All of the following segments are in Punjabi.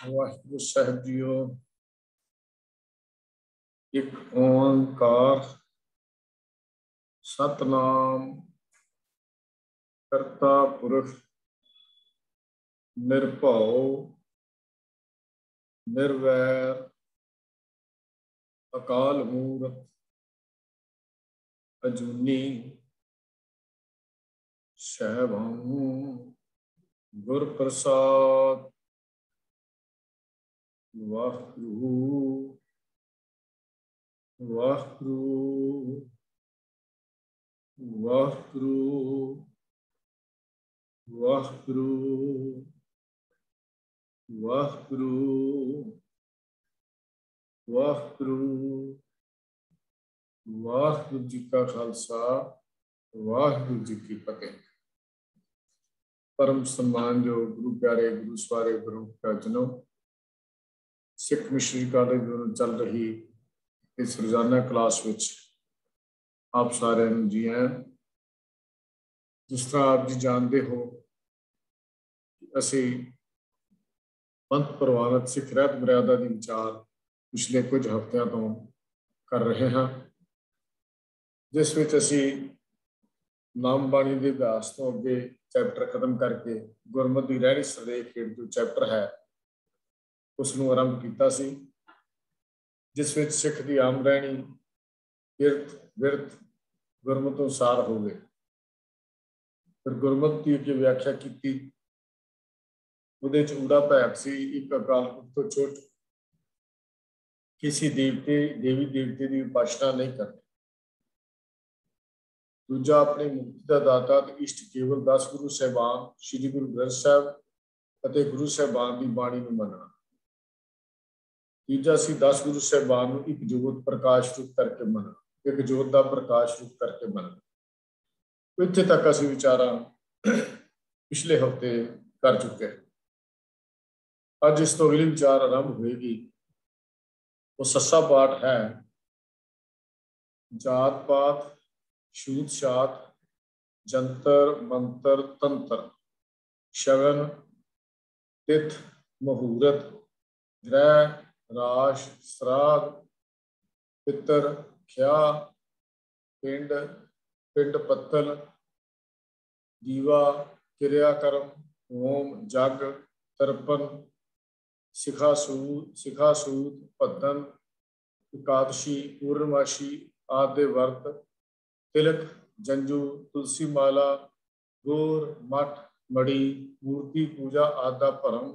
वाहिगुरु साहिब जीओ। एक ओंकार सतनाम करता पुरख निर्भव निर्वैर अकाल मूरत अजूनी सहभानु गुर प्रसाद। वाहिगुरु वाहिगुरु वाहिगुरु वाहिगुरु वाहिगुरु वाहिगुरु। वाहिगुरु जी का खालसा वाहिगुरु जी की फतेह। परम सम्मान जो गुरु प्यारे गुरु सवारे गुरु का जनों, सिख मिशनरी कॉलेज में चल रही इस रोजाना क्लास विच आप सारे जी हैं। जिस तरह आप जी जानते हो, असी पंथ प्रवानत सिख रहत मर्यादा की विचार पिछले कुछ हफ्तों तो कर रहे हैं, जिस विच असी नाम बाणी के अभ्यास तो अगे चैप्टर खत्म करके गुरमत की रहनी सरदेख खेड़ जो चैप्टर है उसनों आरंभ किया सी, जिस विच सिख की आम रहनी किरत विरत गुरमत अनुसार हो गए। फिर गुरमत की अगे व्याख्या की, उहदे च ऊड़ा भैट सी, एक अकाल पुरख तो छुट, किसी देवते देवी देवते की उपासना नहीं करनी। दूजा अपनी मुक्ति का दाता ते इष्ट केवल 10 गुरु साहिबान श्री गुरु ग्रंथ साहिब अते गुरु साहिबान की बाणी में मनना। तीजा सी 10 गुरु साहिबान को एक जोत प्रकाश रूप करके मनना, एक जोत का प्रकाश रूप करके मनना। इत्थे तक असी विचारा पिछले हफ्ते कर चुके हैं। अज इस तो अगली विचार आरंभ होएगी। वो सस्सा पाठ है जात पात छूत छात जंतर मंतर तंत्र शगन तिथ मुहूर्त ग्रह राश श्राद्ध पितर ख्या पिंड पिंड पत्तल दीवा क्रियाकर्म होम जग तर्पण सिखासूत पद्धन एकादशी पूर्णमाशी आदि वर्त तिलक जंजू तुलसी माला गोर मठ मड़ी मूर्ति पूजा आदि भरम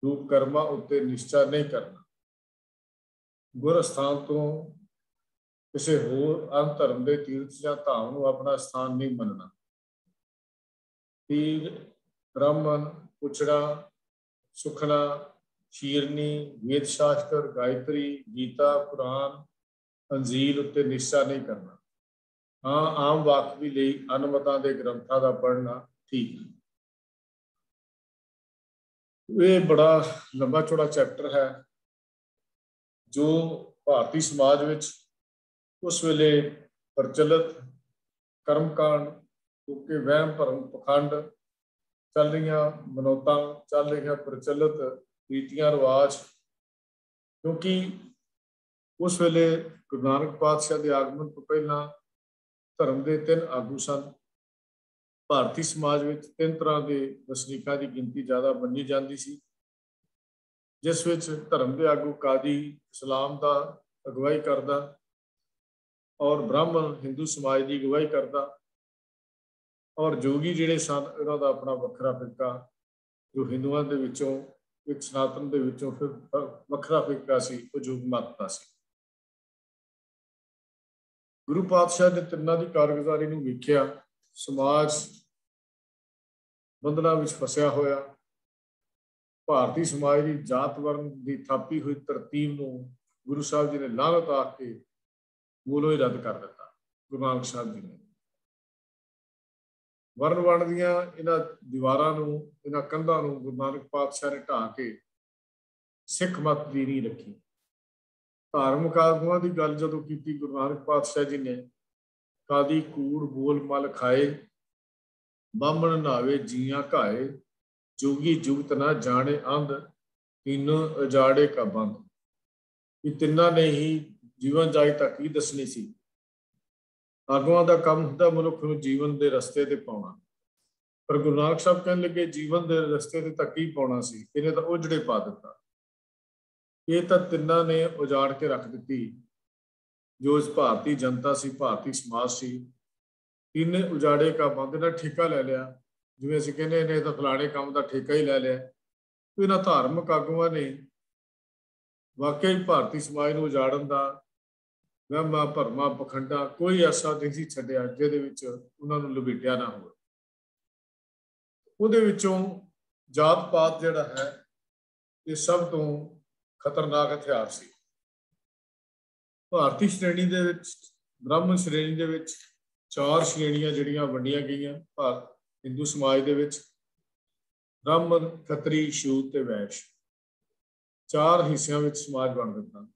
रूप कर्मा उत्ते निश्चय नहीं करना। गुर स्थान तो किसी होर अन धर्म के तीर्थ या धाम को अपना स्थान नहीं मनना। पीर ब्राह्मण उछड़ा सुखना शीरनी वेद शास्त्र गायत्री गीता कुरान अंजील उत्ते निश्चय नहीं करना। हाँ, आम वाकफी लई अनमतां दे ग्रंथां दा पढ़ना ठीक है। ये बड़ा लंबा चौड़ा चैप्टर है जो भारतीय समाज विच उस वेले प्रचलित कर्मकांड क्योंकि वहम भरम पखंड चल रही मनौतां चल रही प्रचलित रीतियां रिवाज, क्योंकि उस वेले गुरु नानक पातशाह के आगमन तो पहला धर्म के 3 आगू सन। भारतीय समाज में 3 तरह के वसनीकों की गिनती ज़्यादा मनी जाती सी, जिस विच धर्म के आगू कादी इस्लाम का अगवाई करता और ब्राह्मण हिंदू समाज की अगवाई करता और जोगी जिहड़े सन इन्हां दा अपना वखरा फिरका जो हिंदुओं के विचों एक सनातन के विचों फिर वखरा फिरका सी वो जोग मत दा सी। गुरु पातशाह ने तिन्नां दी कारगुजारी नूं वेखिया, समाज बंधना विच फसिया होया। भारतीय समाज की जात वर्ण की थापी हुई तरतीब नूं गुरु साहब जी ने लानत आके मूलों ही रद्द कर दिता। गुरु नानक साहब जी ने वर्ण वर्ण दियां इन्हां दीवारां नूं इन्हां कंधां नूं गुरु नानक पातशाह ने ढा के सिख मत की नींह रखी। धार्मिक आगुआं की गल जदों कीती गुरु नानक पातशाह जी ने कादी कूड़ बोल मल खाए बामण नावे जियां घाए जोगी जुगत ना जाने अंध तीनों उजाड़े का बंद। ये तिन्ना ने ही जीवन जाच तक ही दसनी सी। आगुआं दा काम हुंदा मनुख नूं जीवन दे रस्ते ते पाउणा, पर गुरु नानक साहब कहण लगे जीवन दे रस्ते ते तक ही पाउणा सी, इहने तां उजड़े पा दिता। ये तां तिन्ना ने उजाड़ के रख दित्ती। जो इस भारतीय जनता सी, भारतीय समाज सी, इन्हें उजाड़े का बंद ना ठेका ले लिया। जिवें असीं कहने इन्हें तां फलाणे काम दा ठेका ही ले लिया। तो इन्हां धार्मिक आगुआं ने वाकई भारतीय समाज नूं उजाड़न दा वहमां भरमां पखंडा कोई ऐसा नहीं सी छड्डिया जिहदे विच उन्हां नूं लपेटिया ना होवे। ਉਹਦੇ ਵਿੱਚੋਂ ਜਾਤ ਪਾਤ ਜਿਹੜਾ ਹੈ ਇਹ ਸਭ ਤੋਂ ਖਤਰਨਾਕ ਹਥਿਆਰ ਸੀ। ਭਾਰਤੀ ਸ਼੍ਰੇਣੀ ਦੇ ਵਿੱਚ, ਬ੍ਰਾਹਮਣ ਸ਼੍ਰੇਣੀ ਦੇ ਵਿੱਚ 4 ਸ਼੍ਰੇਣੀਆਂ ਜਿਹੜੀਆਂ ਵੰਡੀਆਂ ਗਈਆਂ ਹਿੰਦੂ ਸਮਾਜ ਦੇ ਵਿੱਚ। ਬ੍ਰਾਹਮਣ, ਖੱਤਰੀ, ਸ਼ੂਦ ਤੇ ਵੈਸ਼ 4 ਹਿੱਸਿਆਂ ਵਿੱਚ ਸਮਾਜ ਬਣ ਦਿੱਤਾ।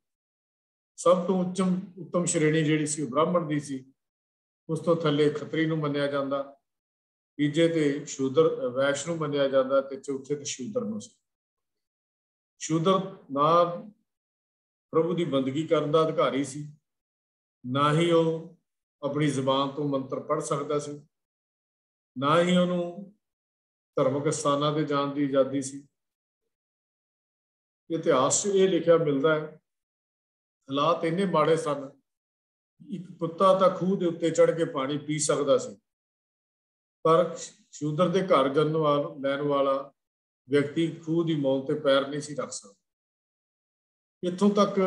ਸਭ ਤੋਂ ਉੱਤਮ ਸ਼੍ਰੇਣੀ ਜਿਹੜੀ ਸੀ ਉਹ ਬ੍ਰਾਹਮਣ ਦੀ ਸੀ। ਉਸ ਤੋਂ ਥੱਲੇ ਖੱਤਰੀ ਨੂੰ ਮੰਨਿਆ ਜਾਂਦਾ, ਤੀਜੇ ਤੇ ਸ਼ੂਦਰ ਵੈਸ਼ ਨੂੰ ਮੰਨਿਆ ਜਾਂਦਾ ਤੇ ਚੌਥੇ ਤੇ ਸ਼ੂਦਰ ਨੂੰ ਸੀ। ਸ਼ੂਦਰ ਨਾ ਪ੍ਰਭੂ ਦੀ ਬੰਦਗੀ ਕਰਨ ਦਾ ਅਧਿਕਾਰੀ ਸੀ, ਨਾ ਹੀ ਉਹ ਆਪਣੀ ਜ਼ੁਬਾਨ ਤੋਂ ਮੰਤਰ ਪੜ੍ਹ ਸਕਦਾ ਸੀ, ਨਾ ਹੀ ਉਹਨੂੰ ਧਰਮਿਕ ਸਥਾਨਾਂ ਤੇ ਜਾਣ ਦੀ ਆਜ਼ਾਦੀ ਸੀ। ਇਤਿਹਾਸ 'ਚ ਇਹ ਲਿਖਿਆ ਮਿਲਦਾ ਹੈ ਹਾਲਾਤ ਇੰਨੇ ਮਾੜੇ ਸਨ, ਇੱਕ ਕੁੱਤਾ ਤਾਂ ਖੂਹ ਦੇ ਉੱਤੇ ਚੜ੍ਹ ਕੇ ਪਾਣੀ ਪੀ ਸਕਦਾ ਸੀ, ਪਰ ਸ਼ੂਦਰ ਦੇ ਘਰ ਜਨਮ ਲੈਣ ਵਾਲਾ ਵਿਅਕਤੀ ਖੂਹ ਦੀ ਮੌਤ ਤੇ ਪੈਰ ਨਹੀਂ ਸੀ ਰੱਖ ਸਕਦਾ। ਇੱਥੋਂ ਤੱਕ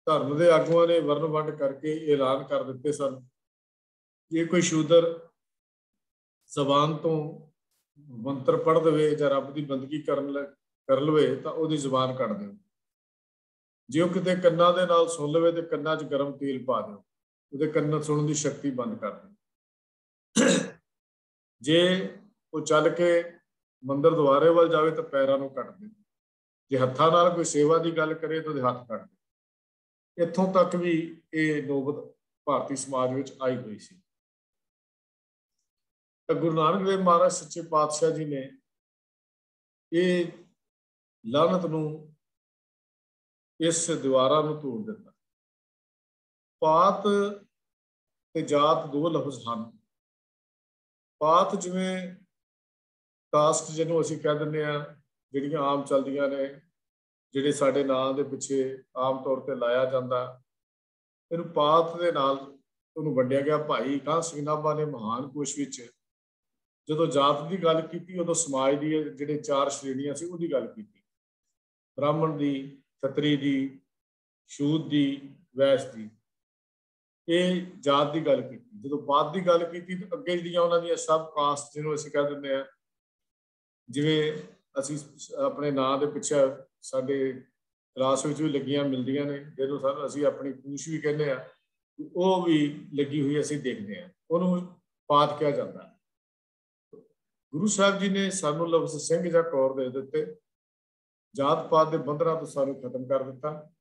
ਧਰਮ ਦੇ ਆਗੂਆਂ ਨੇ ਵਰਨ ਵੰਡ ਕਰਕੇ ਐਲਾਨ ਕਰ ਦਿੱਤੇ ਸਨ, ਜੇ ਕੋਈ ਸ਼ੂਦਰ ਜ਼ਬਾਨ ਤੋਂ ਮੰਤਰ ਪੜ੍ਹ ਦੇਵੇ ਜਾਂ ਰੱਬ ਦੀ ਬੰਦਗੀ ਕਰ ਲਵੇ ਤਾਂ ਉਹਦੀ ਜ਼ਬਾਨ ਕੱਟ ਦਿਓ। ਜੇ ਉਹ ਕਿਤੇ ਕੰਨਾਂ ਦੇ ਨਾਲ ਸੁਣ ਲਵੇ ਤੇ ਕੰਨਾਂ 'ਚ ਗਰਮ ਤੇਲ ਪਾ ਦਿਓ, ਉਹਦੇ ਕੰਨ ਸੁਣਨ ਦੀ ਸ਼ਕਤੀ ਬੰਦ ਕਰ ਦਿਓ। ਜੇ ਉਹ ਚੱਲ ਕੇ ਮੰਦਰ ਦੁਆਰੇ ਵੱਲ ਜਾਵੇ ਤਾਂ ਪੈਰਾਂ ਨੂੰ ਕੱਟ ਦਿਓ। ਜੇ ਹੱਥਾਂ ਨਾਲ ਕੋਈ ਸੇਵਾ ਦੀ ਗੱਲ ਕਰੇ ਤਾਂ ਉਹਦੇ ਹੱਥ ਕੱਟ ਦਿਓ। ਇੱਥੋਂ ਤੱਕ ਵੀ ਇਹ ਨੌਬਤ ਭਾਰਤੀ ਸਮਾਜ ਵਿੱਚ ਆਈ ਹੋਈ ਸੀ। ਤਾਂ ਗੁਰੂ ਨਾਨਕ ਦੇਵ ਮਹਾਰਾਜ ਸੱਚੇ ਪਾਤਸ਼ਾਹ ਜੀ ਨੇ ਇਹ ਲਾਹਨਤ ਨੂੰ, ਇਸ ਦੀਵਾਰਾਂ ਨੂੰ ਤੋੜ ਦਿੱਤਾ। ਪਾਤ ਤੇ ਜਾਤ 2 ਲਫ਼ਜ਼ ਹਨ। ਪਾਤ ਜਿਵੇਂ ਕਾਸਟ ਜਿਹਨੂੰ ਅਸੀਂ ਕਹਿ ਦਿੰਦੇ ਹਾਂ, ਜਿਹੜੀਆਂ ਆਮ ਚੱਲਦੀਆਂ ਨੇ, ਜਿਹੜੇ ਸਾਡੇ ਨਾਂ ਦੇ ਪਿੱਛੇ ਆਮ ਤੌਰ ਤੇ ਲਾਇਆ ਜਾਂਦਾ, ਇਹਨੂੰ ਪਾਤ ਦੇ ਨਾਲ ਉਹਨੂੰ ਵੰਡਿਆ ਗਿਆ। ਭਾਈ ਕਾਹਨ ਸਿੰਘ ਨਾਭਾ ਨੇ ਮਹਾਨ ਕੋਸ਼ ਵਿੱਚ ਜਦੋਂ ਜਾਤ ਦੀ ਗੱਲ ਕੀਤੀ, ਉਦੋਂ ਸਮਾਜ ਦੀ ਜਿਹੜੇ 4 ਸ਼੍ਰੇਣੀਆਂ ਸੀ ਉਹਦੀ ਗੱਲ ਕੀਤੀ, ਬ੍ਰਾਹਮਣ ਦੀ, ਖੱਤਰੀ ਦੀ, ਸ਼ੂਦ ਦੀ, ਵੈਸ਼ ਦੀ। ਇਹ ਜਾਤ ਦੀ ਗੱਲ ਕੀਤੀ। ਜਦੋਂ ਪਾਤ ਦੀ ਗੱਲ ਕੀਤੀ ਤਾਂ ਅੱਗੇ ਜਿਹੜੀਆਂ ਉਹਨਾਂ ਦੀਆਂ ਸਬ ਕਾਸਟ ਜਿਹਨੂੰ ਅਸੀਂ ਕਹਿ ਦਿੰਦੇ ਹਾਂ, ਜਿਵੇਂ ਅਸੀਂ ਆਪਣੇ ਨਾਂ ਦੇ ਪਿੱਛੇ ਸਾਡੇ ਕਲਾਸ ਵਿੱਚ ਵੀ ਲੱਗੀਆਂ ਮਿਲਦੀਆਂ ਨੇ, ਜਿਹਨੂੰ ਅਸੀਂ ਆਪਣੀ ਪੂਛ ਵੀ ਕਹਿੰਦੇ ਹਾਂ, ਉਹ ਵੀ ਲੱਗੀ ਹੋਈ ਅਸੀਂ ਦੇਖਦੇ ਹਾਂ, ਉਹਨੂੰ ਪਾਤ ਕਿਹਾ ਜਾਂਦਾ। ਗੁਰੂ ਸਾਹਿਬ ਜੀ ਨੇ ਸਾਨੂੰ ਲਫ਼ਜ਼ ਸਿੰਘ ਜਾਂ ਕੌਰ ਦੇ ਦਿੱਤੇ, ਜਾਤ ਪਾਤ ਦੇ ਬੰਧਨਾਂ ਤੋਂ ਸਾਨੂੰ ਖਤਮ ਕਰ ਦਿੱਤਾ।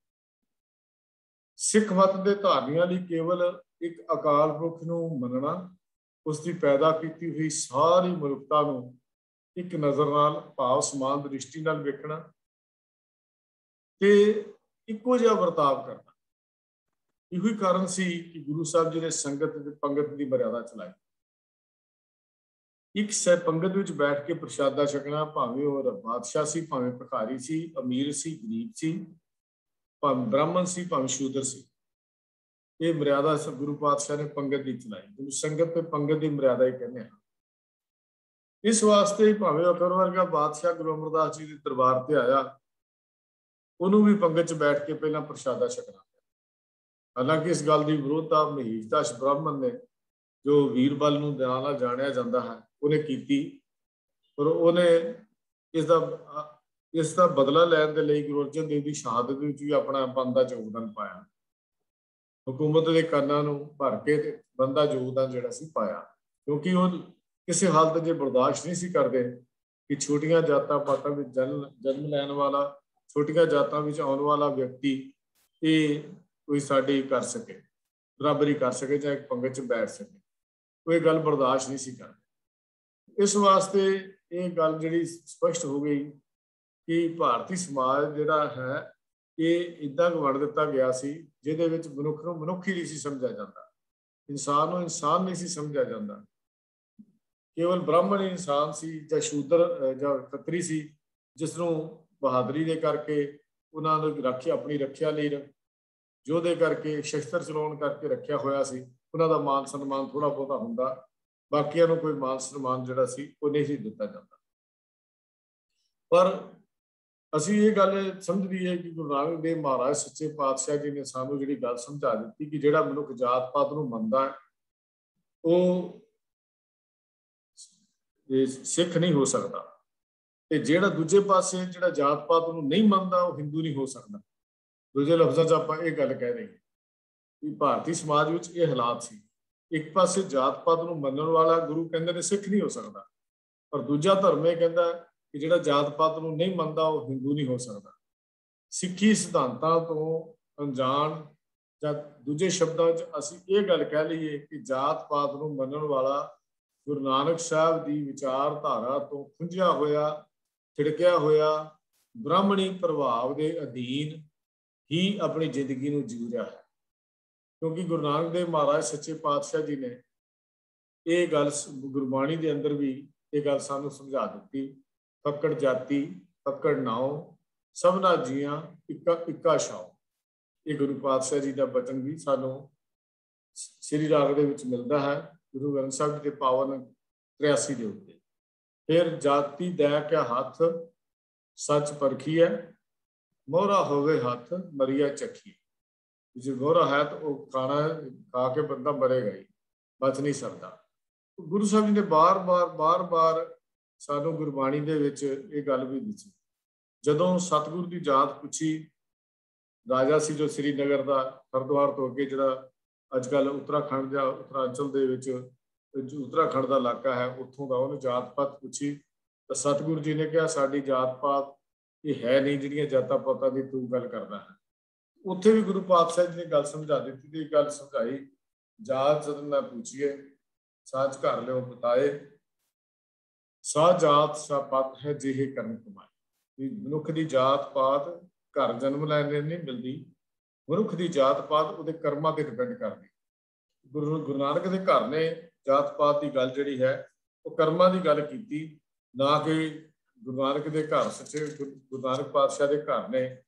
ਸਿੱਖ ਮਤ ਦੇ ਧਾਰਨੀਆਂ ਲਈ ਕੇਵਲ ਇੱਕ ਅਕਾਲ ਪੁਰਖ ਨੂੰ ਮੰਨਣਾ, ਉਸ ਦੀ ਪੈਦਾ ਕੀਤੀ ਹੋਈ ਸਾਰੀ ਮਨੁੱਖਤਾ ਨੂੰ ਇੱਕ ਨਜ਼ਰ ਨਾਲ, ਭਾਵ ਸਮਾਨ ਦ੍ਰਿਸ਼ਟੀ ਨਾਲ ਵੇਖਣਾ ਤੇ ਇੱਕੋ ਜਿਹਾ ਵਰਤਾਵ ਕਰਨਾ। ਇਹੋ ਹੀ ਕਾਰਨ ਸੀ ਕਿ ਗੁਰੂ ਸਾਹਿਬ ਜੀ ਨੇ ਸੰਗਤ ਤੇ ਪੰਗਤ ਦੀ ਮਰਿਆਦਾ ਚਲਾਈ। ਇੱਕ ਪੰਗਤ ਵਿੱਚ ਬੈਠ ਕੇ ਪ੍ਰਸ਼ਾਦਾ ਛਕਣਾ, ਭਾਵੇਂ ਉਹ ਬਾਦਸ਼ਾਹ ਸੀ, ਭਾਵੇਂ ਭਿਖਾਰੀ ਸੀ, ਅਮੀਰ ਸੀ, ਗਰੀਬ ਸੀ, ਭਾਵੇਂ ਬ੍ਰਾਹਮਣ ਸੀ, ਭਾਵੇਂ ਸ਼ੂਦਰ ਸੀ, ਇਹ ਮਰਿਆਦਾ ਗੁਰੂ ਪਾਤਸ਼ਾਹ ਨੇ ਪੰਗਤ ਦੀ ਚਲਾਈ, ਜਿਹਨੂੰ ਸੰਗਤ ਤੇ ਪੰਗਤ ਦੀ ਮਰਿਆਦਾ ਹੀ ਕਹਿੰਦੇ ਹਾਂ। ਇਸ ਵਾਸਤੇ ਭਾਵੇਂ ਅਕਬਰ ਵਰਗਾ ਬਾਦਸ਼ਾਹ ਗੁਰੂ ਅਮਰਦਾਸ ਜੀ ਦੇ ਦਰਬਾਰ ਤੇ ਆਇਆ, ਉਹਨੂੰ ਵੀ ਪੰਗਤ 'ਚ ਬੈਠ ਕੇ ਪਹਿਲਾਂ ਪ੍ਰਸ਼ਾਦਾ ਛਕਣਾ। ਹਾਲਾਂਕਿ ਇਸ ਗੱਲ ਦੀ ਵਿਰੋਧਤਾ ਮਹੀਸ਼ਦਾਸ ਬ੍ਰਾਹਮਣ ਨੇ, ਜੋ ਵੀਰਬਲ ਨੂੰ ਨਾਂ ਨਾਲ ਜਾਣਿਆ ਜਾਂਦਾ ਹੈ, ਉਹਨੇ ਕੀਤੀ, ਪਰ ਉਹਨੇ ਇਸ ਦਾ ਬਦਲਾ ਲੈਣ ਦੇ ਲਈ ਗੁਰੂ ਅਰਜਨ ਦੇਵ ਦੀ ਸ਼ਹਾਦਤ ਵਿੱਚ ਵੀ ਆਪਣਾ ਬਣਦਾ ਯੋਗਦਾਨ ਪਾਇਆ। ਹਕੂਮਤ ਦੇ ਕੰਨਾਂ ਨੂੰ ਭਰ ਕੇ ਬਣਦਾ ਯੋਗਦਾਨ ਜਿਹੜਾ ਸੀ ਪਾਇਆ, ਕਿਉਂਕਿ ਉਹ ਕਿਸੇ ਹਾਲਤ 'ਚ ਬਰਦਾਸ਼ਤ ਨਹੀਂ ਸੀ ਕਰਦੇ ਕਿ ਛੋਟੀਆਂ ਜਾਤਾਂ ਪਾਤਾਂ ਵਿੱਚ ਜਨਮ ਲੈਣ ਵਾਲਾ, ਛੋਟੀਆਂ ਜਾਤਾਂ ਵਿੱਚ ਆਉਣ ਵਾਲਾ ਵਿਅਕਤੀ ਇਹ ਕੋਈ ਸਾਡੀ ਕਰ ਸਕੇ, ਬਰਾਬਰੀ ਕਰ ਸਕੇ ਜਾਂ ਇੱਕ ਪੰਗਤ 'ਚ ਬੈਠ ਸਕੇ। ਉਹ ਇਹ ਗੱਲ ਬਰਦਾਸ਼ਤ ਨਹੀਂ ਸੀ ਕਰਦੇ। ਇਸ ਵਾਸਤੇ ਇਹ ਗੱਲ ਜਿਹੜੀ ਸਪਸ਼ਟ ਹੋ ਗਈ कि भारतीय समाज जिहड़ा है ये इदां वंड दिता गया सी जिहदे विच मनुख नूं मनुख ही नहीं सी समझिया जाता, इंसान नूं इंसान नहीं सी समझिया जाता। केवल ब्राह्मण ही इंसान सी जां शूद्र जां खत्तरी सी जिसनों बहादुरी दे करके उन्हां ने रखिया अपनी रखिया लई योधे करके शस्त्र चलाउण करके रखिया होया सी। उन्हां दा मान सन्मान थोड़ा बहुता हुंदा, बाकियां नूं कोई मान सन्मान जिहड़ा सी वो नहीं सी दिता जाता। पर ਅਸੀਂ ਇਹ ਗੱਲ ਸਮਝਦੀ ਹੈ ਕਿ ਗੁਰੂ ਨਾਨਕ ਦੇਵ ਮਹਾਰਾਜ ਸੱਚੇ ਪਾਤਸ਼ਾਹ ਜੀ ਨੇ ਸਾਨੂੰ ਜਿਹੜੀ ਗੱਲ ਸਮਝਾ ਦਿੱਤੀ ਕਿ ਜਿਹੜਾ ਮਨੁੱਖ ਜਾਤ ਪਾਤ ਨੂੰ ਮੰਨਦਾ ਹੈ ਉਹ ਸਿੱਖ ਨਹੀਂ ਹੋ ਸਕਦਾ, ਤੇ ਜਿਹੜਾ ਦੂਜੇ ਪਾਸੇ ਜਿਹੜਾ ਜਾਤ ਪਾਤ ਨੂੰ ਨਹੀਂ ਮੰਨਦਾ ਉਹ ਹਿੰਦੂ ਨਹੀਂ ਹੋ ਸਕਦਾ। ਦੂਜੇ ਲਫ਼ਜ਼ਾਂ 'ਚ ਆਪਾਂ ਇਹ ਗੱਲ ਕਹਿ ਰਹੇ ਕਿ ਭਾਰਤੀ ਸਮਾਜ ਵਿੱਚ ਇਹ ਹਾਲਾਤ ਸੀ। ਇੱਕ ਪਾਸੇ ਜਾਤ ਪਾਤ ਨੂੰ ਮੰਨਣ ਵਾਲਾ ਗੁਰੂ ਕਹਿੰਦੇ ਨੇ ਸਿੱਖ ਨਹੀਂ ਹੋ ਸਕਦਾ, ਪਰ ਦੂਜਾ ਧਰਮ ਇਹ ਕਹਿੰਦਾ ਕਿ ਜਿਹੜਾ ਜਾਤ ਪਾਤ ਨੂੰ ਨਹੀਂ ਮੰਨਦਾ ਉਹ ਹਿੰਦੂ ਨਹੀਂ ਹੋ ਸਕਦਾ। ਸਿੱਖੀ ਸਿਧਾਂਤਾਂ ਤੋਂ ਅਣਜਾਣ ਜਾਂ ਦੂਜੇ ਸ਼ਬਦਾਂ 'ਚ ਅਸੀਂ ਇਹ ਗੱਲ ਕਹਿ ਲਈਏ ਕਿ ਜਾਤ ਪਾਤ ਨੂੰ ਮੰਨਣ ਵਾਲਾ ਗੁਰੂ ਨਾਨਕ ਸਾਹਿਬ ਦੀ ਵਿਚਾਰਧਾਰਾ ਤੋਂ ਖੁੰਝਿਆ ਹੋਇਆ, ਥਿੜਕਿਆ ਹੋਇਆ ਬ੍ਰਾਹਮਣੀ ਪ੍ਰਭਾਵ ਦੇ ਅਧੀਨ ਹੀ ਆਪਣੀ ਜ਼ਿੰਦਗੀ ਨੂੰ ਜੀ ਰਿਹਾ ਹੈ। ਕਿਉਂਕਿ ਗੁਰੂ ਨਾਨਕ ਦੇਵ ਮਹਾਰਾਜ ਸੱਚੇ ਪਾਤਸ਼ਾਹ ਜੀ ਨੇ ਇਹ ਗੱਲ ਗੁਰਬਾਣੀ ਦੇ ਅੰਦਰ ਵੀ ਇਹ ਗੱਲ ਸਾਨੂੰ ਸਮਝਾ ਦਿੱਤੀ। ਫੱਕੜ ਜਾਤੀ ਫੱਕੜ ਨਾਉ ਸਭਨਾ ਜੀਆਂ ਇੱਕਾ ਛਾਉ। ਇਹ ਗੁਰੂ ਪਾਤਸ਼ਾਹ ਜੀ ਦਾ ਬਚਨ ਵੀ ਸਾਨੂੰ ਸ੍ਰੀ ਰਾਗ ਦੇ ਵਿੱਚ ਮਿਲਦਾ ਹੈ, ਗੁਰੂ ਗ੍ਰੰਥ ਸਾਹਿਬ ਜੀ ਦੇ ਪਾਵਨ 83 ਦੇ ਉੱਤੇ। ਫਿਰ ਜਾਤੀ ਦੈ ਕਿਆ ਹੱਥ ਸੱਚ ਪਰਖੀਐ, ਮੋਹਰਾ ਹੋਵੇ ਹੱਥ ਮਰੀਆ ਚੱਖੀਐ। ਜੇ ਮੋਹਰਾ ਹੈ ਤਾਂ ਉਹ ਖਾਣਾ ਖਾ ਕੇ ਬੰਦਾ ਮਰੇਗਾ ਹੀ, ਬਚ ਨਹੀਂ ਸਕਦਾ। ਗੁਰੂ ਸਾਹਿਬ ਜੀ ਨੇ ਬਾਰ-ਬਾਰ ਸਾਨੂੰ ਗੁਰਬਾਣੀ ਦੇ ਵਿੱਚ ਇਹ ਗੱਲ ਵੀ ਦੱਸੀ। ਜਦੋਂ ਸਤਿਗੁਰੂ ਦੀ ਜਾਤ ਪੁੱਛੀ, ਰਾਜਾ ਸੀ ਜੋ ਸ੍ਰੀਨਗਰ ਦਾ ਹਰਿਦੁਆਰ ਤੋਂ ਅੱਗੇ ਜਿਹੜਾ ਅੱਜ ਕੱਲ੍ਹ ਉੱਤਰਾਖੰਡ ਜਾਂ ਉੱਤਰਾਂਚਲ ਦੇ ਵਿੱਚ ਉੱਤਰਾਖੰਡ ਦਾ ਇਲਾਕਾ ਹੈ ਉੱਥੋਂ ਦਾ, ਉਹਨੇ ਜਾਤ ਪਾਤ ਪੁੱਛੀ ਤਾਂ ਸਤਿਗੁਰੂ ਜੀ ਨੇ ਕਿਹਾ ਸਾਡੀ ਜਾਤ ਪਾਤ ਇਹ ਹੈ ਨਹੀਂ ਜਿਹੜੀਆਂ ਜਾਤਾਂ ਪਾਤਾਂ ਦੀ ਤੂੰ ਗੱਲ ਕਰਦਾ ਹੈ। ਉੱਥੇ ਵੀ ਗੁਰੂ ਪਾਤਸ਼ਾਹ ਜੀ ਨੇ ਗੱਲ ਸਮਝਾ ਦਿੱਤੀ ਤੇ ਗੱਲ ਸਮਝਾਈ, ਜਾਤ ਜਦ ਨਾ ਪੁੱਛੀਏ ਸਾਚ ਘਰ ਲਿਓ ਬਤਾਏ, ਸਾ ਜਾਤ ਸਾ ਪਤ ਹੈ ਜਿਹੇ ਕਰਮ ਕਮਾਏ। ਮਨੁੱਖ ਦੀ ਜਾਤ ਪਾਤ ਘਰ ਜਨਮ ਲੈਣ ਨਹੀਂ ਮਿਲਦੀ, ਮਨੁੱਖ ਦੀ ਜਾਤ ਪਾਤ ਉਹਦੇ ਕਰਮਾਂ ਤੇ ਡਿਪੈਂਡ ਕਰਦੀ। ਗੁਰੂ ਨਾਨਕ ਦੇ ਘਰ ਨੇ ਜਾਤ ਪਾਤ ਦੀ ਗੱਲ ਜਿਹੜੀ ਹੈ ਉਹ ਕਰਮਾਂ ਦੀ ਗੱਲ ਕੀਤੀ, ਨਾ ਕਿ ਗੁਰੂ ਨਾਨਕ ਦੇ ਘਰ ਸੱਚੇ ਗੁਰੂ ਨਾਨਕ ਪਾਤਸ਼ਾਹ ਦੇ ਘਰ ਨੇ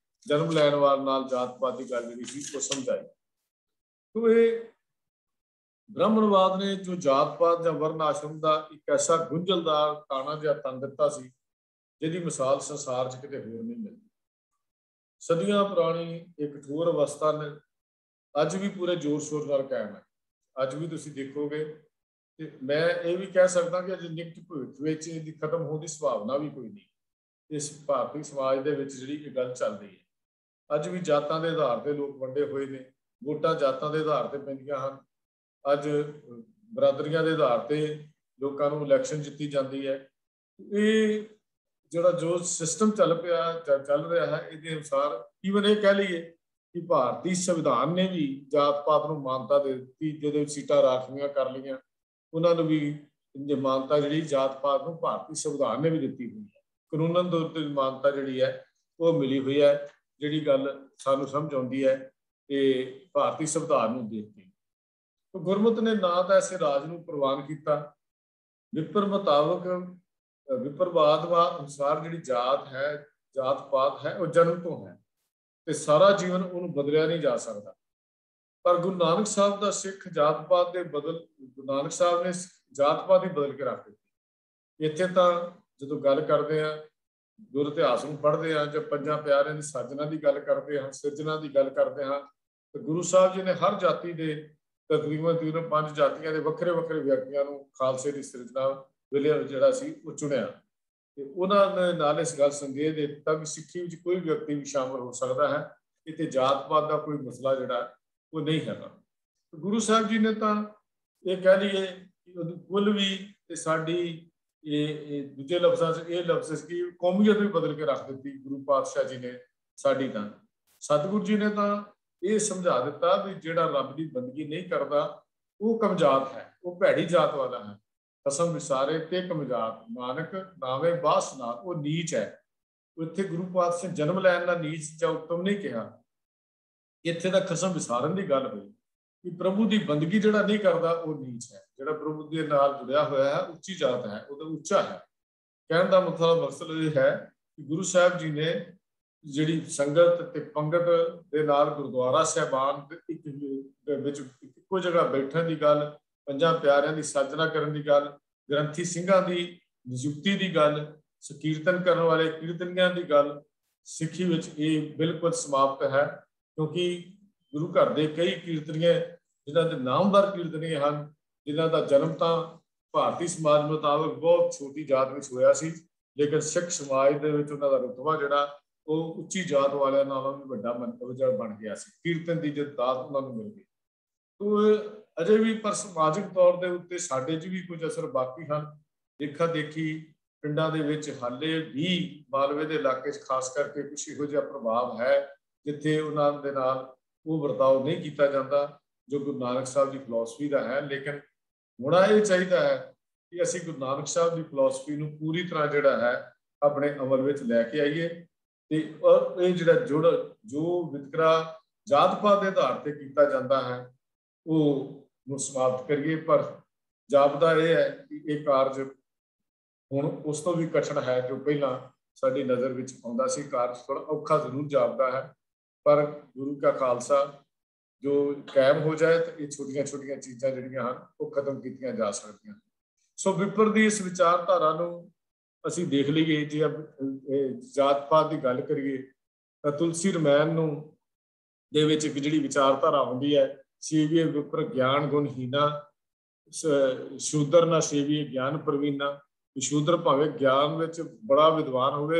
ਜਨਮ ਲੈਣ ਵਾਲ ਨਾਲ ਜਾਤ ਪਾਤ ਦੀ ਗੱਲ ਜਿਹੜੀ ਸੀ ਉਹ ਸਮਝਾਈ। ਤੋ ਇਹ ਬ੍ਰਾਹਮਣਵਾਦ ਨੇ ਜੋ ਜਾਤ ਪਾਤ ਜਾਂ ਵਰਨ ਆਸ਼ਰਮ ਦਾ ਇੱਕ ਐਸਾ ਗੁੰਝਲਦਾਰ ਤਾਣਾ ਜਿਹਾ ਤਨ ਦਿੱਤਾ ਸੀ ਜਿਹਦੀ ਮਿਸਾਲ ਸੰਸਾਰ 'ਚ ਕਿਤੇ ਹੋਰ ਨਹੀਂ ਮਿਲਦੀ। ਸਦੀਆਂ ਪੁਰਾਣੀ ਇੱਕ ਕਠੋਰ ਅਵਸਥਾ ਨੇ ਅੱਜ ਵੀ ਪੂਰੇ ਜ਼ੋਰ ਸ਼ੋਰ ਨਾਲ ਕਾਇਮ ਹੈ। ਅੱਜ ਵੀ ਤੁਸੀਂ ਦੇਖੋਗੇ ਤੇ ਮੈਂ ਇਹ ਵੀ ਕਹਿ ਸਕਦਾ ਕਿ ਅਜੇ ਨਿਕਟ ਭਵਿੱਖ ਵਿੱਚ ਇਹਦੀ ਖਤਮ ਹੋਣ ਦੀ ਸੰਭਾਵਨਾ ਵੀ ਕੋਈ ਨਹੀਂ। ਇਸ ਭਾਰਤੀ ਸਮਾਜ ਦੇ ਵਿੱਚ ਜਿਹੜੀ ਇਹ ਗੱਲ ਚੱਲ ਰਹੀ ਹੈ, ਅੱਜ ਵੀ ਜਾਤਾਂ ਦੇ ਆਧਾਰ ਤੇ ਲੋਕ ਵੰਡੇ ਹੋਏ ਨੇ, ਵੋਟਾਂ ਜਾਤਾਂ ਦੇ ਆਧਾਰ ਤੇ ਪੈਂਦੀਆਂ ਹਨ। ਅੱਜ ਬਰਾਦਰੀਆਂ ਦੇ ਆਧਾਰ ਤੇ ਲੋਕਾਂ ਨੂੰ ਇਲੈਕਸ਼ਨ ਜਿੱਤੀ ਜਾਂਦੀ ਹੈ। ਇਹ ਜਿਹੜਾ ਜੋ ਸਿਸਟਮ ਚੱਲ ਰਿਹਾ ਹੈ ਇਹਦੇ ਅਨੁਸਾਰ ਈਵਨ ਇਹ ਕਹਿ ਲਈਏ ਕਿ ਭਾਰਤੀ ਸੰਵਿਧਾਨ ਨੇ ਵੀ ਜਾਤ ਪਾਤ ਨੂੰ ਮਾਨਤਾ ਦੇ ਦਿੱਤੀ, ਜਿਹਦੇ ਵਿੱਚ ਸੀਟਾਂ ਰਾਖਵੀਆਂ ਕਰ ਲਈਆਂ, ਉਹਨਾਂ ਨੂੰ ਵੀ ਮਾਨਤਾ ਜਿਹੜੀ ਜਾਤ ਪਾਤ ਨੂੰ ਭਾਰਤੀ ਸੰਵਿਧਾਨ ਨੇ ਵੀ ਦਿੱਤੀ ਹੋਈ ਹੈ। ਕਾਨੂੰਨ ਤੌਰ ਤੇ ਮਾਨਤਾ ਜਿਹੜੀ ਹੈ ਉਹ ਮਿਲੀ ਹੋਈ ਹੈ। ਜਿਹੜੀ ਗੱਲ ਸਾਨੂੰ ਸਮਝ ਆਉਂਦੀ ਹੈ ਇਹ ਭਾਰਤੀ ਸੰਵਿਧਾਨ ਨੂੰ ਦੇਖ ਕੇ। ਗੁਰਮਤਿ ਨੇ ਨਾ ਤਾਂ ਐਸੇ ਰਾਜ ਨੂੰ ਪ੍ਰਵਾਨ ਕੀਤਾ, ਵਿਪਰ ਮੁਤਾਬਕ ਵਿਪਰਵਾਦ ਅਨੁਸਾਰ ਜਿਹੜੀ ਜਾਤ ਹੈ ਜਾਤ ਪਾਤ ਹੈ ਉਹ ਜਨਮ ਤੋਂ ਹੈ ਤੇ ਸਾਰਾ ਜੀਵਨ ਉਹਨੂੰ ਬਦਲਿਆ ਨਹੀਂ ਜਾ ਸਕਦਾ। ਪਰ ਗੁਰੂ ਨਾਨਕ ਸਾਹਿਬ ਦਾ ਸਿੱਖ ਜਾਤ ਪਾਤ ਦੇ ਗੁਰੂ ਨਾਨਕ ਸਾਹਿਬ ਨੇ ਜਾਤ ਪਾਤ ਹੀ ਬਦਲ ਕੇ ਰੱਖ ਦਿੱਤੀ। ਇੱਥੇ ਤਾਂ ਜਦੋਂ ਗੱਲ ਕਰਦੇ ਹਾਂ, ਗੁਰ ਇਤਿਹਾਸ ਨੂੰ ਪੜ੍ਹਦੇ ਹਾਂ ਜਾਂ ਪੰਜਾਂ ਪਿਆਰਿਆਂ ਦੀ ਸਾਜਨਾ ਦੀ ਗੱਲ ਕਰਦੇ ਹਾਂ, ਸਿਰਜਣਾ ਦੀ ਗੱਲ ਕਰਦੇ ਹਾਂ, ਤੇ ਗੁਰੂ ਸਾਹਿਬ ਜੀ ਨੇ ਹਰ ਜਾਤੀ ਦੇ ਤਕਰੀਬਨ 5 ਜਾਤੀਆਂ ਦੇ ਵੱਖਰੇ ਵੱਖਰੇ ਵਿਅਕਤੀਆਂ ਨੂੰ ਖਾਲਸੇ ਦੀ ਸਿਰਜਣਾ ਵੇਲੇ ਜਿਹੜਾ ਸੀ ਉਹ ਚੁਣਿਆ ਤੇ ਉਹਨਾਂ ਨੇ ਨਾਲ ਇਸ ਗੱਲ ਸੰਦੇਸ਼ ਦੇ ਦਿੱਤਾ ਵੀ ਸਿੱਖੀ ਵਿੱਚ ਕੋਈ ਵਿਅਕਤੀ ਵੀ ਸ਼ਾਮਲ ਹੋ ਸਕਦਾ ਹੈ, ਇੱਥੇ ਜਾਤ ਪਾਤ ਦਾ ਕੋਈ ਮਸਲਾ ਜਿਹੜਾ ਉਹ ਨਹੀਂ ਹੈਗਾ। ਗੁਰੂ ਸਾਹਿਬ ਜੀ ਨੇ ਤਾਂ ਇਹ ਕਹਿ ਲਈਏ ਕਿ ਕੁੱਲ ਵੀ ਤੇ ਸਾਡੀ ਇਹ ਦੂਜੇ ਲਫ਼ਜ਼ਾਂ 'ਚ ਇਹ ਲਫ਼ਜ਼ ਕਿ ਕੌਮੀਅਤ ਵੀ ਬਦਲ ਕੇ ਰੱਖ ਦਿੱਤੀ ਗੁਰੂ ਪਾਤਸ਼ਾਹ ਜੀ ਨੇ ਸਾਡੀ। ਤਾਂ ਸਤਿਗੁਰੂ ਜੀ ਨੇ ਤਾਂ ਇਹ ਸਮਝਾ ਦਿੱਤਾ ਵੀ ਜਿਹੜਾ ਰੱਬ ਦੀ ਬੰਦਗੀ ਨਹੀਂ ਕਰਦਾ ਉਹ ਕਮਜ਼ਾਤ ਹੈ, ਉਹ ਭੈੜੀ ਜਾਤ ਵਾਲਾ ਹੈ। ਕਸਮ ਵਿਸਾਰੇ ਤੇ ਕਮਜ਼ਾਤ ਨਾਨਕ ਨਾਵੇਂ ਬਾਸ ਨਾ, ਉਹ ਨੀਚ ਹੈ। ਇੱਥੇ ਗੁਰੂ ਪਾਤਸ਼ਾਹ ਜਨਮ ਲੈਣ ਦਾ ਨੀਚ ਜਾਂ ਉੱਤਮ ਨਹੀਂ ਕਿਹਾ। ਇੱਥੇ ਦਾ ਖਸਮ ਵਿਸਾਰਨ ਦੀ ਗੱਲ ਹੋਈ ਕਿ ਪ੍ਰਭੂ ਦੀ ਬੰਦਗੀ ਜਿਹੜਾ ਨਹੀਂ ਕਰਦਾ ਉਹ ਨੀਚ ਹੈ, ਜਿਹੜਾ ਪ੍ਰਭੂ ਦੇ ਨਾਲ ਜੁੜਿਆ ਹੋਇਆ ਹੈ ਉੱਚੀ ਜਾਤ ਹੈ, ਉਹਦਾ ਉੱਚਾ ਹੈ। ਕਹਿਣ ਦਾ ਮਕਸਦ ਇਹ ਹੈ ਕਿ ਗੁਰੂ ਸਾਹਿਬ ਜੀ ਨੇ ਜਿਹੜੀ ਸੰਗਤ ਤੇ ਪੰਗਤ ਦੇ ਨਾਲ ਗੁਰਦੁਆਰਾ ਸਾਹਿਬਾਨ ਵਿੱਚ ਇੱਕੋ ਜਗ੍ਹਾ ਬੈਠਣ ਦੀ ਗੱਲ, ਪੰਜਾਂ ਪਿਆਰਿਆਂ ਦੀ ਸਾਜਨਾ ਕਰਨ ਦੀ ਗੱਲ, ਗ੍ਰੰਥੀ ਸਿੰਘਾਂ ਦੀ ਨਿਯੁਕਤੀ ਦੀ ਗੱਲ, ਕੀਰਤਨ ਕਰਨ ਵਾਲੇ ਕੀਰਤਨੀਆਂ ਦੀ ਗੱਲ, ਸਿੱਖੀ ਵਿੱਚ ਇਹ ਬਿਲਕੁਲ ਸਮਾਪਤ ਹੈ। ਕਿਉਂਕਿ ਗੁਰੂ ਘਰ ਦੇ ਕਈ ਕੀਰਤਨੀਏ ਜਿਨ੍ਹਾਂ ਦੇ ਨਾਮਵਰ ਕੀਰਤਨੀਏ ਹਨ, ਜਿਨ੍ਹਾਂ ਦਾ ਜਨਮ ਤਾਂ ਭਾਰਤੀ ਸਮਾਜ ਮੁਤਾਬਕ ਬਹੁਤ ਛੋਟੀ ਜਾਤ ਵਿੱਚ ਹੋਇਆ ਸੀ, ਲੇਕਿਨ ਸਿੱਖ ਸਮਾਜ ਦੇ ਵਿੱਚ ਉਹਨਾਂ ਦਾ ਰੁਤਬਾ ਜਿਹੜਾ ਉਹ ਉੱਚੀ ਜਾਤ ਵਾਲਿਆਂ ਨਾਲੋਂ ਵੀ ਵੱਡਾ ਮੰਤਵ ਬਣ ਗਿਆ ਸੀ। ਕੀਰਤਨ ਦੀ ਜਦ ਦਾਤ ਉਹਨਾਂ ਨੂੰ ਮਿਲ ਗਈ। ਤੋ ਅਜੇ ਵੀ ਪਰ ਸਮਾਜਿਕ ਤੌਰ ਦੇ ਉੱਤੇ ਸਾਡੇ 'ਚ ਵੀ ਕੁਝ ਅਸਰ ਬਾਕੀ ਹਨ। ਦੇਖਾ ਦੇਖੀ ਪਿੰਡਾਂ ਦੇ ਵਿੱਚ ਹਾਲੇ ਵੀ ਮਾਲਵੇ ਦੇ ਇਲਾਕੇ 'ਚ ਖਾਸ ਕਰਕੇ ਕੁਛ ਇਹੋ ਜਿਹਾ ਪ੍ਰਭਾਵ ਹੈ ਜਿੱਥੇ ਉਹਨਾਂ ਦੇ ਨਾਲ ਉਹ ਵਰਤਾਓ ਨਹੀਂ ਕੀਤਾ ਜਾਂਦਾ ਜੋ ਗੁਰੂ ਨਾਨਕ ਸਾਹਿਬ ਦੀ ਫਿਲਾਸਫੀ ਦਾ ਹੈ। ਲੇਕਿਨ ਹੋਣਾ ਇਹ ਚਾਹੀਦਾ ਹੈ ਕਿ ਅਸੀਂ ਗੁਰੂ ਨਾਨਕ ਸਾਹਿਬ ਦੀ ਫਿਲਾਸਫੀ ਨੂੰ ਪੂਰੀ ਤਰ੍ਹਾਂ ਜਿਹੜਾ ਹੈ ਆਪਣੇ ਅਮਲ ਵਿੱਚ ਲੈ ਕੇ ਆਈਏ ਤੇ ਇਹ ਜਿਹੜਾ ਜੋ ਵਿਤਕਰਾ ਜਾਤ ਪਾਤ ਦੇ ਆਧਾਰ ਤੇ ਕੀਤਾ ਜਾਂਦਾ ਹੈ ਉਹ ਨੂੰ ਸਮਾਪਤ ਕਰੀਏ। ਪਰ ਜਾਪਦਾ ਇਹ ਹੈ ਕਿ ਇਹ ਕਾਰਜ ਹੁਣ ਉਸ ਤੋਂ ਵੀ ਕਠਿਨ ਹੈ ਜੋ ਪਹਿਲਾਂ ਸਾਡੀ ਨਜ਼ਰ ਵਿੱਚ ਆਉਂਦਾ ਸੀ। ਕਾਰਜ ਥੋੜਾ ਔਖਾ ਜ਼ਰੂਰ ਜਾਪਦਾ ਹੈ, ਪਰ ਗੁਰੂ ਕਾ ਖਾਲਸਾ ਜੋ ਕਾਇਮ ਹੋ ਜਾਏ ਤਾਂ ਇਹ ਛੋਟੀਆਂ ਛੋਟੀਆਂ ਚੀਜ਼ਾਂ ਜਿਹੜੀਆਂ ਹਨ ਉਹ ਖਤਮ ਕੀਤੀਆਂ ਜਾ ਸਕਦੀਆਂ। ਸੋ ਵਿਪਰ ਦੀ ਇਸ ਵਿਚਾਰਧਾਰਾ ਨੂੰ ਅਸੀਂ ਦੇਖ ਲਈਏ। ਜੇ ਜਾਤ ਪਾਤ ਦੀ ਗੱਲ ਕਰੀਏ ਤਾਂ ਤੁਲਸੀ ਰਮਾਇਣ ਨੂੰ ਦੇ ਵਿੱਚ ਇੱਕ ਜਿਹੜੀ ਵਿਚਾਰਧਾਰਾ ਆਉਂਦੀ ਹੈ, ਸੇਵੀਏ ਵਿਪਰ ਗਿਆਨ ਗੁਣਹੀਨਾ, ਸ਼ੂਦਰ ਨਾ ਸੇਵੀਏ ਗਿਆਨ ਪ੍ਰਵੀਨਾ। ਸ਼ੂਦਰ ਭਾਵੇਂ ਗਿਆਨ ਵਿੱਚ ਬੜਾ ਵਿਦਵਾਨ ਹੋਵੇ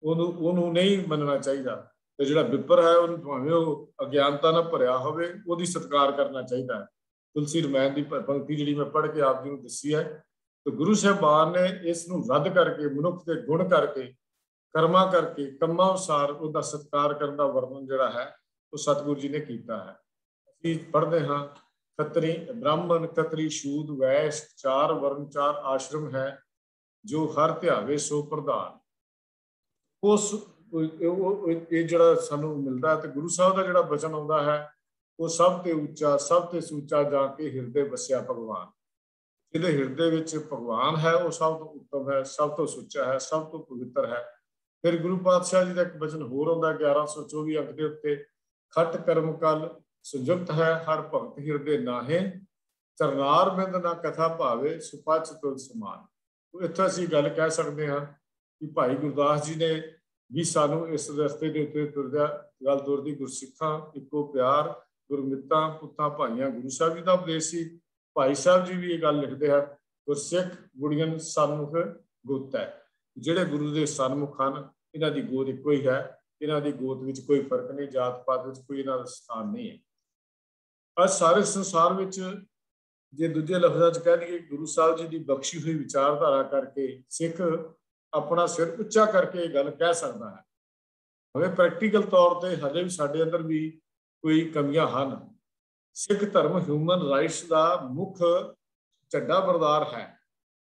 ਉਹਨੂੰ ਨਹੀਂ ਮੰਨਣਾ ਚਾਹੀਦਾ, ਤੇ ਜਿਹੜਾ ਵਿਪਰ ਹੈ ਉਹਨੂੰ ਭਾਵੇਂ ਉਹ ਅਗਿਆਨਤਾ ਨਾਲ ਭਰਿਆ ਹੋਵੇ ਉਹਦੀ ਸਤਿਕਾਰ ਕਰਨਾ ਚਾਹੀਦਾ ਹੈ। ਤੁਲਸੀ ਰਮਾਇਣ ਦੀ ਪੰਕਤੀ ਜਿਹੜੀ ਮੈਂ ਪੜ੍ਹ ਕੇ ਆਪ ਜੀ ਨੂੰ ਦੱਸੀ ਹੈ, ਤੇ ਗੁਰੂ ਸਾਹਿਬਾਨ ਨੇ ਇਸ ਨੂੰ ਰੱਦ ਕਰਕੇ ਮਨੁੱਖ ਦੇ ਗੁਣ ਕਰਕੇ ਕਰਮਾਂ ਕਰਕੇ ਕੰਮਾਂ ਅਨੁਸਾਰ ਉਹਦਾ ਸਤਿਕਾਰ ਕਰਨ ਦਾ ਵਰਣਨ ਜਿਹੜਾ ਹੈ ਉਹ ਸਤਿਗੁਰੂ ਜੀ ਨੇ ਕੀਤਾ ਹੈ। ਅਸੀਂ ਪੜ੍ਹਦੇ ਹਾਂ ਖੱਤਰੀ ਬ੍ਰਾਹਮਣ ਖੱਤਰੀ ਸ਼ੂਦ ਵੈਸ਼ ਚਾਰ ਵਰਨ ਚਾਰ ਆਸ਼ਰਮ ਹੈ, ਜੋ ਹਰ ਧਿਆਵੇ ਸੋ ਪ੍ਰਧਾਨ। ਉਸ ਇਹ ਜਿਹੜਾ ਸਾਨੂੰ ਮਿਲਦਾ ਤੇ ਗੁਰੂ ਸਾਹਿਬ ਦਾ ਜਿਹੜਾ ਬਚਨ ਆਉਂਦਾ ਹੈ ਉਹ ਸਭ ਤੇ ਉੱਚਾ ਸਭ ਤੇ ਸੂਚਾ ਜਾ ਕੇ ਹਿਰਦੇ ਵਸਿਆ ਭਗਵਾਨ। ਜਿਹਦੇ ਹਿਰਦੇ ਵਿੱਚ ਭਗਵਾਨ ਹੈ ਉਹ ਸਭ ਤੋਂ ਉੱਤਮ ਹੈ, ਸਭ ਤੋਂ ਸੁੱਚਾ ਹੈ, ਸਭ ਤੋਂ ਪਵਿੱਤਰ ਹੈ। ਫਿਰ ਗੁਰੂ ਪਾਤਸ਼ਾਹ ਜੀ ਦਾ ਇੱਕ ਬਚਨ ਹੋਰ ਆਉਂਦਾ 1124 ਅੰਕ ਦੇ ਉੱਤੇ, ਖੱਟ ਕਰਮ ਕਲ ਸੰਯੁਕਤ ਹੈ ਹਰ ਭਗਤ ਹਿਰਦੇ ਨਾਹੇ, ਚਰਨਾਰ ਬਿੰਦ ਨਾ ਕਥਾ ਭਾਵੇ ਸੁਪਚ ਤੁਲ ਸਮਾਨ। ਇੱਥੇ ਅਸੀਂ ਗੱਲ ਕਹਿ ਸਕਦੇ ਹਾਂ ਕਿ ਭਾਈ ਗੁਰਦਾਸ ਜੀ ਨੇ ਵੀ ਸਾਨੂੰ ਇਸ ਰਸਤੇ ਦੇ ਉੱਤੇ ਤੁਰਦਿਆਂ ਗੱਲ ਤੁਰਦੀ ਗੁਰਸਿੱਖਾਂ ਇੱਕੋ ਪਿਆਰ ਗੁਰਮਿੱਤਾਂ ਪੁੱਤਾਂ ਭਾਈਆਂ ਗੁਰੂ ਸਾਹਿਬ ਜੀ ਦਾ ਉਪਦੇਸ਼ ਸੀ। ਭਾਈ ਸਾਹਿਬ ਜੀ ਵੀ ਇਹ ਗੱਲ ਲਿਖਦੇ ਹਨ, ਗੁਰਸਿੱਖ ਗੁੜੀਆਂ ਸਨਮੁਖ ਗੁੱਤ ਹੈ। ਜਿਹੜੇ ਗੁਰੂ ਦੇ ਸਨਮੁਖ ਹਨ ਇਹਨਾਂ ਦੀ ਗੋਦ ਇੱਕੋ ਹੀ ਹੈ, ਇਹਨਾਂ ਦੀ ਗੋਦ ਵਿੱਚ ਕੋਈ ਫਰਕ ਨਹੀਂ, ਜਾਤ ਪਾਤ ਵਿੱਚ ਕੋਈ ਇਹਨਾਂ ਦਾ ਸਥਾਨ ਨਹੀਂ ਹੈ। ਅੱਜ ਸਾਰੇ ਸੰਸਾਰ ਵਿੱਚ ਜੇ ਦੂਜੇ ਲਫ਼ਜ਼ਾਂ 'ਚ ਕਹਿ ਲਈਏ ਗੁਰੂ ਸਾਹਿਬ ਜੀ ਦੀ ਬਖਸ਼ੀ ਹੋਈ ਵਿਚਾਰਧਾਰਾ ਕਰਕੇ ਸਿੱਖ ਆਪਣਾ ਸਿਰ ਉੱਚਾ ਕਰਕੇ ਇਹ ਗੱਲ ਕਹਿ ਸਕਦਾ ਹੈ। ਹਵੇ ਪ੍ਰੈਕਟੀਕਲ ਤੌਰ ਤੇ ਹਜੇ ਵੀ ਸਾਡੇ ਅੰਦਰ ਵੀ ਕੋਈ ਕਮੀਆਂ ਹਨ। ਸਿੱਖ ਧਰਮ ਹਿਊਮਨ ਰਾਈਟਸ ਦਾ ਮੁੱਖ ਝੰਡਾ ਬਰਦਾਰ ਹੈ,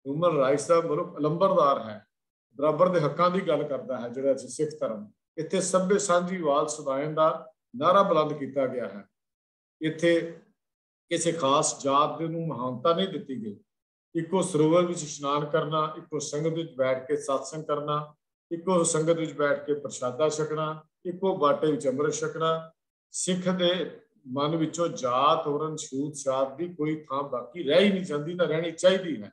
ਹਿਊਮਨ ਰਾਈਟਸ ਦਾ ਮੁੱਖ ਅਲੰਬਰਦਾਰ ਹੈ, ਬਰਾਬਰ ਦੇ ਹੱਕਾਂ ਦੀ ਗੱਲ ਕਰਦਾ ਹੈ ਜਿਹੜਾ ਸਿੱਖ ਧਰਮ। ਇੱਥੇ ਸਭੇ ਸਾਂਝੀਵਾਲ ਸਦਾਇਨ ਦਾ ਨਾਅਰਾ ਬੁਲੰਦ ਕੀਤਾ ਗਿਆ ਹੈ। ਇੱਥੇ ਕਿਸੇ ਖਾਸ ਜਾਤ ਨੂੰ ਮਹਾਨਤਾ ਨਹੀਂ ਦਿੱਤੀ ਗਈ। ਇੱਕੋ ਸਰੋਵਰ ਵਿੱਚ ਇਸ਼ਨਾਨ ਕਰਨਾ, ਇੱਕੋ ਸੰਗਤ ਵਿੱਚ ਬੈਠ ਕੇ ਸਤਸੰਗ ਕਰਨਾ, ਇੱਕੋ ਸੰਗਤ ਵਿੱਚ ਬੈਠ ਕੇ ਪ੍ਰਸ਼ਾਦਾ ਛਕਣਾ, ਇੱਕੋ ਬਾਟੇ ਵਿੱਚ ਅੰਮ੍ਰਿਤ ਛਕਣਾ। ਸਿੱਖ ਦੇ ਮਨ ਵਿੱਚੋਂ ਜਾਤ ਵਰਨ ਛੂਤ ਛਾਤ ਦੀ ਕੋਈ ਥਾਂ ਬਾਕੀ ਰਹਿ ਹੀ ਨਹੀਂ ਜਾਂਦੀ, ਨਾ ਰਹਿਣੀ ਚਾਹੀਦੀ ਹੈ।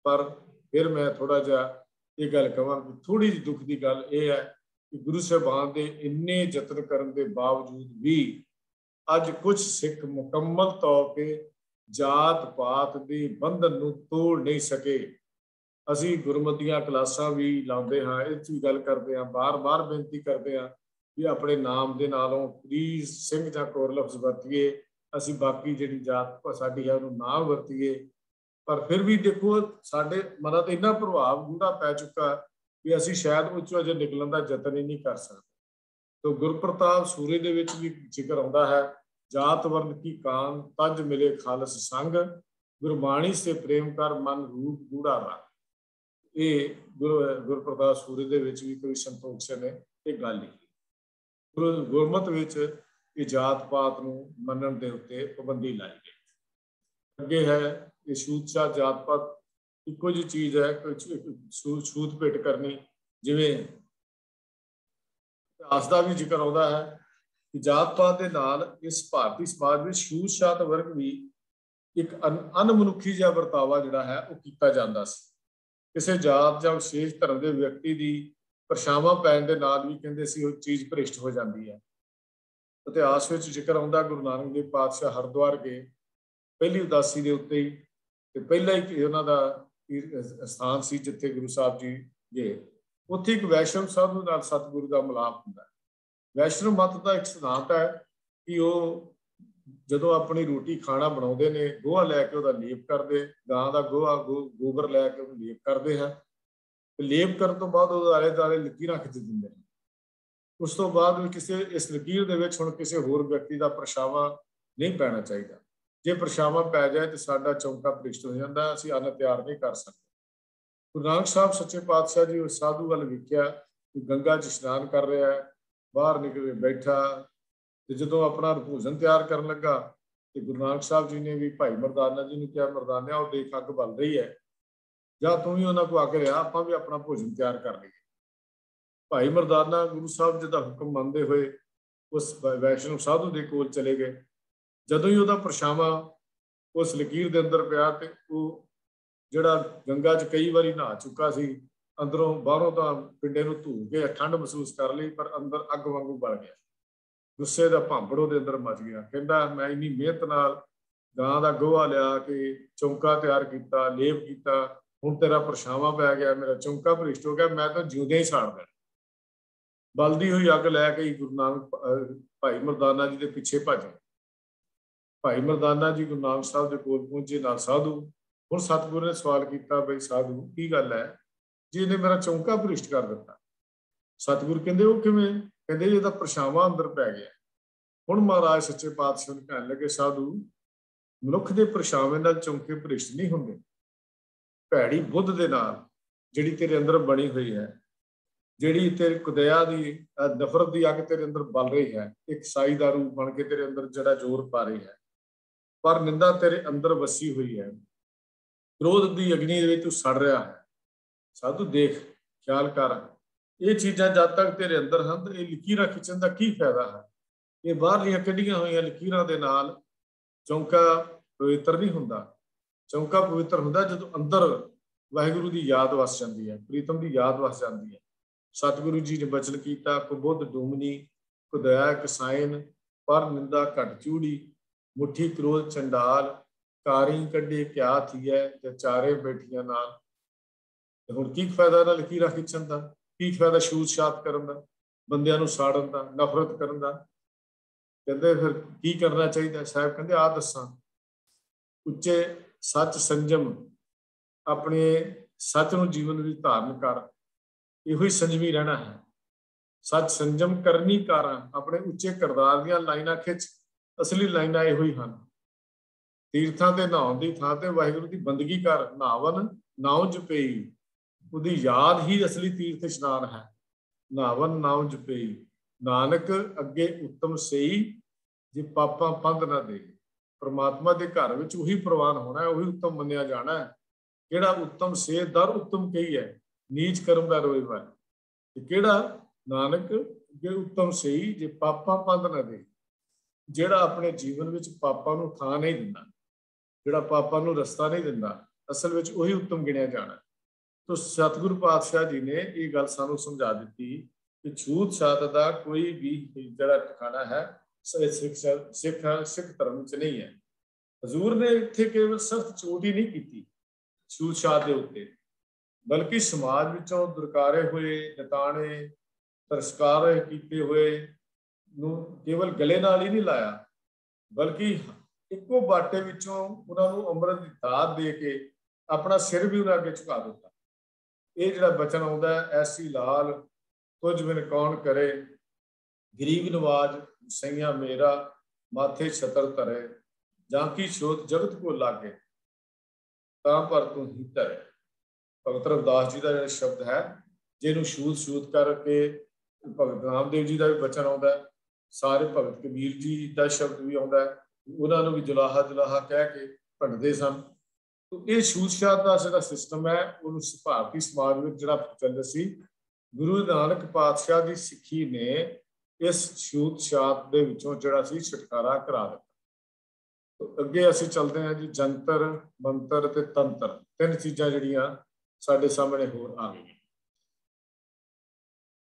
ਪਰ ਫਿਰ ਮੈਂ ਥੋੜਾ ਜਿਹਾ ਇਹ ਗੱਲ ਕਹਾਂ ਕਿ ਥੋੜੀ ਜਿਹੀ ਦੁੱਖ ਦੀ ਗੱਲ ਇਹ ਹੈ ਕਿ ਗੁਰੂ ਸਾਹਿਬਾਨ ਦੇ ਇੰਨੇ ਯਤਨ ਕਰਨ ਦੇ ਬਾਵਜੂਦ ਵੀ ਅੱਜ ਕੁਝ ਸਿੱਖ ਮੁਕੰਮਲ ਤੌਰ ਤੇ ਜਾਤ ਪਾਤ ਦੇ ਬੰਧਨ ਨੂੰ ਤੋੜ ਨਹੀਂ ਸਕੇ। ਅਸੀਂ ਗੁਰਮਤਿ ਦੀਆਂ ਕਲਾਸਾਂ ਵੀ ਲਾਉਂਦੇ ਹਾਂ, ਇਹ 'ਚ ਵੀ ਗੱਲ ਕਰਦੇ ਹਾਂ, ਬਾਰ-ਬਾਰ ਬੇਨਤੀ ਕਰਦੇ ਹਾਂ ਵੀ ਆਪਣੇ ਨਾਮ ਦੇ ਨਾਲੋਂ ਪਲੀਜ਼ ਸਿੰਘ ਜਾਂ ਕੌਰ ਲਫ਼ਜ਼ ਵਰਤੀਏ, ਅਸੀਂ ਬਾਕੀ ਜਿਹੜੀ ਜਾਤ ਸਾਡੀ ਹੈ ਉਹਨੂੰ ਨਾ ਵਰਤੀਏ। ਪਰ ਫਿਰ ਵੀ ਦੇਖੋ ਸਾਡੇ ਮਨਾਂ ਤੇ ਇੰਨਾ ਪ੍ਰਭਾਵ ਗੂੜਾ ਪੈ ਚੁੱਕਾ ਵੀ ਅਸੀਂ ਸ਼ਾਇਦ ਉਹ 'ਚੋਂ ਅਜੇ ਨਿਕਲਣ ਦਾ ਯਤਨ ਹੀ ਨਹੀਂ ਕਰ ਸਕਦੇ। ਤੋ ਗੁਰਪ੍ਰਤਾਪ ਸੂਰੇ ਦੇ ਵਿੱਚ ਵੀ ਜ਼ਿਕਰ ਆਉਂਦਾ ਹੈ, ਜਾਤ ਵਰਨ ਕੀ ਕਾਨ ਤਜ ਮਿਲੇ ਖਾਲਸ ਸੰਗ, ਗੁਰਬਾਣੀ ਸੇ ਪ੍ਰੇਮ ਕਰ ਮਨ ਰੂਪ ਗੂੜਾ ਰੰਗ। ਇਹ ਗੁਰਪ੍ਰਤਾਪ ਸੂਰੀ ਦੇ ਵਿੱਚ ਵੀ ਕੋਈ ਸੰਤੋਖ ਸਿੰਘ ਨੇ ਇਹ ਗੱਲ ਲਿਖੀ। ਗੁਰਮਤ ਵਿੱਚ ਇਹ ਜਾਤ ਪਾਤ ਨੂੰ ਮੰਨਣ ਦੇ ਉੱਤੇ ਪਾਬੰਦੀ ਲਾਈ ਗਈ। ਅੱਗੇ ਹੈ ਇਹ ਛੂਤ ਛਾਤ ਜਾਤ ਪਾਤ ਇੱਕੋ ਜਿਹੀ ਚੀਜ਼ ਹੈ, ਛੂਤ ਭੇਟ ਕਰਨੀ। ਜਿਵੇਂ ਇਤਿਹਾਸ ਦਾ ਵੀ ਜ਼ਿਕਰ ਆਉਂਦਾ ਹੈ ਕਿ ਜਾਤ ਪਾਤ ਦੇ ਨਾਲ ਇਸ ਭਾਰਤੀ ਸਮਾਜ ਵਿੱਚ ਛੂਤ ਛਾਤ ਵਰਗ ਵੀ ਇੱਕ ਅਨਮਨੁੱਖੀ ਜਿਹਾ ਵਰਤਾਵਾ ਜਿਹੜਾ ਹੈ ਉਹ ਕੀਤਾ ਜਾਂਦਾ ਸੀ। ਕਿਸੇ ਜਾਤ ਜਾਂ ਵਿਸ਼ੇਸ਼ ਧਰਮ ਦੇ ਵਿਅਕਤੀ ਦੀ ਪਰਛਾਵਾਂ ਪੈਣ ਦੇ ਨਾਲ ਵੀ ਕਹਿੰਦੇ ਸੀ ਉਹ ਚੀਜ਼ ਭ੍ਰਿਸ਼ਟ ਹੋ ਜਾਂਦੀ ਹੈ। ਇਤਿਹਾਸ ਵਿੱਚ ਜ਼ਿਕਰ ਆਉਂਦਾ ਗੁਰੂ ਨਾਨਕ ਦੇਵ ਪਾਤਸ਼ਾਹ ਹਰਿਦੁਆਰ ਗਏ ਪਹਿਲੀ ਉਦਾਸੀ ਦੇ ਉੱਤੇ ਹੀ, ਤੇ ਪਹਿਲਾ ਹੀ ਉਹਨਾਂ ਦਾ ਸਥਾਨ ਸੀ ਜਿੱਥੇ ਗੁਰੂ ਸਾਹਿਬ ਜੀ ਗਏ। ਉੱਥੇ ਇੱਕ ਵੈਸ਼ਨਵ ਸਾਧੂ ਨਾਲ ਸਤਿਗੁਰੂ ਦਾ ਮਿਲਾਪ ਹੁੰਦਾ। ਵੈਸ਼ਨਵ ਮਤ ਦਾ ਇੱਕ ਸਿਧਾਂਤ ਹੈ ਕਿ ਉਹ ਜਦੋਂ ਆਪਣੀ ਰੋਟੀ ਖਾਣਾ ਬਣਾਉਂਦੇ ਨੇ ਗੋਹਾ ਲੈ ਕੇ ਉਹਦਾ ਲੇਪ ਕਰਦੇ, ਗਾਂ ਦਾ ਗੋਹਾ ਗੋਬਰ ਲੈ ਕੇ ਉਹਨੂੰ ਲੇਪ ਕਰਦੇ ਹਨ। ਲੇਪ ਕਰਨ ਤੋਂ ਬਾਅਦ ਉਹਦੇ ਆਲੇ ਦੁਆਲੇ ਲਕੀਰਾਂ ਖਿੱਚ ਦਿੰਦੇ ਨੇ। ਉਸ ਤੋਂ ਬਾਅਦ ਵੀ ਕਿਸੇ ਇਸ ਲਕੀਰ ਦੇ ਵਿੱਚ ਹੁਣ ਕਿਸੇ ਹੋਰ ਵਿਅਕਤੀ ਦਾ ਪਰਛਾਵਾਂ ਨਹੀਂ ਪੈਣਾ ਚਾਹੀਦਾ। ਜੇ ਪਰਛਾਵਾਂ ਪੈ ਜਾਏ ਤਾਂ ਸਾਡਾ ਚੌਂਕਾ ਭ੍ਰਿਸ਼ਟ ਹੋ ਜਾਂਦਾ, ਅਸੀਂ ਅੰਨ ਤਿਆਰ ਨਹੀਂ ਕਰ ਸਕਦੇ। ਗੁਰੂ ਨਾਨਕ ਸਾਹਿਬ ਸੱਚੇ ਪਾਤਸ਼ਾਹ ਜੀ ਉਸ ਸਾਧੂ ਵੱਲ ਵੇਖਿਆ ਕਿ ਗੰਗਾ 'ਚ ਇਸ਼ਨਾਨ ਕਰ ਰਿਹਾ ਹੈ, ਬਾਹਰ ਨਿਕਲ ਕੇ ਬੈਠਾ, ਤੇ ਜਦੋਂ ਆਪਣਾ ਭੋਜਨ ਤਿਆਰ ਕਰਨ ਲੱਗਾ ਤੇ ਗੁਰੂ ਨਾਨਕ ਸਾਹਿਬ ਜੀ ਨੇ ਵੀ ਭਾਈ ਮਰਦਾਨਾ ਜੀ ਨੂੰ ਕਿਹਾ, ਮਰਦਾਨਿਆ ਉਹ ਦੇਖ ਅੱਗ ਬਲ ਰਹੀ ਹੈ, ਜਾਂ ਤੂੰ ਵੀ ਉਹਨਾਂ ਕੋਲ ਆ ਕੇ ਰਿਹਾ, ਆਪਾਂ ਵੀ ਆਪਣਾ ਭੋਜਨ ਤਿਆਰ ਕਰ ਲਈਏ। ਭਾਈ ਮਰਦਾਨਾ ਗੁਰੂ ਸਾਹਿਬ ਜੀ ਦਾ ਹੁਕਮ ਮੰਨਦੇ ਹੋਏ ਉਸ ਵੈਸ਼ਨਵ ਸਾਧੂ ਦੇ ਕੋਲ ਚਲੇ ਗਏ। ਜਦੋਂ ਹੀ ਉਹਦਾ ਪਰਛਾਵਾਂ ਉਸ ਲਕੀਰ ਦੇ ਅੰਦਰ ਪਿਆ ਤੇ ਉਹ ਜਿਹੜਾ ਗੰਗਾ 'ਚ ਕਈ ਵਾਰੀ ਨਹਾ ਚੁੱਕਾ ਸੀ, ਅੰਦਰੋਂ ਬਾਹਰੋਂ ਤਾਂ ਪਿੰਡੇ ਨੂੰ ਧੂ ਕੇ ਠੰਡ ਮਹਿਸੂਸ ਕਰ ਲਈ, ਪਰ ਅੰਦਰ ਅੱਗ ਵਾਂਗੂ ਬਲ ਗਿਆ। ਗੁੱਸੇ ਦਾ ਭਾਂਬੜ ਉਹਦੇ ਅੰਦਰ ਮਚ ਗਿਆ। ਕਹਿੰਦਾ ਮੈਂ ਇੰਨੀ ਮਿਹਨਤ ਨਾਲ ਗਾਂ ਦਾ ਗੋਹਾ ਲਿਆ ਕੇ ਚੌਂਕਾ ਤਿਆਰ ਕੀਤਾ, ਲੇਪ ਕੀਤਾ, ਹੁਣ ਤੇਰਾ ਪਰਛਾਵਾਂ ਪੈ ਗਿਆ, ਮੇਰਾ ਚੌਂਕਾ ਭ੍ਰਿਸ਼ਟ ਹੋ ਗਿਆ, ਮੈਂ ਤਾਂ ਜਿਉਂਦਿਆਂ ਹੀ ਸਾੜ ਦੇਣਾ। ਬਲਦੀ ਹੋਈ ਅੱਗ ਲੈ ਕੇ ਗੁਰੂ ਨਾਨਕ ਭਾਈ ਮਰਦਾਨਾ ਜੀ ਦੇ ਪਿੱਛੇ ਭੱਜ ਗਏ। ਭਾਈ ਮਰਦਾਨਾ ਜੀ ਗੁਰੂ ਨਾਨਕ ਸਾਹਿਬ ਦੇ ਕੋਲ ਪਹੁੰਚੇ ਨਾਲ ਸਾਧੂ। ਹੁਣ ਸਤਿਗੁਰੂ ਨੇ ਸਵਾਲ ਕੀਤਾ, ਬਈ ਸਾਧੂ ਕੀ ਗੱਲ ਹੈ ਜੀ, ਇਹਨੇ ਮੇਰਾ ਚੌਂਕਾ ਭ੍ਰਿਸ਼ਟ ਕਰ ਦਿੱਤਾ। ਸਤਿਗੁਰੂ ਕਹਿੰਦੇ ਉਹ ਕਿਵੇਂ? ਕਹਿੰਦੇ ਇਹਦਾ ਪਰਛਾਵਾਂ ਅੰਦਰ ਪੈ ਗਿਆ। ਹੁਣ ਮਹਾਰਾਜ ਸੱਚੇ ਪਾਤਸ਼ਾਹ ਨੂੰ ਕਹਿਣ ਲੱਗੇ, ਸਾਧੂ ਮਨੁੱਖ ਦੇ ਪਰਛਾਵੇਂ ਨਾਲ ਚੌਂਕੇ ਭ੍ਰਿਸ਼ਟ ਨਹੀਂ ਹੁੰਦੇ। ਭੈੜੀ ਬੁੱਧ ਦੇ ਨਾਲ ਜਿਹੜੀ ਤੇਰੇ ਅੰਦਰ ਬਣੀ ਹੋਈ ਹੈ, ਜਿਹੜੀ ਤੇਰੇ ਕੁਦਇਆ ਦੀ ਨਫ਼ਰਤ ਦੀ ਅੱਗ ਤੇਰੇ ਅੰਦਰ ਬਲ ਰਹੀ ਹੈ, ਇੱਕ ਸਾਈ ਦਾ ਰੂਪ ਬਣ ਕੇ ਤੇਰੇ ਅੰਦਰ ਜਿਹੜਾ ਜ਼ੋਰ ਪਾ ਰਹੀ ਹੈ, ਪਰ ਨਿੰਦਾ ਤੇਰੇ ਅੰਦਰ ਵਸੀ ਹੋਈ ਹੈ, ਕ੍ਰੋਧ ਦੀ ਅਗਨੀ ਦੇ ਵਿੱਚ ਤੂੰ ਸੜ ਰਿਹਾ ਹੈ। ਸਾਧੂ ਦੇਖ, ਖਿਆਲ ਕਰ, ਇਹ ਚੀਜ਼ਾਂ ਜਦ ਤੱਕ ਤੇਰੇ ਅੰਦਰ ਹਨ ਇਹ ਲਕੀਰਾਂ ਖਿੱਚਣ ਦਾ ਕੀ ਫਾਇਦਾ ਹੈ? ਇਹ ਬਾਹਰਲੀਆਂ ਕੱਢੀਆਂ ਹੋਈਆਂ ਲਕੀਰਾਂ ਦੇ ਨਾਲ ਚੌਂਕਾ ਪਵਿੱਤਰ ਨਹੀਂ ਹੁੰਦਾ। ਚੌਂਕਾ ਪਵਿੱਤਰ ਹੁੰਦਾ ਜਦੋਂ ਅੰਦਰ ਵਾਹਿਗੁਰੂ ਦੀ ਯਾਦ ਵਸ ਜਾਂਦੀ ਹੈ, ਪ੍ਰੀਤਮ ਦੀ ਯਾਦ ਵਸ ਜਾਂਦੀ ਹੈ। ਸਤਿਗੁਰੂ ਜੀ ਨੇ ਬਚਨ ਕੀਤਾ, ਕੁਬੁੱਧ ਡੂਮਨੀ ਕੁਦਇਆ ਕਸਾਇਨ, ਪਰ ਨਿੰਦਾ ਘਟ ਚੂੜੀ, ਮੁੱਠੀ ਕ੍ਰੋਧ ਚੰਡਾਲ, ਕਾਰੀ ਕੱਢੇ ਕਿਆ ਥੀਐ ਤੇ ਚਾਰੇ ਬੈਠੀਆਂ ਨਾਲ। ਹੁਣ ਕੀ ਫਾਇਦਾ ਇਹਨਾਂ ਲਕੀਰਾਂ ਖਿੱਚਣ ਦਾ? ਕੀ ਫਾਇਦਾ ਛੂਤ ਛਾਤ ਕਰਨ ਦਾ, ਬੰਦਿਆਂ ਨੂੰ ਸਾੜਨ ਦਾ, ਨਫ਼ਰਤ ਕਰਨ ਦਾ? ਕਹਿੰਦੇ ਫਿਰ ਕੀ ਕਰਨਾ ਚਾਹੀਦਾ? ਸਾਹਿਬ ਕਹਿੰਦੇ ਆ ਦੱਸਾਂ, ਉੱਚੇ ਸੱਚ ਸੰਜਮ, ਆਪਣੇ ਸੱਚ ਨੂੰ ਜੀਵਨ ਵਿੱਚ ਧਾਰਨ ਕਰ, ਇਹੋ ਹੀ ਸੰਜਮੀ ਰਹਿਣਾ ਹੈ। ਸੱਚ ਸੰਜਮ ਕਰਨੀ ਕਾਰਾਂ, ਆਪਣੇ ਉੱਚੇ ਕਿਰਦਾਰ ਦੀਆਂ ਲਾਈਨਾਂ ਖਿੱਚ, ਅਸਲੀ ਲਾਈਨਾਂ ਇਹੋ ਹੀ ਹਨ। ਤੀਰਥਾਂ ਤੇ ਨਹਾਉਣ ਦੀ ਥਾਂ ਤੇ ਵਾਹਿਗੁਰੂ ਦੀ ਬੰਦਗੀ ਕਰ, ਨਹਾਵਨ ਨਾਉ ਜਪਈ, ਉਹਦੀ ਯਾਦ ਹੀ ਅਸਲੀ ਤੀਰਥ ਇਸ਼ਨਾਨ ਹੈ। ਨਹਾਵਨ ਨਾਉ ਜਪਈ, ਨਾਨਕ ਅੱਗੇ ਉੱਤਮ ਸਈ, ਜੇ ਪਾਪਾਂ ਪੰਧ ਨਾ ਦੇ। ਪਰਮਾਤਮਾ ਦੇ ਘਰ ਵਿੱਚ ਉਹੀ ਪ੍ਰਵਾਨ ਹੋਣਾ ਹੈ, ਉਹੀ ਉੱਤਮ ਮੰਨਿਆ ਜਾਣਾ ਹੈ। ਕਿਹੜਾ ਉੱਤਮ ਸੇ ਦਰ ਉੱਤਮ ਕਹੀ ਹੈ, ਨੀਚ ਕਰਮ ਦਾ ਰੋਇਵਾ। ਤੇ ਕਿਹੜਾ? ਨਾਨਕ ਅੱਗੇ ਉੱਤਮ ਸਈ, ਜੇ ਪਾਪਾਂ ਪੰਧ ਨਾ ਦੇ। ਜਿਹੜਾ ਆਪਣੇ ਜੀਵਨ ਵਿੱਚ ਪਾਪਾਂ ਨੂੰ ਥਾਂ ਨਹੀਂ ਦਿੰਦਾ, ਜਿਹੜਾ ਪਾਪਾਂ ਨੂੰ ਰਸਤਾ ਨਹੀਂ ਦਿੰਦਾ, ਅਸਲ ਵਿੱਚ ਉਹੀ ਉੱਤਮ ਗਿਣਿਆ ਜਾਣਾ। ਤੋ ਸਤਿਗੁਰੂ ਪਾਤਸ਼ਾਹ ਜੀ ਨੇ ਇਹ ਗੱਲ ਸਾਨੂੰ ਸਮਝਾ ਦਿੱਤੀ ਕਿ ਛੂਤ ਛਾਤ ਦਾ ਕੋਈ ਵੀ ਜਿਹੜਾ ਠਿਕਾਣਾ ਹੈ ਸਿੱਖ ਧਰਮ ਵਿੱਚ ਨਹੀਂ ਹੈ। ਹਜ਼ੂਰ ਨੇ ਇੱਥੇ ਕੇਵਲ ਸਖਤ ਚੋਟ ਹੀ ਨਹੀਂ ਕੀਤੀ ਛੂਤ ਛਾਤ ਦੇ ਉੱਤੇ, ਬਲਕਿ ਸਮਾਜ ਵਿੱਚੋਂ ਦੁਰਕਾਰੇ ਹੋਏ, ਨਤਾਣੇ, ਤਿਰਸਕਾਰ ਕੀਤੇ ਹੋਏ ਨੂੰ ਕੇਵਲ ਗਲੇ ਨਾਲ ਹੀ ਨਹੀਂ ਲਾਇਆ, ਬਲਕਿ ਇੱਕੋ ਬਾਟੇ ਵਿੱਚੋਂ ਉਹਨਾਂ ਨੂੰ ਅੰਮ੍ਰਿਤ ਦੀ ਦਾਤ ਦੇ ਕੇ ਆਪਣਾ ਸਿਰ ਵੀ ਉਹਨਾਂ ਅੱਗੇ ਝੁਕਾ ਦਿੱਤਾ। ਇਹ ਜਿਹੜਾ ਬਚਨ ਆਉਂਦਾ ਹੈ, ਐਸੀ ਲਾਲ ਕੁਝ ਬਿਨ ਕੌਣ ਕਰੇ, ਗਰੀਬ ਨਵਾਜ ਸਈਆ ਮੇਰਾ, ਮਾਥੇ ਛਤਰ ਧਰੇ, ਜਾਂ ਕੀ ਛੋਤ ਜਗਤ ਕੋ ਲਾਗੇ, ਤਾਂ ਪਰ ਤੂੰ ਹੀ ਧਰੇ। भगत रविदास जी का जो शब्द है, जिन्हों छूत छूत करके भगत नामदेव जी का भी बचन आता है, सारे भगत कबीर जी का शब्द भी आता है, उन्होंने भी जुलाहा जुलाहा कह के भंडते सन। तो ये छूत छात का जो सिस्टम है वो भारतीय समाज में जो प्रचलित सी, गुरु नानक पातशाह की सिक्खी ने इस छूत छात के विचों जो छुटकारा करा दिता। तो अगे असीं चलते हैं जी, जंतर मंत्र ते तंत्र, तीन चीज़ां जिहड़ियां साडे सामने होर आ गई।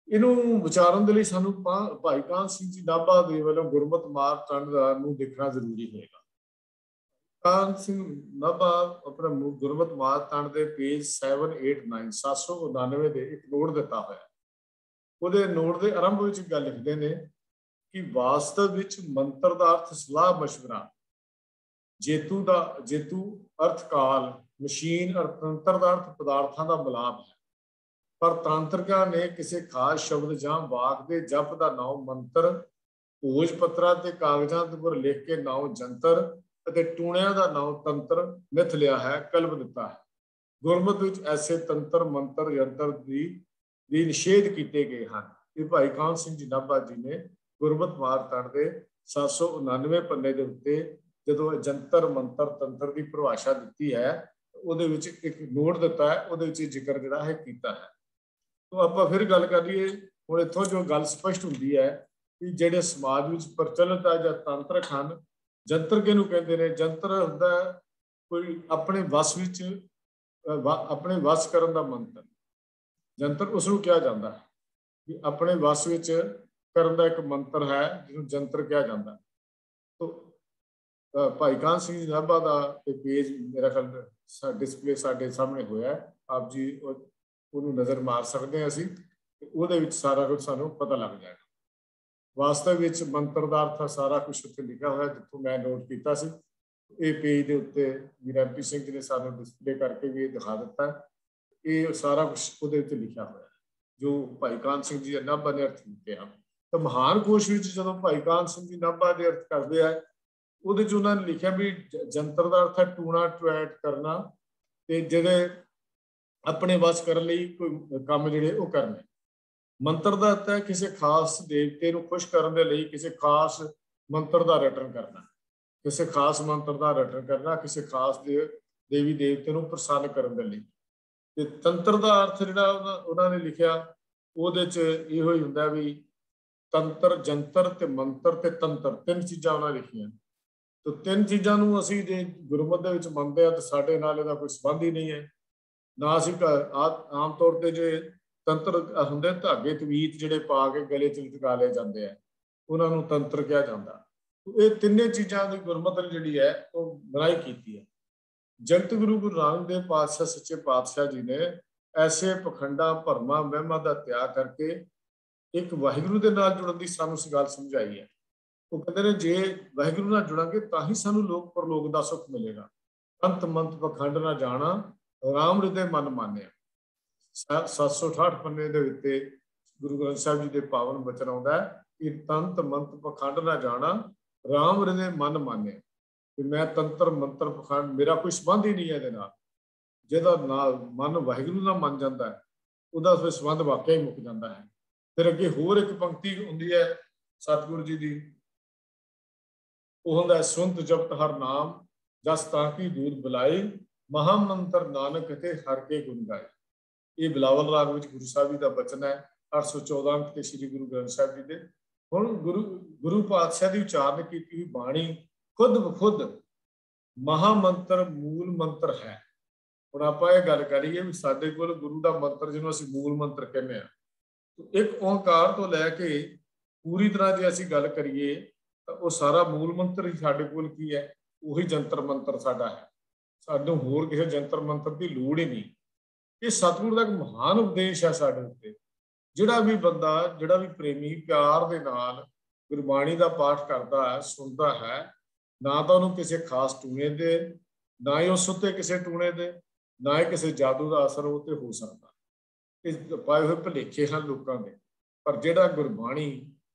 इनू विचारन के लिए सानू भाई कान सिंह जी नाभा दे वालों गुरमत मार्ग कांड नूं देखना जरूरी होगा। कान सिंह नाभा अपने गुरमत मार्ग कांड के पेज 789 799 दे एक नोट दिता होया। ਉਹਦੇ नोट के आरंभ ਵਿੱਚ ਗੱਲ ਲਿਖਦੇ ਨੇ कि वास्तव ਵਿੱਚ ਮੰਤਰ ਦਾ ਅਰਥ ਸਲਾਹ ਮਸ਼ਵਰਾ, जेतु ਦਾ जेतु अर्थ काल, मशीन और तंत्र ਦਾ अर्थ पदार्थों का मिलाप है। पर तांत्रिका ने किसी खास शब्द ਜਾਂ वाक के जप का नाम मंत्र, भोज पत्रा ते कागजां पर लिख के नाम जंतर ਅਤੇ ਟੂਣਿਆਂ ਦਾ ਨਾਮ ਤੰਤਰ ਮਿਥ ਲਿਆ ਹੈ, ਕਲਪ ਦਿੱਤਾ ਹੈ। ਗੁਰਮਤ ਵਿੱਚ ਐਸੇ ਤੰਤਰ ਮੰਤਰ ਯੰਤਰ ਦੀ ਨਿਸ਼ੇਧ ਕੀਤੇ ਗਏ ਹਨ। ਇਹ ਭਾਈ ਕਾਨ ਸਿੰਘ ਜੀ ਨਾਭਾ ਜੀ ਨੇ ਗੁਰਮਤ ਮਾਰਗ ਕਾਂਡ ਦੇ 799 ਪੰਨੇ ਦੇ ਉੱਤੇ ਜਦੋਂ ਜੰਤਰ ਮੰਤਰ ਤੰਤਰ ਦੀ ਪਰਿਭਾਸ਼ਾ ਦਿੱਤੀ ਹੈ, ਉਹਦੇ ਵਿੱਚ ਇੱਕ ਨੋਟ ਦਿੱਤਾ ਹੈ, ਉਹਦੇ ਵਿੱਚ ਜ਼ਿਕਰ ਜਿਹੜਾ ਹੈ ਕੀਤਾ ਹੈ। तो ਆਪਾਂ ਫਿਰ ਗੱਲ ਕਰ ਲਈਏ ਹੁਣ ਇੱਥੋਂ ਜੋ ਗੱਲ ਸਪਸ਼ਟ ਹੁੰਦੀ ਹੈ ਕਿ ਜਿਹੜੇ ਸਮਾਜ ਵਿੱਚ ਪ੍ਰਚਲਿਤ ਹੈ ਜਾਂ ਤੰਤਰਕ ਹਨ, ਜੰਤਰ ਕਿਹਨੂੰ ਕਹਿੰਦੇ ਨੇ? ਜੰਤਰ ਹੁੰਦਾ ਕੋਈ ਆਪਣੇ ਵਸ ਵਿੱਚ ਆਪਣੇ ਵਸ ਕਰਨ ਦਾ ਮੰਤਰ, ਜੰਤਰ ਉਸ ਨੂੰ ਕਿਹਾ ਜਾਂਦਾ ਹੈ ਕਿ ਆਪਣੇ ਵਸ ਵਿੱਚ ਕਰਨ ਦਾ ਇੱਕ ਮੰਤਰ ਹੈ ਜਿਹਨੂੰ ਜੰਤਰ ਕਿਹਾ ਜਾਂਦਾ। तो भाई कान सिंह जी नाभा का पेज मेरा ख्याल डिस्पले साढ़े सामने होया है, आप जी ਉਹਨੂੰ ਨਜ਼ਰ ਮਾਰ ਸਕਦੇ ਹਾਂ ਅਸੀਂ, ਉਹਦੇ ਵਿੱਚ ਸਾਰਾ ਕੁਝ ਸਾਨੂੰ ਪਤਾ ਲੱਗ ਜਾਏਗਾ। ਵਾਸਤਵ ਵਿੱਚ ਮੰਤਰ ਦਾ ਅਰਥ ਸਾਰਾ ਕੁਝ ਉੱਥੇ ਲਿਖਿਆ ਹੋਇਆ, ਜਿੱਥੋਂ ਮੈਂ ਨੋਟ ਕੀਤਾ ਸੀ। ਇਹ ਪੇਜ ਦੇ ਉੱਤੇ ਵੀਰ ਐਮ ਪੀ ਸਿੰਘ ਜੀ ਨੇ ਸਾਨੂੰ ਡਿਸਪਲੇ ਕਰਕੇ ਵੀ ਦਿਖਾ ਦਿੱਤਾ। ਇਹ ਸਾਰਾ ਕੁਝ ਉਹਦੇ ਉੱਤੇ ਲਿਖਿਆ ਹੋਇਆ ਜੋ ਭਾਈ ਕਾਨ ਸਿੰਘ ਜੀ ਨਾਭਾ ਨੇ ਅਰਥ ਕੀਤੇ ਹਨ। ਤਾਂ ਮਹਾਨ ਕੋਸ਼ ਵਿੱਚ ਜਦੋਂ ਭਾਈ ਕਾਨ ਸਿੰਘ ਜੀ ਨਾਭਾ ਦੇ ਅਰਥ ਕਰਦੇ ਆ, ਉਹਦੇ 'ਚ ਉਹਨਾਂ ਨੇ ਲਿਖਿਆ ਵੀ ਜੰਤਰ ਦਾ ਅਰਥ ਹੈ ਟੂਣਾ ਟਵੈਟ ਕਰਨਾ, ਤੇ ਜਿਹੜੇ अपने वस करने कोई काम जिहड़े वो करने। मंत्र का अर्थ है किसी खास देवते को खुश करने लई किसी खास मंत्र का रटन करना, किसी खास मंत्र का रटन करना, किसी खास देवी देवते को प्रसन्न करने लई। ते तंत्र का अर्थ जिहड़ा उन्होंने लिखिया ਉਹਦੇ 'ਚ ਇਹੋ ਹੀ ਹੁੰਦਾ भी तंत्र जंतर ते मंत्र ते तंत्र, तीन चीज़ां उन्होंने लिखियां। तो तीन चीज़ां नूं असीं जे गुरमत दे विच मंनदे आ, तो साडे नाल इहदा कोई संबंध ही नहीं है। ना ਅਸੀਂ आम तौर पर जो तंत्र होंगे धागे तवीत ਜਿਹੜੇ ਪਾ ਕੇ गले 'ਚ लटका ਲਏ ਜਾਂਦੇ ਆ, ਉਹਨਾਂ ਨੂੰ तंत्र ਕਿਹਾ ਜਾਂਦਾ। ਇਹ ਤਿੰਨੇ ਚੀਜ਼ਾਂ ਦੀ ਗੁਰਮਤਿ ਜਿਹੜੀ ਹੈ ਉਹ ਬਣਾਈ ਕੀਤੀ ਹੈ। ਜਗਤ ਗੁਰੂ ਨਾਨਕ ਦੇਵ ਪਾਤਸ਼ਾਹ ਸੱਚੇ ਪਾਤਸ਼ਾਹ ਜੀ ਨੇ ਐਸੇ ਪਖੰਡਾਂ ਭਰਮਾਂ ਵਹਿਮਾਂ ਦਾ ਤਿਆਗ ਕਰਕੇ ਇੱਕ ਵਾਹਿਗੁਰੂ ਦੇ ਨਾਲ ਜੁੜਨ ਦੀ ਸਾਨੂੰ ਗੱਲ ਸਮਝਾਈ ਹੈ। ਉਹ ਕਹਿੰਦੇ ਨੇ ਜੇ ਵਾਹਿਗੁਰੂ ਨਾਲ ਜੁੜਾਂਗੇ ਤਾਂ ਹੀ ਸਾਨੂੰ ਲੋਕ ਪਰਲੋਕ ਦਾ ਸੁੱਖ ਮਿਲੇਗਾ। ਅੰਤ ਮੰਤ ਪਖੰਡ ਨਾ ਜਾਣਾ राम हृदय मन मानिया। 768 ਪੰਨੇ ਦੇ ਉੱਤੇ ਗੁਰੂ ਗ੍ਰੰਥ ਸਾਹਿਬ ਜੀ ਦੇ ਪਾਵਨ ਬਚਨ ਆਉਂਦਾ ਹੈ ਕਿ ਤੰਤ ਮੰਤ ਪਖੰਡ ਨਾ ਜਾਣਾ, ਰਾਮ ਹਿਰਦੇ ਮਨ ਮਾਨਿਆ। ਕਿ ਮੈਂ ਤੰਤਰ ਮੰਤਰ ਪਖੰਡ ਮੇਰਾ ਕੋਈ ਸੰਬੰਧ ਹੀ ਨਹੀਂ ਹੈ ਇਹਦੇ ਨਾਲ। ਜਿਹਦਾ ਨਾਲ ਮਨ ਵਾਹਿਗੁਰੂ ਨਾਲ ਮੰਨ ਜਾਂਦਾ ਹੈ ਉਹਦਾ ਫਿਰ ਸੰਬੰਧ ਵਾਕਿਆ ਹੀ ਮੁੱਕ ਜਾਂਦਾ ਹੈ। ਫਿਰ ਅੱਗੇ ਹੋਰ ਇੱਕ ਪੰਕਤੀ ਹੁੰਦੀ ਹੈ ਸਤਿਗੁਰੂ ਜੀ ਦੀ, ਉਹ ਹੁੰਦਾ ਸੁਨਤ ਜਪਤ ਹਰ ਨਾਮ ਜਸ ਤਾਂ ਕੀ ਦੂਰ ਬੁਲਾਈ, महामंत्र नानक थे हर के गुण गाए। ये बिलावल राग में गुरु साहब जी का बचन है 814 अंक के श्री गुरु ग्रंथ साहब जी के। हुण गुरु पातशाह की उचारण की हुई बाणी खुद बखुद महामंत्र मूल मंत्र है। हुण आपां इह गल करिए भी साडे कोल गुरु का मंत्र जिहनूं असीं मूल मंत्र कहने आ, तो एक ओंकार तो लैके पूरी तरह जे असीं गल करिए तो वो सारा मूल मंत्र ही साडे कोल की है, उही जंतर मंत्र साडा है। सानूं होर किसी जंतर मंत्र की लोड़ ही नहीं। ये सतगुरु का एक महान उपदेश है साडे उत्ते। जिहड़ा भी बंदा जिहड़ा भी प्रेमी प्यार दे नाल गुरबाणी का पाठ करता है सुनता है, ना तो उन्होंने किसी खास टूणे दे, ना ही उस उत्ते किसी टूणे दे, ना ही किसी जादू का असर उत्ते हो सकता। इस पाए हुए भुलेखे हैं लोगों के। पर जिहड़ा गुरबाणी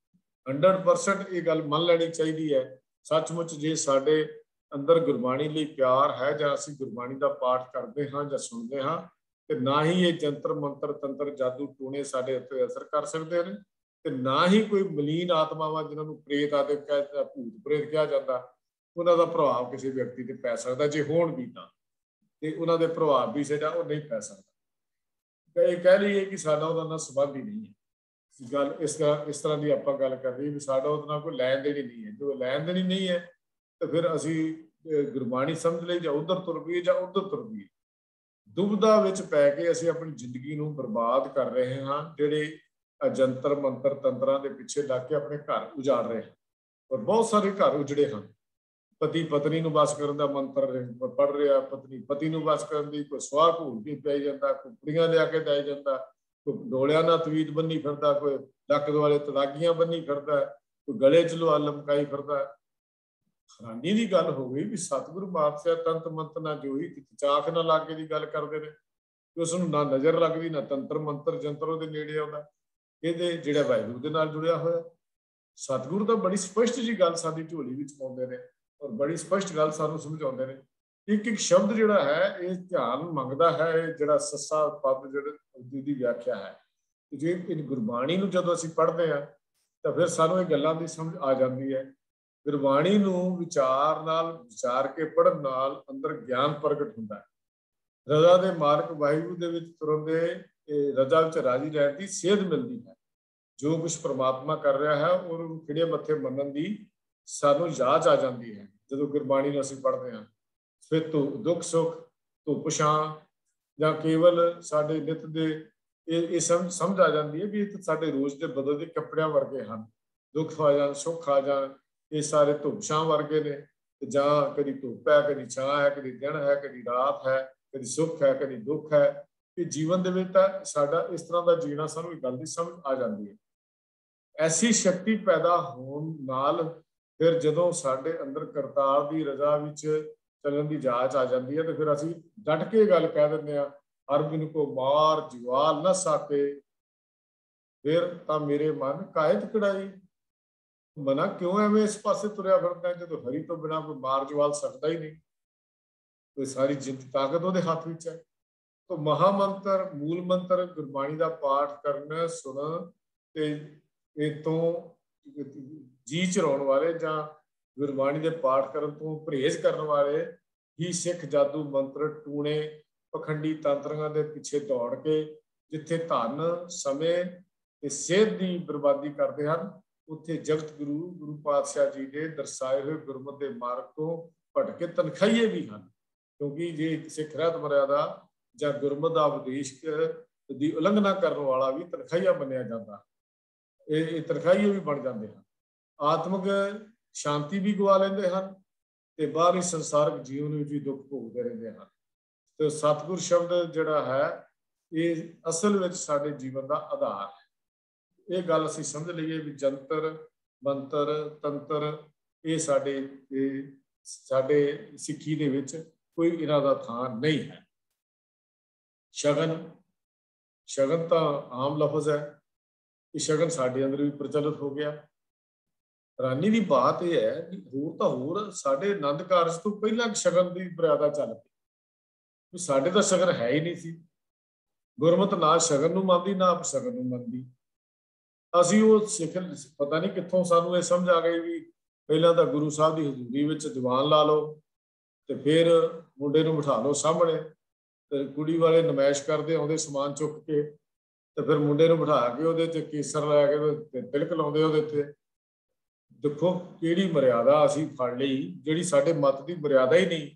100% ये गल मन लैनी चाहिए है, सचमुच जे साडे अंदर गुरबाणी लिए प्यार है जां असीं गुरबाणी का पाठ करते हाँ जां सुनते हाँ, ਤੇ ਨਾ ਹੀ ਇਹ ਜੰਤਰ ਮੰਤਰ ਤੰਤਰ ਜਾਦੂ ਟੂਣੇ ਸਾਡੇ ਉੱਤੇ ਅਸਰ ਕਰ ਸਕਦੇ ਨੇ, ਤੇ ਨਾ ਹੀ ਕੋਈ ਮਲੀਨ ਆਤਮਾਵਾਂ ਜਿਨ੍ਹਾਂ ਨੂੰ ਪ੍ਰੇਤ ਆਦਿ ਭੂਤ ਪ੍ਰੇਤ ਕਿਹਾ ਜਾਂਦਾ, ਉਹਨਾਂ ਦਾ ਪ੍ਰਭਾਵ ਕਿਸੇ ਵਿਅਕਤੀ ਤੇ ਪੈ ਸਕਦਾ। ਜੇ ਹੋਣ ਵੀ ਤਾਂ ਤੇ ਉਹਨਾਂ ਦੇ ਪ੍ਰਭਾਵ ਵੀ ਜਿਹੜਾ ਉਹ ਨਹੀਂ ਪੈ ਸਕਦਾ। ਇਹ ਕਹਿ ਲਈਏ ਕਿ ਸਾਡਾ ਉਹਦਾ ਨਾਲ ਸੰਬੰਧ ਹੀ ਨਹੀਂ ਹੈ। ਗੱਲ ਇਸ ਤਰ੍ਹਾਂ ਦੀ ਆਪਾਂ ਗੱਲ ਕਰ ਰਹੀ ਵੀ ਸਾਡਾ ਉਹਦੇ ਨਾਲ ਕੋਈ ਲੈਣ ਦੇਣ ਹੀ ਨਹੀਂ ਹੈ। ਜੋ ਲੈਣ ਦੇਣ ਹੀ ਨਹੀਂ ਹੈ ਤੇ ਫਿਰ ਅਸੀਂ ਗੁਰਬਾਣੀ ਸਮਝ ਲਈ ਜਾਂ ਉਧਰ ਤੁਰ ਪਈਏ ਜਾਂ ਉਧਰ ਤੁਰ ਪਈਏ। ਦੁਬਿਧਾ ਵਿੱਚ ਪੈ ਕੇ ਅਸੀਂ ਆਪਣੀ ਜ਼ਿੰਦਗੀ ਨੂੰ ਬਰਬਾਦ ਕਰ ਰਹੇ ਹਾਂ, ਜਿਹੜੇ ਜੰਤਰ ਮੰਤਰ ਤੰਤਰਾਂ ਦੇ ਪਿੱਛੇ ਲੱਗ ਕੇ ਆਪਣੇ ਘਰ ਉਜਾੜ ਰਹੇ ਹਨ। ਔਰ ਬਹੁਤ ਸਾਰੇ ਘਰ ਉਜੜੇ ਹਨ। ਪਤੀ ਪਤਨੀ ਨੂੰ ਵਸ ਕਰਨ ਦਾ ਮੰਤਰ ਪੜ ਰਿਹਾ, ਪਤਨੀ ਪਤੀ ਨੂੰ ਵਸ ਕਰਨ ਦੀ, ਕੋਈ ਸਵਾਹ ਘੂਲ ਕੇ ਪੈ ਜਾਂਦਾ, ਕੋਈ ਕੁੜੀਆਂ ਲਿਆ ਕੇ ਦੇ ਜਾਂਦਾ, ਕੋਈ ਡੋਲਿਆਂ ਨਾਲ ਤਵੀਤ ਬੰਨੀ ਫਿਰਦਾ, ਕੋਈ ਲੱਕ ਦੁਆਲੇ ਤਦਾਗੀਆਂ ਬੰਨੀ ਫਿਰਦਾ, ਕੋਈ ਗਲੇ 'ਚ ਲੋਹਾ ਲਮਕਾਈ ਫਿਰਦਾ। ਹੈਰਾਨੀ ਦੀ ਗੱਲ ਹੋ ਗਈ ਵੀ ਸਤਿਗੁਰੂ ਪਾਤਸ਼ਾਹ ਤੰਤ ਮੰਤ ਨਾ ਜੋਈ, ਚਾਕ ਨਾ ਲਾਗੇ ਦੀ ਗੱਲ ਕਰਦੇ ਨੇ ਕਿ ਉਸ ਨੂੰ ਨਾ ਨਜ਼ਰ ਲੱਗਦੀ, ਨਾ ਤੰਤਰ ਮੰਤਰ ਜੰਤਰ ਉਹਦੇ ਨੇੜੇ ਆਉਂਦਾ। ਇਹਦੇ ਜਿਹੜਾ ਵਾਹਿਗੁਰੂ ਦੇ ਨਾਲ ਜੁੜਿਆ ਹੋਇਆ ਸਤਿਗੁਰੂ ਤਾਂ ਬੜੀ ਸਪਸ਼ਟ ਜੀ ਗੱਲ ਸਾਡੀ ਝੋਲੀ ਵਿੱਚ ਪਾਉਂਦੇ ਨੇ ਔਰ ਬੜੀ ਸਪਸ਼ਟ ਗੱਲ ਸਾਨੂੰ ਸਮਝਾਉਂਦੇ ਨੇ। ਇੱਕ ਇੱਕ ਸ਼ਬਦ ਜਿਹੜਾ ਹੈ ਇਹ ਧਿਆਨ ਮੰਗਦਾ ਹੈ। ਇਹ ਜਿਹੜਾ ਸੱਸਾ ਪਦ ਜਿਹੜੇ ਦੀ ਵਿਆਖਿਆ ਹੈ, ਜੇ ਇਹ ਗੁਰਬਾਣੀ ਨੂੰ ਜਦੋਂ ਅਸੀਂ ਪੜ੍ਹਦੇ ਹਾਂ ਤਾਂ ਫਿਰ ਸਾਨੂੰ ਇਹ ਗੱਲਾਂ ਦੀ ਸਮਝ ਆ ਜਾਂਦੀ ਹੈ। ਗੁਰਬਾਣੀ ਨੂੰ ਵਿਚਾਰ ਕੇ ਪੜ੍ਹਨ ਨਾਲ ਅੰਦਰ ਗਿਆਨ ਪ੍ਰਗਟ ਹੁੰਦਾ ਹੈ। ਰਜ਼ਾ ਦੇ ਮਾਰਗ ਵਾਹਿਗੁਰੂ ਦੇ ਵਿੱਚ ਤੁਰਨ ਦੇ ਰਜ਼ਾ ਵਿੱਚ ਰਾਜੀ ਰਹਿਣ ਦੀ ਸੇਧ ਮਿਲਦੀ ਹੈ। ਜੋ ਕੁਛ ਪ੍ਰਮਾਤਮਾ ਕਰ ਰਿਹਾ ਹੈ ਉਹਨੂੰ ਖਿੜੇ ਮੱਥੇ ਮੰਨਣ ਦੀ ਸਾਨੂੰ ਜਾਚ ਆ ਜਾਂਦੀ ਹੈ ਜਦੋਂ ਗੁਰਬਾਣੀ ਨੂੰ ਅਸੀਂ ਪੜ੍ਹਦੇ ਹਾਂ। ਫਿਰ ਦੁੱਖ ਸੁੱਖ, ਧੁੱਪ ਛਾਂ ਜਾਂ ਕੇਵਲ ਸਾਡੇ ਨਿੱਤ ਦੇ ਇਹ ਸਮਝ ਆ ਜਾਂਦੀ ਹੈ ਵੀ ਇਹ ਸਾਡੇ ਰੋਜ਼ ਦੇ ਬਦਲਦੇ ਕੱਪੜਿਆਂ ਵਰਗੇ ਹਨ। ਦੁੱਖ ਆ ਜਾਣ, ਸੁੱਖ ਆ ਜਾਣ, ਇਹ ਸਾਰੇ ਧੁੱਪ ਛਾਂ ਵਰਗੇ ਨੇ। ਜਾਂ ਕਦੀ ਧੁੱਪ ਹੈ, ਕਦੀ ਛਾਂ ਹੈ, ਕਦੀ ਦਿਨ ਹੈ, ਕਦੀ ਰਾਤ ਹੈ, ਕਦੀ ਸੁੱਖ ਹੈ, ਕਦੀ ਦੁੱਖ ਹੈ। ਕਿ ਜੀਵਨ ਦੇ ਵਿੱਚ ਤਾਂ ਸਾਡਾ ਇਸ ਤਰ੍ਹਾਂ ਦਾ ਜੀਣਾ ਸਾਨੂੰ ਇਹ ਗੱਲ ਦੀ ਸਮਝ ਆ ਜਾਂਦੀ ਹੈ। ਐਸੀ ਸ਼ਕਤੀ ਪੈਦਾ ਹੋਣ ਨਾਲ ਫਿਰ ਜਦੋਂ ਸਾਡੇ ਅੰਦਰ ਕਰਤਾਰ ਦੀ ਰਜ਼ਾ ਵਿੱਚ ਚੱਲਣ ਦੀ ਜਾਚ ਆ ਜਾਂਦੀ ਹੈ ਤੇ ਫਿਰ ਅਸੀਂ ਡਟ ਕੇ ਗੱਲ ਕਹਿ ਦਿੰਦੇ ਹਾਂ, ਹਰ ਬਿਨ ਕੋ ਮਾਰ ਜਵਾਲ ਨਾ ਸਾਕੇ, ਫਿਰ ਤਾਂ ਮੇਰੇ ਮਨ ਕਾਇਤ ਕੜਾਈ। ਮਨਾ ਕਿਉਂ ਐਵੇਂ ਇਸ ਪਾਸੇ ਤੁਰਿਆ ਫਿਰਦਾ ਜਦੋਂ ਹਰੀ ਤੋਂ ਬਿਨਾਂ ਕੋਈ ਮਾਰ ਜਵਾਲ ਸਕਦਾ ਹੀ ਨਹੀਂ। ਕੋਈ ਸਾਰੀ ਜਿੰਦ ਤਾਕਤ ਉਹਦੇ ਹੱਥ ਵਿੱਚ ਹੈ। ਤਾਂ ਮਹਾਮੰਤਰ, ਮੂਲ ਮੰਤਰ ਗੁਰਬਾਣੀ ਦਾ ਪਾਠ ਕਰਨ, ਸੁਣਨ ਤੇ ਇਹ ਤੋਂ ਜੀ ਚਰਾਉਣ ਵਾਲੇ ਜਾਂ ਗੁਰਬਾਣੀ ਦੇ ਪਾਠ ਕਰਨ ਤੋਂ ਪਰਹੇਜ਼ ਕਰਨ ਵਾਲੇ ਹੀ ਸਿੱਖ ਜਾਦੂ ਮੰਤਰ ਟੂਣੇ ਪਖੰਡੀ ਤੰਤਰਾਂ ਦੇ ਪਿੱਛੇ ਦੌੜ ਕੇ ਜਿੱਥੇ ਧਨ, ਸਮੇਂ ਤੇ ਸਿਹਤ ਦੀ ਬਰਬਾਦੀ ਕਰਦੇ ਹਨ, ਉੱਥੇ ਜਗਤ ਗੁਰੂ ਪਾਤਸ਼ਾਹ ਜੀ ਦੇ ਦਰਸਾਏ ਹੋਏ ਗੁਰਮਤਿ ਦੇ ਮਾਰਗ ਤੋਂ ਭਟਕੇ ਤਨਖਾਹੀਏ ਵੀ ਹਨ। ਕਿਉਂਕਿ ਜੇ ਸਿੱਖ ਰਹਿਤ ਮਰਿਆਦਾ ਜਾਂ ਗੁਰਮਤਿ ਦਾ ਉਪਦੇਸ਼ ਦੀ ਉਲੰਘਣਾ ਕਰਨ ਵਾਲਾ ਵੀ ਤਨਖਾਹੀਆ ਮੰਨਿਆ ਜਾਂਦਾ। ਇਹ ਤਨਖਾਹੀਏ ਵੀ ਬਣ ਜਾਂਦੇ ਹਨ। ਆਤਮਿਕ ਸ਼ਾਂਤੀ ਵੀ ਗਵਾ ਲੈਂਦੇ ਹਨ ਤੇ ਬਾਹਰੀ ਸੰਸਾਰਿਕ ਜੀਵਨ ਵਿੱਚ ਵੀ ਦੁੱਖ ਭੋਗਦੇ ਰਹਿੰਦੇ ਹਨ। ਤੇ ਸਤਿਗੁਰ ਸ਼ਬਦ ਜਿਹੜਾ ਹੈ ਇਹ ਅਸਲ ਵਿੱਚ ਸਾਡੇ ਜੀਵਨ ਦਾ ਆਧਾਰ ਹੈ। ਇਹ ਗੱਲ ਅਸੀਂ ਸਮਝ ਲਈਏ ਵੀ ਜੰਤਰ ਮੰਤਰ ਤੰਤਰ ਇਹ ਸਾਡੇ ਸਿੱਖੀ ਦੇ ਵਿੱਚ ਕੋਈ ਇਹਨਾਂ ਦਾ ਥਾਂ ਨਹੀਂ ਹੈ। ਸ਼ਗਨ ਤਾਂ ਆਮ ਲਫ਼ਜ਼ ਹੈ। ਇਹ ਸ਼ਗਨ ਸਾਡੇ ਅੰਦਰ ਵੀ ਪ੍ਰਚਲਿਤ ਹੋ ਗਿਆ। ਹੈਰਾਨੀ ਦੀ ਬਾਤ ਇਹ ਹੈ ਕਿ ਹੋਰ ਤਾਂ ਹੋਰ ਸਾਡੇ ਆਨੰਦ ਕਾਰਜ ਤੋਂ ਪਹਿਲਾਂ ਸ਼ਗਨ ਦੀ ਮਰਿਆਦਾ ਚੱਲ ਪਈ। ਸਾਡੇ ਤਾਂ ਸ਼ਗਨ ਹੈ ਹੀ ਨਹੀਂ ਸੀ। ਗੁਰਮਤਿ ਨਾ ਸ਼ਗਨ ਨੂੰ ਮੰਨਦੀ ਨਾ ਅਪਸ਼ਗਨ ਨੂੰ ਮੰਨਦੀ। ਅਸੀਂ ਉਹ ਸਿੱਖ ਪਤਾ ਨਹੀਂ ਕਿੱਥੋਂ ਸਾਨੂੰ ਇਹ ਸਮਝ ਆ ਗਈ ਵੀ ਪਹਿਲਾਂ ਤਾਂ ਗੁਰੂ ਸਾਹਿਬ ਦੀ ਹਜ਼ੂਰੀ ਵਿੱਚ ਦੀਵਾਨ ਲਾ ਲਓ ਤੇ ਫਿਰ ਮੁੰਡੇ ਨੂੰ ਬਿਠਾ ਲਓ ਸਾਹਮਣੇ ਤੇ ਕੁੜੀ ਵਾਲੇ ਨਮਾਇਸ਼ ਕਰਦੇ ਆਉਂਦੇ ਸਮਾਨ ਚੁੱਕ ਕੇ ਤੇ ਫਿਰ ਮੁੰਡੇ ਨੂੰ ਬਿਠਾ ਕੇ ਉਹਦੇ ਤੇ ਕੇਸਰ ਲੈ ਕੇ ਤਿਲਕ ਲਾਉਂਦੇ ਉਹਦੇ ਤੇ। ਦੇਖੋ ਕਿਹੜੀ ਮਰਿਆਦਾ ਅਸੀਂ ਫੜ ਲਈ ਜਿਹੜੀ ਸਾਡੇ ਮਤ ਦੀ ਮਰਿਆਦਾ ਹੀ ਨਹੀਂ।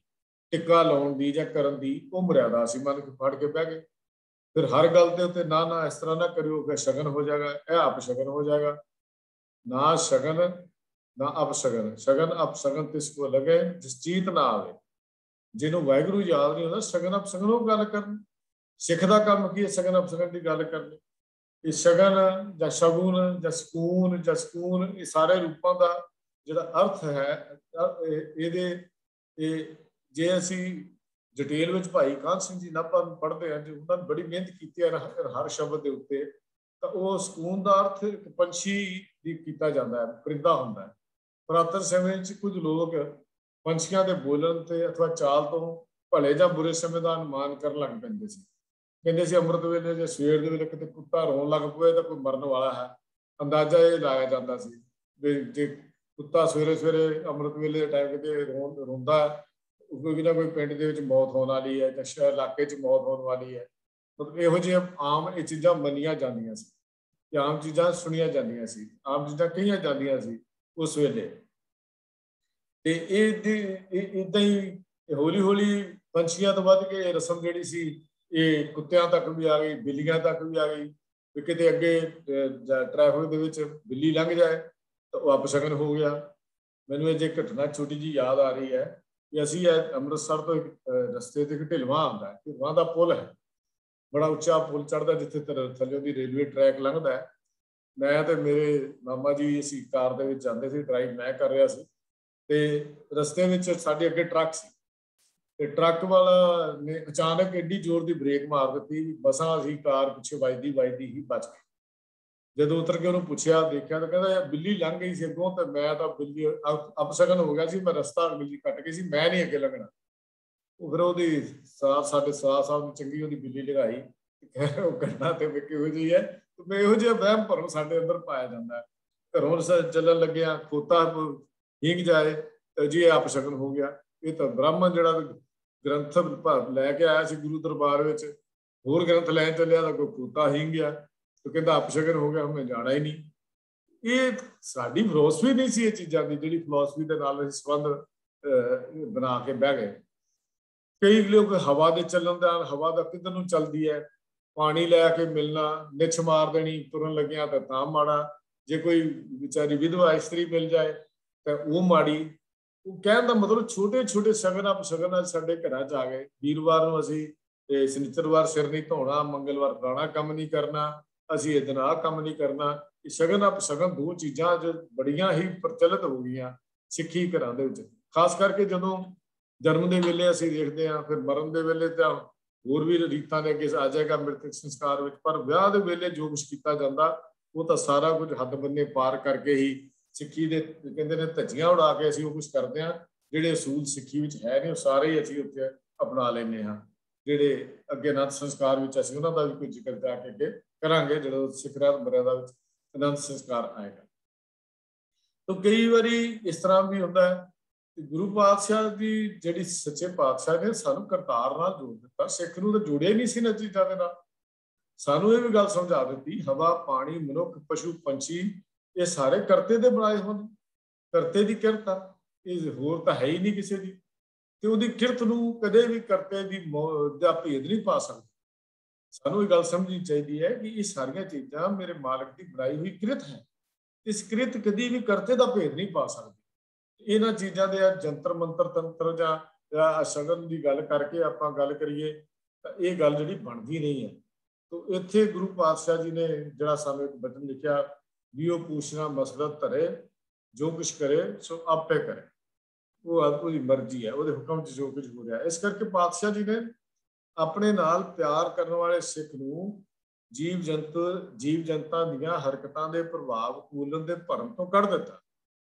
ਟਿੱਕਾ ਲਾਉਣ ਦੀ ਜਾਂ ਕਰਨ ਦੀ ਉਹ ਮਰਿਆਦਾ ਅਸੀਂ ਮੰਨ ਕੇ ਫੜ ਕੇ ਬਹਿ ਗਏ। ਫਿਰ ਹਰ ਗੱਲ ਦੇ ਉੱਤੇ ਨਾ ਇਸ ਤਰ੍ਹਾਂ ਨਾ ਕਰਿਓ ਕਿ ਸ਼ਗਨ ਹੋ ਜਾਏਗਾ, ਇਹ ਅਪਸ਼ਗਨ ਹੋ ਜਾਏਗਾ। ਨਾ ਸ਼ਗਨ ਨਾ ਅਪਸ਼ਗਨ, ਸ਼ਗਨ ਅਪਸ਼ਗਨ ਤਿਸ ਕੋ ਲਗੇ ਜਿਸ ਚੀਤ ਨਾ ਆਵੇ। ਜਿਹਨੂੰ ਵਾਹਿਗੁਰੂ ਯਾਦ ਨਹੀਂ ਹੁੰਦਾ ਸ਼ਗਨ ਅਪਸ਼ਗਨ ਉਹ ਗੱਲ ਕਰਨ। ਸਿੱਖ ਦਾ ਕੰਮ ਕੀ ਹੈ? ਸ਼ਗਨ ਅਪਸ਼ਗਨ ਦੀ ਗੱਲ ਕਰਨੀ। ਇਹ ਸ਼ਗਨ ਜਾਂ ਸ਼ਗੁਨ ਜਾਂ ਸਕੂਨ ਇਹ ਸਾਰੇ ਰੂਪਾਂ ਦਾ ਜਿਹੜਾ ਅਰਥ ਹੈ ਇਹ ਜੇ ਅਸੀਂ ਡਿਟੇਲ ਵਿੱਚ ਭਾਈ ਕਾਹਨ ਸਿੰਘ ਜੀ ਨਾਭਾ ਨੂੰ ਪੜ੍ਹਦੇ ਹਾਂ, ਜੋ ਉਹਨਾਂ ਨੇ ਬੜੀ ਮਿਹਨਤ ਕੀਤੀ ਹੈ ਹਰ ਸ਼ਬਦ ਦੇ ਉੱਤੇ, ਤਾਂ ਉਹ ਸਕੂਨ ਦਾ ਅਰਥ ਇੱਕ ਪੰਛੀ ਦੀ ਕੀਤਾ ਜਾਂਦਾ ਹੈ, ਪਰਿੰਦਾ ਹੁੰਦਾ ਹੈ। ਪੁਰਾਤਨ ਸਮੇਂ 'ਚ ਕੁਝ ਲੋਕ ਪੰਛੀਆਂ ਦੇ ਬੋਲਣ ਤੇ ਅਥਵਾ ਚਾਲ ਤੋਂ ਭਲੇ ਜਾਂ ਬੁਰੇ ਸਮੇਂ ਦਾ ਅਨੁਮਾਨ ਕਰਨ ਲੱਗ ਪੈਂਦੇ ਸੀ। ਕਹਿੰਦੇ ਸੀ ਅੰਮ੍ਰਿਤ ਵੇਲੇ ਜੇ ਸਵੇਰ ਦੇ ਵੇਲੇ ਕਿਤੇ ਕੁੱਤਾ ਰੋਣ ਲੱਗ ਪਵੇ ਤਾਂ ਕੋਈ ਮਰਨ ਵਾਲਾ ਹੈ। ਅੰਦਾਜ਼ਾ ਇਹ ਲਾਇਆ ਜਾਂਦਾ ਸੀ ਵੀ ਜੇ ਕੁੱਤਾ ਸਵੇਰੇ ਸਵੇਰੇ ਅੰਮ੍ਰਿਤ ਵੇਲੇ ਦੇ ਟਾਈਮ ਕਿਤੇ ਰੋਂਦਾ, ਕੋਈ ਨਾ ਕੋਈ ਪਿੰਡ ਦੇ ਵਿੱਚ ਮੌਤ ਹੋਣ ਵਾਲੀ ਹੈ ਜਾਂ ਸ਼ਹਿਰ ਇਲਾਕੇ 'ਚ ਮੌਤ ਹੋਣ ਵਾਲੀ ਹੈ। ਮਤਲਬ ਇਹੋ ਜਿਹੀਆਂ ਆਮ ਇਹ ਚੀਜ਼ਾਂ ਮੰਨੀਆਂ ਜਾਂਦੀਆਂ ਸੀ, ਤੇ ਆਮ ਚੀਜ਼ਾਂ ਸੁਣੀਆਂ ਜਾਂਦੀਆਂ ਸੀ, ਆਮ ਚੀਜ਼ਾਂ ਕਹੀਆਂ ਜਾਂਦੀਆਂ ਸੀ ਉਸ ਵੇਲੇ। ਤੇ ਇਹ ਏਦਾਂ ਹੀ ਹੌਲੀ ਹੌਲੀ ਪੰਛੀਆਂ ਤੋਂ ਵੱਧ ਕੇ ਰਸਮ ਜਿਹੜੀ ਸੀ ਇਹ ਕੁੱਤਿਆਂ ਤੱਕ ਵੀ ਆ ਗਈ, ਬਿੱਲੀਆਂ ਤੱਕ ਵੀ ਆ ਗਈ। ਵੀ ਕਿਤੇ ਅੱਗੇ ਟ੍ਰੈਫਿਕ ਦੇ ਵਿੱਚ ਬਿੱਲੀ ਲੰਘ ਜਾਏ ਤਾਂ ਉਹ ਅਪਸ਼ਗਨ ਹੋ ਗਿਆ। ਮੈਨੂੰ ਇਹ ਜੇ ਘਟਨਾ ਛੋਟੀ ਜੀ ਯਾਦ ਆ ਰਹੀ ਹੈ ਕਿ ਅਸੀਂ ਅੰਮ੍ਰਿਤਸਰ ਤੋਂ ਇੱਕ ਰਸਤੇ ਤੇ ਇੱਕ ਢਿਲਵਾਂ ਆਉਂਦਾ ਹੈ, ਢਿਲਵਾਂ ਦਾ ਪੁਲ ਹੈ, ਬੜਾ ਉੱਚਾ ਪੁਲ ਚੜ੍ਹਦਾ ਜਿੱਥੇ ਥੱਲੇ ਦੀ ਰੇਲਵੇ ਟਰੈਕ ਲੰਘਦਾ ਹੈ। ਮੈਂ ਤੇ ਮੇਰੇ ਮਾਮਾ ਜੀ ਅਸੀਂ ਕਾਰ ਦੇ ਵਿੱਚ ਜਾਂਦੇ ਸੀ, ਡਰਾਈਵ ਮੈਂ ਕਰ ਰਿਹਾ ਸੀ, ਤੇ ਰਸਤੇ ਵਿੱਚ ਸਾਡੇ ਅੱਗੇ ਟਰੱਕ ਸੀ, ਤੇ ਟਰੱਕ ਵਾਲਾ ਨੇ ਅਚਾਨਕ ਐਡੀ ਜ਼ੋਰ ਦੀ ਬ੍ਰੇਕ ਮਾਰ ਦਿੱਤੀ, ਬਸਾਂ ਅਸੀਂ ਕਾਰ ਪਿੱਛੇ ਵੱਜਦੀ ਵੱਜਦੀ ਹੀ ਬਚ ਗਈ। ਜਦੋਂ ਉਤਰ ਕੇ ਉਹਨੂੰ ਪੁੱਛਿਆ ਦੇਖਿਆ ਤਾਂ ਕਹਿੰਦਾ ਯਾਰ ਬਿੱਲੀ ਲੰਘ ਗਈ ਸੀ ਅੱਗੋਂ, ਤੇ ਮੈਂ ਤਾਂ ਬਿੱਲੀ ਅਪਸ਼ਗਨ ਹੋ ਗਿਆ ਸੀ, ਮੈਂ ਰਸਤਾ ਬਿੱਲੀ ਕੱਟ ਗਈ ਸੀ, ਮੈਂ ਨਹੀਂ ਅੱਗੇ ਲੰਘਣਾ। ਉਹ ਫਿਰ ਉਹਦੀ ਸਾਡੇ ਸਾਹਿਬ ਨੂੰ ਚੰਗੀ ਉਹਦੀ ਬਿੱਲੀ ਲਗਾਈ, ਉਹ ਘਟਨਾ ਤੇ ਕਿਹੋ ਜਿਹੀ ਹੈ। ਇਹੋ ਜਿਹਾ ਵਹਿਮ ਭਰਮ ਸਾਡੇ ਅੰਦਰ ਪਾਇਆ ਜਾਂਦਾ ਹੈ। ਘਰੋਂ ਚੱਲਣ ਲੱਗਿਆ ਖੋਤਾ ਹੀਂਗ ਜਾਏ ਤੇ ਜੀ ਇਹ ਅਪਸ਼ਗਨ ਹੋ ਗਿਆ। ਇਹ ਤਾਂ ਬ੍ਰਾਹਮਣ ਜਿਹੜਾ ਗ੍ਰੰਥ ਲੈ ਕੇ ਆਇਆ ਸੀ ਗੁਰੂ ਦਰਬਾਰ ਵਿੱਚ, ਹੋਰ ਗ੍ਰੰਥ ਲੈਣ ਚੱਲਿਆ ਤਾਂ ਕੋਈ ਖੋਤਾ ਹੀਂਗ ਗਿਆ ਤੇ ਕਹਿੰਦਾ ਅਪਸ਼ਗਨ ਹੋ ਗਿਆ, ਮੈਂ ਜਾਣਾ ਹੀ ਨਹੀਂ। ਇਹ ਸਾਡੀ ਫਿਲਾਸਫੀ ਨਹੀਂ ਸੀ ਇਹ ਚੀਜ਼ਾਂ ਦੀ, ਜਿਹੜੀ ਫਿਲਾਸਫੀ ਦੇ ਨਾਲ ਅਸੀਂ ਸੰਬੰਧ ਬਣਾ ਕੇ ਬਹਿ ਗਏ। ਕਈ ਲੋਕ ਹਵਾ ਦੇ ਚੱਲਣ ਦਾ, ਹਵਾ ਦਾ ਕਿੱਧਰ ਨੂੰ ਚੱਲਦੀ ਹੈ, ਪਾਣੀ ਲੈ ਕੇ ਮਿਲਣਾ, ਨਿਛ ਮਾਰ ਦੇਣੀ ਤੁਰਨ ਲੱਗਿਆ ਤਾਂ ਮਾੜਾ, ਜੇ ਕੋਈ ਵਿਚਾਰੀ ਵਿਧਵਾ ਇਸਤਰੀ ਮਿਲ ਜਾਏ ਤਾਂ ਉਹ ਮਾੜੀ। ਉਹ ਕਹਿਣ ਦਾ ਮਤਲਬ ਛੋਟੇ ਛੋਟੇ ਸ਼ਗਨ ਅਪਸ਼ਗਨ ਸਾਡੇ ਘਰਾਂ 'ਚ ਆ ਗਏ। ਵੀਰਵਾਰ ਨੂੰ ਅਸੀਂ ਸ਼ਨੀਚਰਵਾਰ ਸਿਰ ਨਹੀਂ ਧੋਣਾ, ਮੰਗਲਵਾਰ ਫਲਾਣਾ ਕੰਮ ਨਹੀਂ ਕਰਨਾ, ਅਸੀਂ ਇਹ ਦਿਨ ਆਹ ਕੰਮ ਨਹੀਂ ਕਰਨਾ। ਇਹ ਸ਼ਗਨ ਅਪਸ਼ਗਨ ਦੋ ਚੀਜ਼ਾਂ ਅੱਜ ਬੜੀਆਂ ਹੀ ਪ੍ਰਚਲਿਤ ਹੋ ਗਈਆਂ ਸਿੱਖੀ ਘਰਾਂ ਦੇ ਵਿੱਚ, ਖਾਸ ਕਰਕੇ ਜਦੋਂ ਜਨਮ ਦੇ ਵੇਲੇ ਅਸੀਂ ਦੇਖਦੇ ਹਾਂ, ਫਿਰ ਮਰਨ ਦੇ ਵੇਲੇ ਤਾਂ ਹੋਰ ਵੀ ਰੀਤਾਂ ਦੇ ਅੱਗੇ ਆ ਜਾਏਗਾ ਮ੍ਰਿਤਕ ਸੰਸਕਾਰ ਵਿੱਚ। ਪਰ ਵਿਆਹ ਦੇ ਵੇਲੇ ਜੋ ਕੁਛ ਕੀਤਾ ਜਾਂਦਾ ਉਹ ਤਾਂ ਸਾਰਾ ਕੁਝ ਹੱਦ ਬੰਨੇ ਪਾਰ ਕਰਕੇ ਹੀ ਸਿੱਖੀ ਦੇ ਕਹਿੰਦੇ ਨੇ ਧੱਜੀਆਂ ਉਡਾ ਕੇ ਅਸੀਂ ਉਹ ਕੁਛ ਕਰਦੇ ਹਾਂ। ਜਿਹੜੇ ਅਸੂਲ ਸਿੱਖੀ ਵਿੱਚ ਹੈ ਨੇ ਉਹ ਸਾਰੇ ਹੀ ਅਸੀਂ ਉੱਥੇ ਅਪਣਾ ਲੈਂਦੇ ਹਾਂ। ਜਿਹੜੇ ਅੱਗੇ ਅਨੰਦ ਸੰਸਕਾਰ ਵਿੱਚ ਅਸੀਂ ਉਹਨਾਂ ਦਾ ਵੀ ਕੋਈ ਜ਼ਿਕਰ ਜਾ ਕੇ ਅੱਗੇ ਕਰਾਂਗੇ ਜਦੋਂ ਸਿੱਖ ਰਾਜ ਮਰਿਆਦਾ ਵਿੱਚ ਅਨੰਦ ਸੰਸਕਾਰ ਆਏਗਾ। ਤਾਂ ਕਈ ਵਾਰੀ ਇਸ ਤਰ੍ਹਾਂ ਵੀ ਹੁੰਦਾ ਹੈ ਗੁਰੂ ਪਾਤਸ਼ਾਹ ਦੀ ਜਿਹੜੀ ਸੱਚੇ ਪਾਤਸ਼ਾਹ ਨੇ ਸਾਨੂੰ ਕਰਤਾਰ ਨਾਲ ਜੋੜ ਦਿੱਤਾ, ਸਿੱਖ ਨੂੰ ਤਾਂ ਜੋੜਿਆ ਹੀ ਨਹੀਂ ਸੀ ਨਾ ਚੀਜ਼ਾਂ ਦੇ ਨਾਲ। ਸਾਨੂੰ ਇਹ ਵੀ ਗੱਲ ਸਮਝਾ ਦਿੱਤੀ ਹਵਾ ਪਾਣੀ ਮਨੁੱਖ ਪਸ਼ੂ ਪੰਛੀ ਇਹ ਸਾਰੇ ਕਰਤੇ ਦੇ ਬਣਾਏ ਹੋਣ, ਕਰਤੇ ਦੀ ਕਿਰਤ ਆ, ਇਹ ਹੋਰ ਤਾਂ ਹੈ ਹੀ ਨਹੀਂ ਕਿਸੇ ਦੀ। ਤੇ ਉਹਦੀ ਕਿਰਤ ਨੂੰ ਕਦੇ ਵੀ ਕਰਤੇ ਦਾ ਭੇਦ ਨਹੀਂ ਪਾ ਸਕਦੇ। ਸਾਨੂੰ ਇਹ ਗੱਲ ਸਮਝਣੀ ਚਾਹੀਦੀ ਹੈ ਕਿ ਇਹ ਸਾਰੀਆਂ ਚੀਜ਼ਾਂ ਮੇਰੇ ਮਾਲਕ ਦੀ ਬਣਾਈ ਹੋਈ ਕਿਰਤ ਹੈ, ਇਸ ਕਿਰਤ ਕਦੀ ਵੀ ਕਰਤੇ ਦਾ ਭੇਦ ਨਹੀਂ ਪਾ ਸਕਦੀ। ਇਹਨਾਂ ਚੀਜ਼ਾਂ ਦੇ ਜੰਤਰ ਮੰਤਰ ਤੰਤਰ ਜਾਂ ਸ਼ਗਨ ਦੀ ਗੱਲ ਕਰਕੇ ਆਪਾਂ ਗੱਲ ਕਰੀਏ ਤਾਂ ਇਹ ਗੱਲ ਜਿਹੜੀ ਬਣਦੀ ਨਹੀਂ ਹੈ। ਤੋ ਇੱਥੇ ਗੁਰੂ ਪਾਤਸ਼ਾਹ ਜੀ ਨੇ ਜਿਹੜਾ ਸਾਨੂੰ ਇੱਕ ਬਚਨ ਲਿਖਿਆ ਵੀ ਉਹ ਪੁੱਛਣਾ ਮਸਲਤ ਧਰੇ ਜੋ ਕੁਛ ਕਰੇ ਸੋ ਆਪੇ ਕਰੇ, ਉਹ ਉਹਦੀ ਮਰਜ਼ੀ ਹੈ, ਉਹਦੇ ਹੁਕਮ 'ਚ ਜੋ ਕੁਝ ਹੋ ਰਿਹਾ। ਇਸ ਕਰਕੇ ਪਾਤਸ਼ਾਹ ਜੀ ਨੇ ਆਪਣੇ ਨਾਲ ਪਿਆਰ ਕਰਨ ਵਾਲੇ ਸਿੱਖ ਨੂੰ ਜੀਵ ਜਨਤਾ ਦੀਆਂ ਹਰਕਤਾਂ ਦੇ ਪ੍ਰਭਾਵ ਕੂਲਨ ਦੇ ਭਰਮ ਤੋਂ ਕੱਢ ਦਿੱਤਾ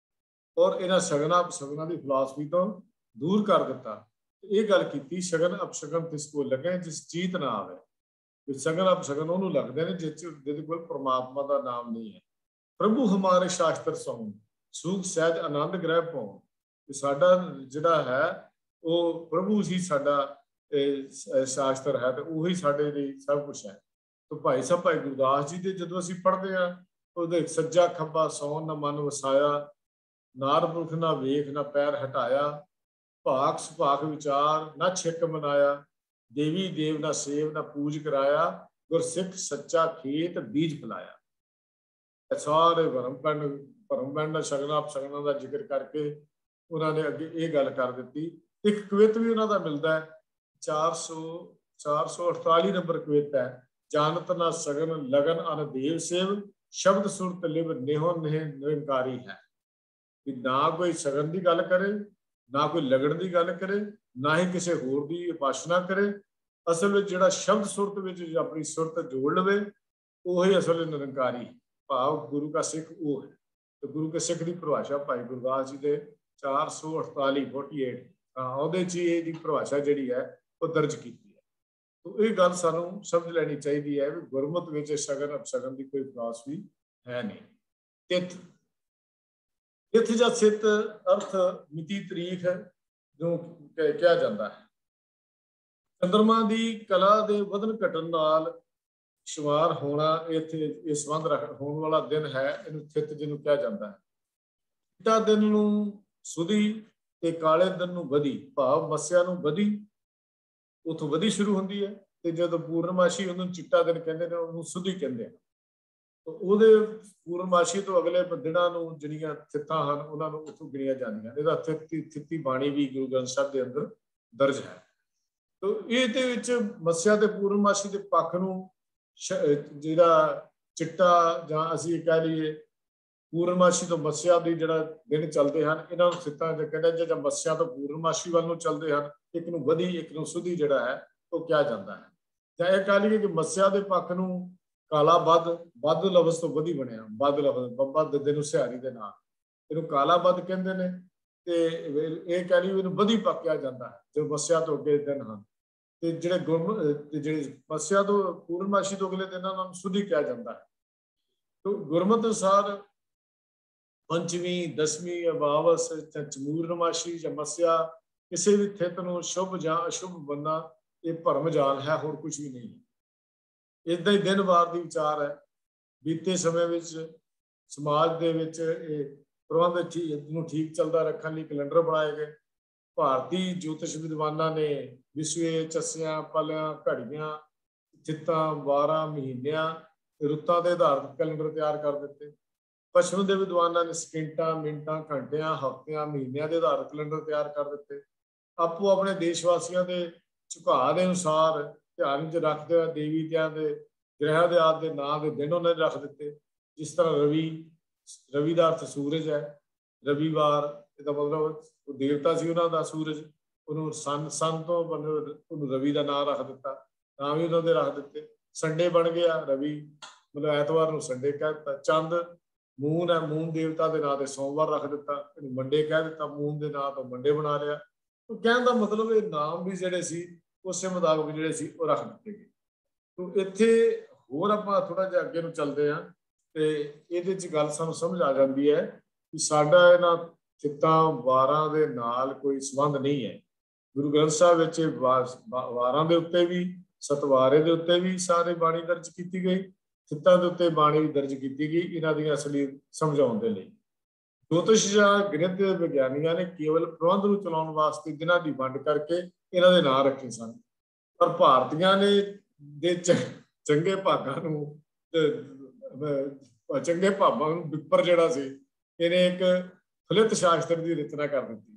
ਔਰ ਇਹਨਾਂ ਸ਼ਗਨਾਂ ਅਪਸ਼ਗਨਾਂ ਦੀ ਫਿਲਾਸਫੀ ਤੋਂ ਦੂਰ ਕਰ ਦਿੱਤਾ। ਇਹ ਗੱਲ ਕੀਤੀ ਸ਼ਗਨ ਅਪਸ਼ਗਨ ਤਿਸ ਕੋ ਲੱਗੇ ਜਿਸ ਚੀਤ ਨਾ ਆਵੇ। ਸ਼ਗਨ ਅਪਸ਼ਗਨ ਉਹਨੂੰ ਲੱਗਦੇ ਨੇ ਜਿਹਦੇ ਕੋਲ ਪ੍ਰਮਾਤਮਾ ਦਾ ਨਾਮ ਨਹੀਂ ਹੈ। ਪ੍ਰਭੂ ਹਮਾਰੇ ਸ਼ਾਸਤਰ ਸੌਂ ਸੂਖ ਸਹਿਜ ਆਨੰਦ ਗ੍ਰਹਿ ਪਾਉ। ਸਾਡਾ ਜਿਹੜਾ ਹੈ ਉਹ ਪ੍ਰਭੂ ਹੀ ਸਾਡਾ ਸ਼ਾਸਤਰ ਹੈ ਤੇ ਉਹੀ ਸਾਡੇ ਲਈ ਸਭ ਕੁਛ ਹੈ। ਤਾਂ ਭਾਈ ਸਾਹਿਬ ਭਾਈ ਗੁਰਦਾਸ ਜੀ ਦੇ ਜਦੋਂ ਅਸੀਂ ਪੜ੍ਹਦੇ ਹਾਂ ਉਹਦੇ ਸੱਜਾ ਖੱਬਾ ਸੌਣ ਨਾ ਮਨ ਵਸਾਇਆ, ਨਾਰ ਪੁਰਖ ਨਾ ਵੇਖ ਨਾ ਪੈਰ ਹਟਾਇਆ, ਭਾਕ ਸੁਭਾਕ ਵਿਚਾਰ ਨਾ ਛਿਕ ਮਨਾਇਆ, ਦੇਵੀ ਦੇਵ ਨਾ ਸੇਵ ਨਾ ਪੂਜ ਕਰਾਇਆ, ਗੁਰਸਿੱਖ ਸੱਚਾ ਖੇਤ ਬੀਜ ਪਲਾਇਆ। ਸਾਰੇ ਭਰਮ ਪਿੰਡ ਸ਼ਗਨਾਂ ਅਪਸ਼ਗਨਾਂ ਦਾ ਜ਼ਿਕਰ ਕਰਕੇ ਉਹਨਾਂ ਨੇ ਅੱਗੇ ਇਹ ਗੱਲ ਕਰ ਦਿੱਤੀ। ਇੱਕ ਕਵਿਤ ਵੀ ਉਹਨਾਂ ਦਾ ਮਿਲਦਾ ਹੈ 448 ਨੰਬਰ ਕਵਿਤ ਹੈ, ਜਾਨਤ ਨਾ ਸਗਨ ਲਗਨ ਅਨ ਦੇਵ ਸੇਵ, ਸ਼ਬਦ ਸੁਰਤ ਲਿਵ ਨੇਹੋ ਨੇਹ ਨਿਰੰਕਾਰੀ ਹੈ। ਵੀ ਨਾ ਕੋਈ ਸ਼ਗਨ ਦੀ ਗੱਲ ਕਰੇ, ਨਾ ਕੋਈ ਲਗਨ ਦੀ ਗੱਲ ਕਰੇ, ਨਾ ਹੀ ਕਿਸੇ ਹੋਰ ਦੀ ਉਪਾਸਨਾ ਕਰੇ। ਅਸਲ ਵਿੱਚ ਜਿਹੜਾ ਸ਼ਬਦ ਸੁਰਤ ਵਿੱਚ ਆਪਣੀ ਸੁਰਤ ਜੋੜ ਲਵੇ ਉਹੀ ਅਸਲ ਨਿਰੰਕਾਰੀ ਭਾਵ ਗੁਰੂ ਕਾ ਸਿੱਖ ਉਹ ਹੈ। ਤੇ ਗੁਰੂ ਕੇ ਸਿੱਖ ਦੀ ਪਰਿਭਾਸ਼ਾ ਭਾਈ ਗੁਰਦਾਸ ਜੀ ਦੇ 448 ਉਹਦੇ 'ਚ ਇਹਦੀ ਪਰਿਭਾਸ਼ਾ ਜਿਹੜੀ ਹੈ ਉਹ ਦਰਜ ਕੀਤੀ ਹੈ। तो ये गल सानू समझ लैनी चाहिए है भी गुरमत में शगन अपशगन की कोई फिलासफी है नहीं। तिथ तिथ या सित अर्थ मिति तरीक है जो कहा जाता है। चंद्रमा की कला के वधन घटन नाल शुमार होना इत्थे ये संबंध होने वाला दिन है, इनू थित जिन्हों कहा जाता है। चिट्टा दिन नूं सुधी ते काले दिन नूं बधी, भाव मस्या नूं बधी उथों बधी शुरू होंदी है, ते जदों पूर्णमाशी उन्होंने चिट्टा दिन कहते हैं, उन्होंने सुधी कहते हैं। तो ਉਹਦੇ पूर्णमाशी तो अगले दिनों ਨੂੰ ਜਿਹੜੀਆਂ ਥਿੱਤਾਂ ਹਨ ਉਹਨਾਂ ਨੂੰ ਉਥੋਂ ਗਿਣੀਆਂ ਜਾਂਦੀਆਂ। ਇਹਦਾ ਥਿੱਤੀ ਬਾਣੀ ਵੀ ਗੁਰੂ ਗ੍ਰੰਥ ਸਾਹਿਬ ਦੇ ਅੰਦਰ ਦਰਜ ਹੈ। तो ਇਹਦੇ ਵਿੱਚ ਮੱਸਿਆ ਤੇ ਪੂਰਨਮਾਸ਼ੀ ਦੇ ਪੱਖ ਨੂੰ ਜਿਹੜਾ ਚਿੱਟਾ ਜਾਂ ਅਸੀਂ ਕਹਿ ਲਈਏ ਪੂਰਨਮਾਸ਼ੀ ਤੋਂ ਮੱਸਿਆ ਦੀ ਜਿਹੜਾ ਦਿਨ ਚੱਲਦੇ ਹਨ, ਇਹਨਾਂ ਨੂੰ ਥਿੱਤਾਂ ਦੇ ਕਹਿੰਦੇ ਜਾਂ ਮੱਸਿਆ ਤੋਂ ਪੂਰਨਮਾਸ਼ੀ ਵੱਲ ਨੂੰ ਚੱਲਦੇ ਹਨ। ਇੱਕ ਨੂੰ ਵਧੀ ਇੱਕ ਨੂੰ ਸੁਧੀ ਜਿਹੜਾ ਹੈ ਉਹ ਕਿਹਾ ਜਾਂਦਾ ਹੈ। ਜਾਂ ਇਹ ਕਹਿ ਲਈਏ ਕਿ ਮੱਸਿਆ ਦੇ ਪੱਖ ਨੂੰ ਕਾਲਾ ਬੱਧ ਲਫ਼ਜ਼ ਤੋਂ ਵਧੀ ਬਣਿਆ, ਬੱਧ ਲਫ਼ਜ਼ ਬੱਧ ਦੇ ਨੂੰ ਸਿਹਾਰੀ ਦੇ ਨਾਲ ਇਹਨੂੰ ਕਾਲਾ ਬੱਧ ਕਹਿੰਦੇ ਨੇ। ਤੇ ਇਹ ਕਹਿ ਲਈ ਇਹਨੂੰ ਵਧੀ ਪੱਕ ਕਿਹਾ ਜਾਂਦਾ ਹੈ ਜੋ ਮੱਸਿਆ ਤੋਂ ਅੱਗੇ ਦਿਨ ਹਨ। ਤੇ ਜਿਹੜੇ ਮੱਸਿਆ ਤੋਂ ਪੂਰਨਮਾਸ਼ੀ ਤੋਂ ਅਗਲੇ ਦਿਨਾਂ ਨੂੰ ਸੁਧੀ ਕਿਹਾ ਜਾਂਦਾ ਹੈ। तो गुरमत अनुसार पंचमी दसवीं अमावस चमूरनमाशी या मस्या किसी भी थित ਨੂੰ शुभ ਜਾਂ अशुभ बनना ये भरम जाल है, होर कुछ भी नहीं है। इदा ही दिन वार की विचार है। बीते समय ਵਿੱਚ समाज ਦੇ ਵਿੱਚ ਇਹ प्रबंध ठीक चलता रखने लिए कैलेंडर बनाए गए। भारतीय ज्योतिष विद्वानों ने विश्वे चस्सियां पलियां घड़ियां चित्तां वारां महीनियां रुत्तां के आधारित कैलेंडर तैयार कर दिते। पश्चिम के विद्वानों ने सकिंटां मिनटां घंटियां हफ्तियां महीनों के आधारित कैलेंडर तैयार कर दिते। आपो अपने देशवासियों के झुकाव के अनुसार ध्यान च रखते हुए देवी के ग्रह के आदि के नाम के दिन उन्होंने रख दिते। जिस तरह रवि का अर्थ सूरज है, रविवार इसका मतलब देवता से उन्होंने सूरज, उन्होंने सन तो मतलब रवि का नाम रख दिता, नाम भी उन्होंने रख दिते। संडे बन गया रवि, मतलब ऐतवार को संडे कह दिता। चंद मून है, मून देवता के नाम से सोमवार रख दिता, मंडे कह दिता, मून के नाम तो मंडे बना लिया। तो कहने का मतलब ये नाम भी जोड़े उस मुताबिक जोड़े वो रख दिते गए। तो इत्थे होर आपां थोड़ा जिहा अगे नूं चलदे हां ते इहदे च गल सानूं समझ आ जाती है कि साडा इन्हां चित्तां वारां दे नाल कोई संबंध नहीं है। गुरु ग्रंथ साहिब विच वारां दे उत्ते भी सतवारे के उत्ते भी सारे बाणी दर्ज की गई, चित्तां के उत्ते बाणी भी दर्ज की गई इन्हां दी असली समझाउण दे लई। ज्योतिष या गणित विग्यानियों ने केवल प्रबंध को चलाने वास्ते दिनों की वंड करके इन्हां दे नाम रखे सन, पर भारतीयों ने दे चंगे भागां नूं चंगे भावां नूं विपर जिहड़ा सी इहने एक फलित शास्त्र की रचना कर दी।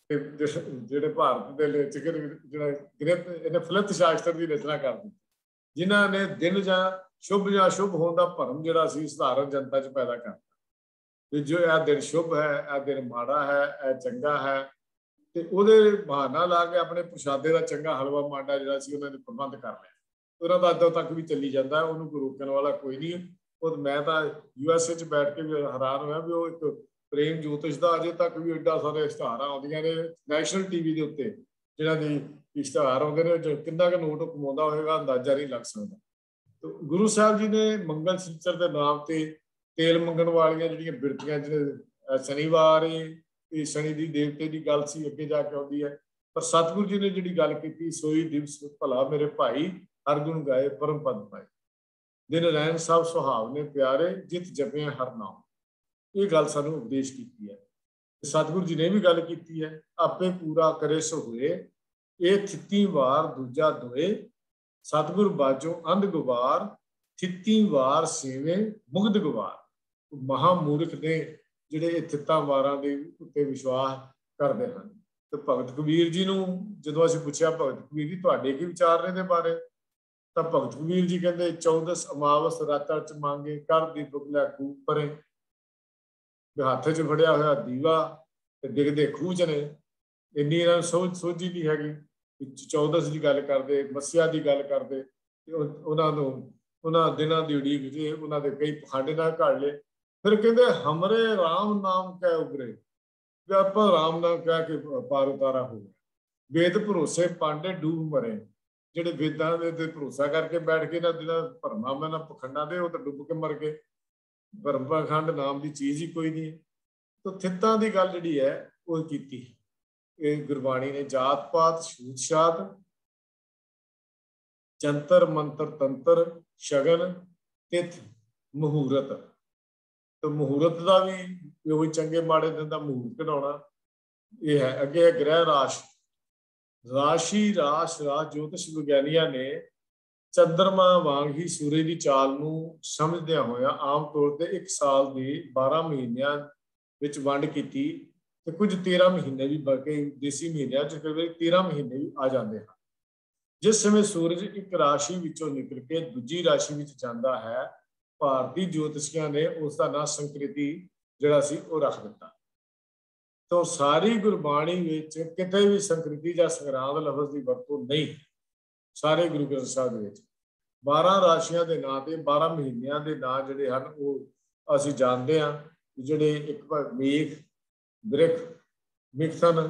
ਜਿਹੜੇ ਭਾਰਤ ਦੇ ਵਿੱਚ ਜਿਹੜਾ ਗ੍ਰਿਤ ਇਹਨੇ ਫਲਿਤ ਸ਼ਾਸਤਰ ਦੀ ਰਚਨਾ ਕਰ ਦਿੱਤੀ, ਜਿਨ੍ਹਾਂ ਨੇ ਦਿਨ ਜਾਂ ਸ਼ੁਭ ਜਾਂ ਅਸ਼ੁਭ ਹੋਣ ਦਾ ਭਰਮ ਜਿਹੜਾ ਸੀ ਸਧਾਰਨ ਜਨਤਾ 'ਚ ਪੈਦਾ ਕਰਤਾ। ਵੀ ਜੋ ਇਹ ਦਿਨ ਸ਼ੁਭ ਹੈ, ਇਹ ਦਿਨ ਮਾੜਾ ਹੈ, ਇਹ ਚੰਗਾ ਹੈ, ਤੇ ਉਹਦੇ ਬਹਾਨਾ ਲਾ ਕੇ ਆਪਣੇ ਪ੍ਰਸ਼ਾਦੇ ਦਾ ਚੰਗਾ ਹਲਵਾ ਮਾਂਡਾ ਜਿਹੜਾ ਸੀ ਉਹਨਾਂ ਨੇ ਪ੍ਰਬੰਧ ਕਰ ਲਿਆ। ਉਹਨਾਂ ਦਾ ਅੱਜ ਤੱਕ ਵੀ ਚੱਲੀ ਜਾਂਦਾ, ਉਹਨੂੰ ਕੋਈ ਰੋਕਣ ਵਾਲਾ ਕੋਈ ਨਹੀਂ। ਉਹ ਮੈਂ ਤਾਂ USA 'ਚ ਬੈਠ ਕੇ ਵੀ ਹੈਰਾਨ ਹੋਇਆ ਵੀ ਉਹ ਇੱਕ प्रेम ज्योतिष का अजे तक भी एडा सारे इश्तहार आउंदियां ने नैशनल टीवी के उत्ते, जिन्हां दी इश्तहार आउंदे ने किन्ना क नोट कमाउंदा होएगा अंदाजा नहीं लग सकता। तो गुरु साहब जी ने मंगल सिलचर के नाम से तेल मंगण वालियां जिहड़ियां बिरतियां जिहड़े शनिवार शनि दी देवते की गल सी अगे जाके आउंदी है। पर सतगुरु जी ने जिहड़ी गल कीती सोई दिवस भला मेरे भाई हर गुण गाए परम पद पाए, दिन रैन सब सुहावने प्यारे जित जपे हर नाम। ये गल सानू उपदेश की है। सतगुरु जी ने भी गल की है, आपे पूरा करे सो हुए ये थित्ती वार दूजा दोए, सतगुरु बाजो अंध गुवार थित्ती वार सेवे मुग्ध गुवार। महामूर्ख ने जिहड़े थित्तां वारां दे उत्ते विश्वास करते हैं। तो भगत कबीर जी नूं जदों असीं पुछया भगत कबीर जी तुहाडे की विचार ने इहदे बारे, तो भगत कबीर जी कहंदे 14 अमावस रातां च मांगे कर दी बुगला खूब परे, हाथ च फड़िया हुआ दीवा डिगदे खूह च ने। इन्नी इन्हां सोझी नहीं हैगी। 14 की गल करते, मस्सिया की गल करते, उन्होंने दिनों की उड़ीक च उन्होंने दे कई पखांडे ना घड़ ले। फिर कहते हमरे राम नाम कै उभरे, आप राम नाम कह के पार उतारा हो गया। वेद भरोसे पांडे डूब मरे, ਜਿਹੜੇ ਵੇਦਾਂ ਦੇ ਤੇ ਭਰੋਸਾ ਕਰਕੇ ਬੈਠ ਕੇ ਨਾ ਜਿਹੜਾ ਭਰਮਾਂ ਮੈਂ ਨਾ ਪਖੰਡਾਂ ਦੇ, ਉਹ ਤਾਂ ਡੁੱਬ ਕੇ ਮਰ ਗਏ। ਭਰਮ ਪਖੰਡ ਨਾਮ ਦੀ ਚੀਜ਼ ਹੀ ਕੋਈ ਨਹੀਂ। ਤਾਂ ਥਿੱਤਾਂ ਦੀ ਗੱਲ ਜਿਹੜੀ ਹੈ ਉਹ ਕੀਤੀ। ਇਹ ਗੁਰਬਾਣੀ ਨੇ ਜਾਤ ਪਾਤ ਛੂਤ ਛਾਤ, ਜੰਤਰ ਮੰਤਰ ਤੰਤਰ, ਸ਼ਗਨ ਤਿਥ ਮਹੂਰਤ। ਤੇ ਮਹੂਰਤ ਦਾ ਵੀ ਉਹੀ ਚੰਗੇ ਮਾੜੇ ਦਿਨ ਦਾ ਮਹੂਰਤ ਕਢਾਉਣਾ ਇਹ ਹੈ। ਅੱਗੇ ਹੈ ਗ੍ਰਹਿ ਰਾਸ਼, ਰਾਸ਼ੀ ਰਾਸ਼ ਰਾਜ ਜੋਤਿਸ਼ ਵਿਗਿਆਨੀਆਂ ਨੇ ਚੰਦਰਮਾ ਵਾਂਗ ਹੀ ਸੂਰਜ ਦੀ ਚਾਲ ਨੂੰ ਸਮਝਦਿਆਂ ਹੋਇਆ ਆਮ ਤੌਰ ਤੇ ਇੱਕ ਸਾਲ ਦੇ 12 ਮਹੀਨਿਆਂ ਵਿੱਚ ਵੰਡ ਕੀਤੀ ਤੇ ਕੁਝ 13 ਮਹੀਨੇ ਵੀ ਬਲਕਿ ਦੇਸੀ ਮਹੀਨਿਆਂ ਚ ਕਈ 13 ਮਹੀਨੇ ਵੀ ਆ ਜਾਂਦੇ ਹਨ। ਜਿਸ ਸਮੇਂ ਸੂਰਜ ਇੱਕ ਰਾਸ਼ੀ ਵਿੱਚੋਂ ਨਿਕਲ ਕੇ ਦੂਜੀ ਰਾਸ਼ੀ ਵਿੱਚ ਜਾਂਦਾ ਹੈ, ਭਾਰਤੀ ਜੋਤਿਸ਼ੀਆਂ ਨੇ ਉਸ ਦਾ ਨਾਂ ਸੰਕ੍ਰਿਤੀ ਜਿਹੜਾ ਸੀ ਉਹ ਰੱਖ ਦਿੱਤਾ। ਤਾਂ ਸਾਰੀ ਗੁਰਬਾਣੀ ਵਿੱਚ ਕਿਤੇ ਵੀ ਸੰਕ੍ਰਿਤੀ ਜਾਂ ਸੰਗਰਾਂਦ ਲਫ਼ਜ਼ ਦੀ ਵਰਤੋਂ ਨਹੀਂ। ਸਾਰੇ ਗੁਰੂ ਗ੍ਰੰਥ ਸਾਹਿਬ ਦੇ ਵਿੱਚ 12 ਰਾਸ਼ੀਆਂ ਦੇ ਨਾਂ ਤੇ 12 ਮਹੀਨਿਆਂ ਦੇ ਨਾਂ ਜਿਹੜੇ ਹਨ ਉਹ ਅਸੀਂ ਜਾਣਦੇ ਹਾਂ। ਜਿਹੜੇ ਇੱਕ ਮੇਘ, ਬ੍ਰਿਖ, ਮਿਥਨ,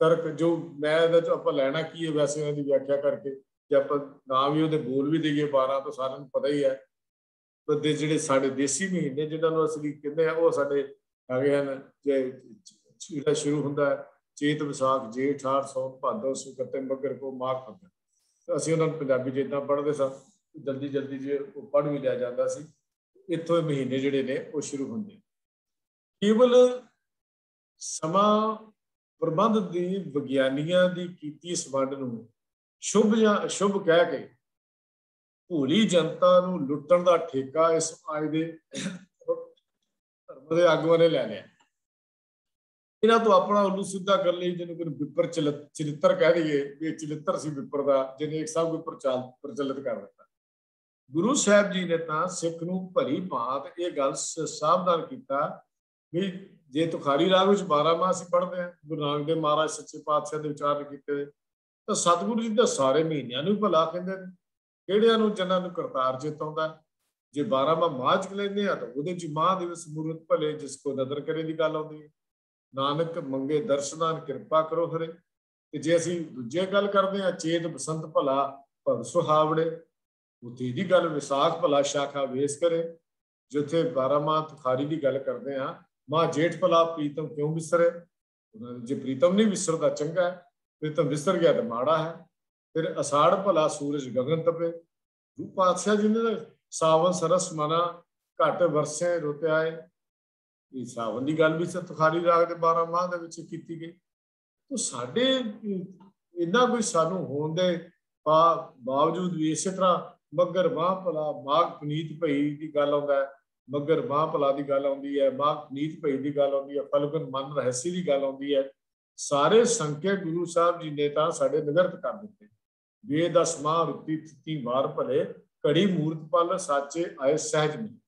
ਕਰਕ, ਜੋ ਮੈਂ ਇਹਦੇ ਚ ਆਪਾਂ ਲੈਣਾ ਕੀ ਹੈ ਵੈਸੇ ਇਹਨਾਂ ਦੀ ਵਿਆਖਿਆ ਕਰਕੇ, ਜੇ ਆਪਾਂ ਨਾਂ ਵੀ ਉਹਦੇ ਬੋਲ ਵੀ ਦੇਈਏ 12 ਤਾਂ ਸਾਰਿਆਂ ਨੂੰ ਪਤਾ ਹੀ ਹੈ। ਤੇ ਜਿਹੜੇ ਸਾਡੇ ਦੇਸੀ ਮਹੀਨੇ ਜਿਹਨਾਂ ਨੂੰ ਅਸੀਂ ਕਹਿੰਦੇ ਆ ਉਹ ਸਾਡੇ ਹੈਗੇ ਹਨ। ਜਿਹੜਾ ਸ਼ੁਰੂ ਹੁੰਦਾ ਹੈ ਚੇਤ, ਵਿਸਾਖ, ਜੇਠ, ਹਾੜ, ਸੌਣ, ਭਾਦੋ, ਸੁਕਤੇ, ਮੱਘਰ, ਪੋਹ, ਮਾਘ, ਫੱਗਣ। ਅਸੀਂ ਉਹਨਾਂ ਨੂੰ ਪੰਜਾਬੀ ਚ ਇੱਦਾਂ ਪੜ੍ਹਦੇ ਸਾਂ, ਜਲਦੀ ਜਲਦੀ ਜੇ ਉਹ ਪੜ੍ਹ ਵੀ ਲਿਆ ਜਾਂਦਾ ਸੀ। ਇੱਥੋਂ ਇਹ ਮਹੀਨੇ ਜਿਹੜੇ ਨੇ ਉਹ ਸ਼ੁਰੂ ਹੁੰਦੇ। ਕੇਵਲ ਸਮਾਂ ਪ੍ਰਬੰਧ ਦੀ ਵਿਗਿਆਨੀਆਂ ਦੀ ਕੀਤੀ ਇਸ ਵੰਡ ਨੂੰ ਸ਼ੁਭ ਜਾਂ ਅਸ਼ੁਭ ਕਹਿ ਕੇ ਭੋਲੀ ਜਨਤਾ ਨੂੰ ਲੁੱਟਣ ਦਾ ਠੇਕਾ ਇਸ ਅੱਜ ਦੇ ਧਰਮ ਦੇ ਆਗੂਆਂ ਨੇ ਲੈ ਲਿਆ। ਇਹਨਾਂ ਤੋਂ ਆਪਣਾ ਉੱਲੂ ਸਿੱਧਾ ਕਰ ਲਈ, ਜਿਹਨੂੰ ਕੋਈ ਵਿਪਰ ਚਰਿੱਤਰ ਕਹਿ ਦਈਏ ਵੀ ਇਹ ਚਰਿੱਤਰ ਸੀ ਵਿਪਰ ਦਾ, ਜਿਹਨੇ ਇੱਕ ਸਭ ਕੋਈ ਪ੍ਰਚਲਿਤ ਕਰ ਦਿੱਤਾ। ਗੁਰੂ ਸਾਹਿਬ ਜੀ ਨੇ ਤਾਂ ਸਿੱਖ ਨੂੰ ਭਲੀ ਭਾਂਤ ਇਹ ਗੱਲ ਸਾਵਧਾਨ ਕੀਤਾ ਵੀ ਜੇ ਤੁਖਾਰੀ ਰਾਗ ਵਿੱਚ 12 ਮਾਹ ਅਸੀਂ ਪੜ੍ਹਦੇ ਹਾਂ, ਗੁਰੂ ਨਾਨਕ ਦੇਵ ਮਹਾਰਾਜ ਸੱਚੇ ਪਾਤਸ਼ਾਹ ਦੇ ਵਿਚਾਰ ਕੀਤੇ, ਤਾਂ ਸਤਿਗੁਰੂ ਜੀ ਤਾਂ ਸਾਰੇ ਮਹੀਨਿਆਂ ਨੂੰ ਭਲਾ ਕਹਿੰਦੇ ਨੇ, ਕਿਹੜਿਆਂ ਨੂੰ ਜਿਹਨਾਂ ਨੂੰ ਕਰਤਾਰ ਚਿੱਤ ਆਉਂਦਾ। ਜੇ 12 ਮਾਹ ਚ ਲੈਂਦੇ ਆ ਤਾਂ ਉਹਦੇ ਚ ਮਾਹ ਦਿਵਸ ਮੂਰਤ ਭਲੇ ਜਿਸ ਕੋ ਨਦਰ ਕਰੇ ਦੀ ਗੱਲ ਆਉਂਦੀ ਹੈ। ਨਾਨਕ ਮੰਗੇ ਦਰਸ਼ਨਾਂ ਕਿਰਪਾ ਕਰੋ ਹਰੇ। ਤੇ ਜੇ ਅਸੀਂ ਦੂਜੇ ਗੱਲ ਕਰਦੇ ਹਾਂ ਚੇਤ ਬਸੰਤ ਭਲਾ ਭਵ ਸੁਹਾਵੜੇ, ਉੱਥੇ ਦੀ ਗੱਲ ਵਿਸਾਖ ਭਲਾ ਸ਼ਾਖਾ ਵੇਸ ਕਰੇ। ਜਿੱਥੇ 12 ਮਾਹ ਤੁਖਾਰੀ ਦੀ ਗੱਲ ਕਰਦੇ ਹਾਂ, ਮਾਂ ਜੇਠ ਭਲਾ ਪ੍ਰੀਤਮ ਕਿਉਂ ਵਿਸਰੇ। ਜੇ ਪ੍ਰੀਤਮ ਨਹੀਂ ਵਿਸਰਦਾ ਚੰਗਾ ਹੈ, ਪ੍ਰੀਤਮ ਵਿਸਰ ਗਿਆ ਤਾਂ ਮਾੜਾ ਹੈ। ਫਿਰ ਅਸਾੜ ਭਲਾ ਸੂਰਜ ਗਗਨ ਤਪੇ। ਗੁਰੂ ਪਾਤਸ਼ਾਹ ਜੀ ਨੇ ਸਾਵਨ ਸਰਸ ਮਨਾ ਘੱਟ ਵਰਸੇ ਰੁੱਤ ਆਏ। ਇਹ ਸਾਵਨ ਦੀ ਗੱਲ ਵੀ ਤੁਖਾਰੀ ਰਾਗ ਦੇ 12 ਮਾਹ ਦੇ ਵਿੱਚ ਕੀਤੀ ਗਈ। ਤਾਂ ਸਾਡੇ ਇੰਨਾ ਕੋਈ ਸਾਨੂੰ ਹੋਣ ਦੇ ਬਾਵਜੂਦ ਵੀ ਇਸੇ ਤਰ੍ਹਾਂ ਮੱਘਰ ਮਾਹ ਭਲਾ ਮਾਘ ਪੁਨੀਤ ਭਈ ਦੀ ਗੱਲ ਆਉਂਦਾ ਹੈ, ਮੱਘਰ ਮਾਹ ਭਲਾ ਦੀ ਗੱਲ ਆਉਂਦੀ ਹੈ, ਮਾਘ ਪੁਨੀਤ ਭਈ ਦੀ ਗੱਲ ਆਉਂਦੀ ਹੈ, ਫਲਗੁਨ ਮਨ ਰਹੱਸੀ ਦੀ ਗੱਲ ਆਉਂਦੀ ਹੈ। ਸਾਰੇ ਸੰਕੇ ਗੁਰੂ ਸਾਹਿਬ ਜੀ ਨੇ ਤਾਂ ਸਾਡੇ ਨਿਗਰਤ ਕਰ ਦਿੱਤੇ। ਵੇਦ ਅਸਮਾ ਰੁੱਤੀ ਥਿੱਤੀ ਵਾਰ ਭਲੇ, ਘੜੀ ਮੂਰਤ ਪਲ ਸਾਚੇ ਆਏ ਸਹਿਜ ਮਿਲੇ।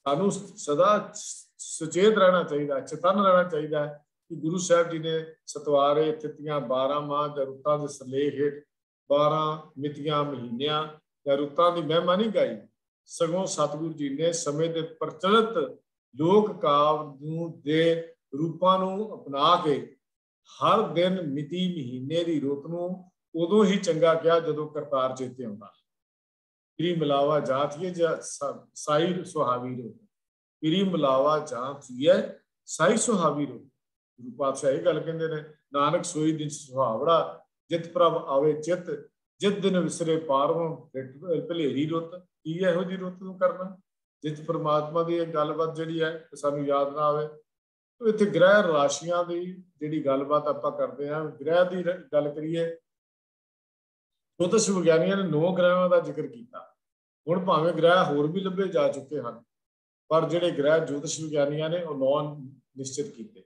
ਸਾਨੂੰ ਸਦਾ ਸੁਚੇਤ ਰਹਿਣਾ ਚਾਹੀਦਾ, ਚੇਤਨ ਰਹਿਣਾ ਚਾਹੀਦਾ ਹੈ ਕਿ ਗੁਰੂ ਸਾਹਿਬ ਜੀ ਨੇ ਸਤਵਾਰੇ ਥਿੱਤੀਆਂ 12 ਮਾਹ ਜਾਂ ਰੁੱਤਾਂ ਦੇ ਸਿਰਲੇਖ ਹੇਠ 12 ਮਿਤੀਆਂ ਮਹੀਨਿਆਂ ਜਾਂ ਰੁੱਤਾਂ ਦੀ ਮਹਿਮਾ ਨਹੀਂ ਗਾਈ। ਸਗੋਂ ਸਤਿਗੁਰੂ ਜੀ ਨੇ ਸਮੇਂ ਦੇ ਪ੍ਰਚਲਿਤ ਲੋਕ ਕਾਵਿ ਨੂੰ ਦੇ ਰੂਪਾਂ ਨੂੰ ਅਪਣਾ ਕੇ ਹਰ ਦਿਨ ਮਿਤੀ ਮਹੀਨੇ ਦੀ ਰੁੱਤ ਨੂੰ ਉਦੋਂ ਹੀ ਚੰਗਾ ਕਿਹਾ ਜਦੋਂ ਕਰਤਾਰ ਚੇਤੇ ਆਉਂਦਾ। ਪੀਰੀ ਮਿਲਾਵਾ ਜਾਤੀਏ ਜਾਂ ਸਾਈ ਸੁਹਾਵੀ ਰੋ, ਪੀਰੀ ਮਿਲਾਵਾ ਜਾਤੀਏ ਸਾਈ ਸੁਹਾਵੀ ਰੋ। ਗੁਰੂ ਪਾਤਸ਼ਾਹ ਇਹ ਗੱਲ ਕਹਿੰਦੇ ਨੇ, ਨਾਨਕ ਸੋਈ ਦਿਨ ਸੁਹਾਵੜਾ, ਜਿਤ ਪ੍ਰਭ ਆਵੇ ਚਿੱਤ, ਜਿਤ ਦਿਨ ਵਿਸਰੇ ਪਾਰਵੋਂ ਭਲੇਰੀ ਰੁੱਤ। ਕੀ ਇਹੋ ਜਿਹੀ ਰੁੱਤ ਨੂੰ ਕਰਨਾ ਜਿਤ ਪਰਮਾਤਮਾ ਦੀ ਇਹ ਗੱਲਬਾਤ ਜਿਹੜੀ ਹੈ ਸਾਨੂੰ ਯਾਦ ਨਾ ਆਵੇ। ਇੱਥੇ ਗ੍ਰਹਿ ਰਾਸ਼ੀਆਂ ਦੀ ਜਿਹੜੀ ਗੱਲਬਾਤ ਆਪਾਂ ਕਰਦੇ ਹਾਂ, ਗ੍ਰਹਿ ਦੀ ਗੱਲ ਕਰੀਏ, ਜੋਤਿਸ਼ ਵਿਗਿਆਨੀਆਂ ਨੇ 9 ਗ੍ਰਹਿਆਂ ਦਾ ਜ਼ਿਕਰ ਕੀਤਾ। ਹੁਣ ਭਾਵੇਂ ਗ੍ਰਹਿ ਹੋਰ ਵੀ ਲੱਭੇ ਜਾ ਚੁੱਕੇ ਹਨ, ਪਰ ਜਿਹੜੇ ਗ੍ਰਹਿ ਜੋਤਿਸ਼ ਵਿਗਿਆਨੀਆਂ ਨੇ ਉਹ 9 ਨਿਸ਼ਚਿਤ ਕੀਤੇ।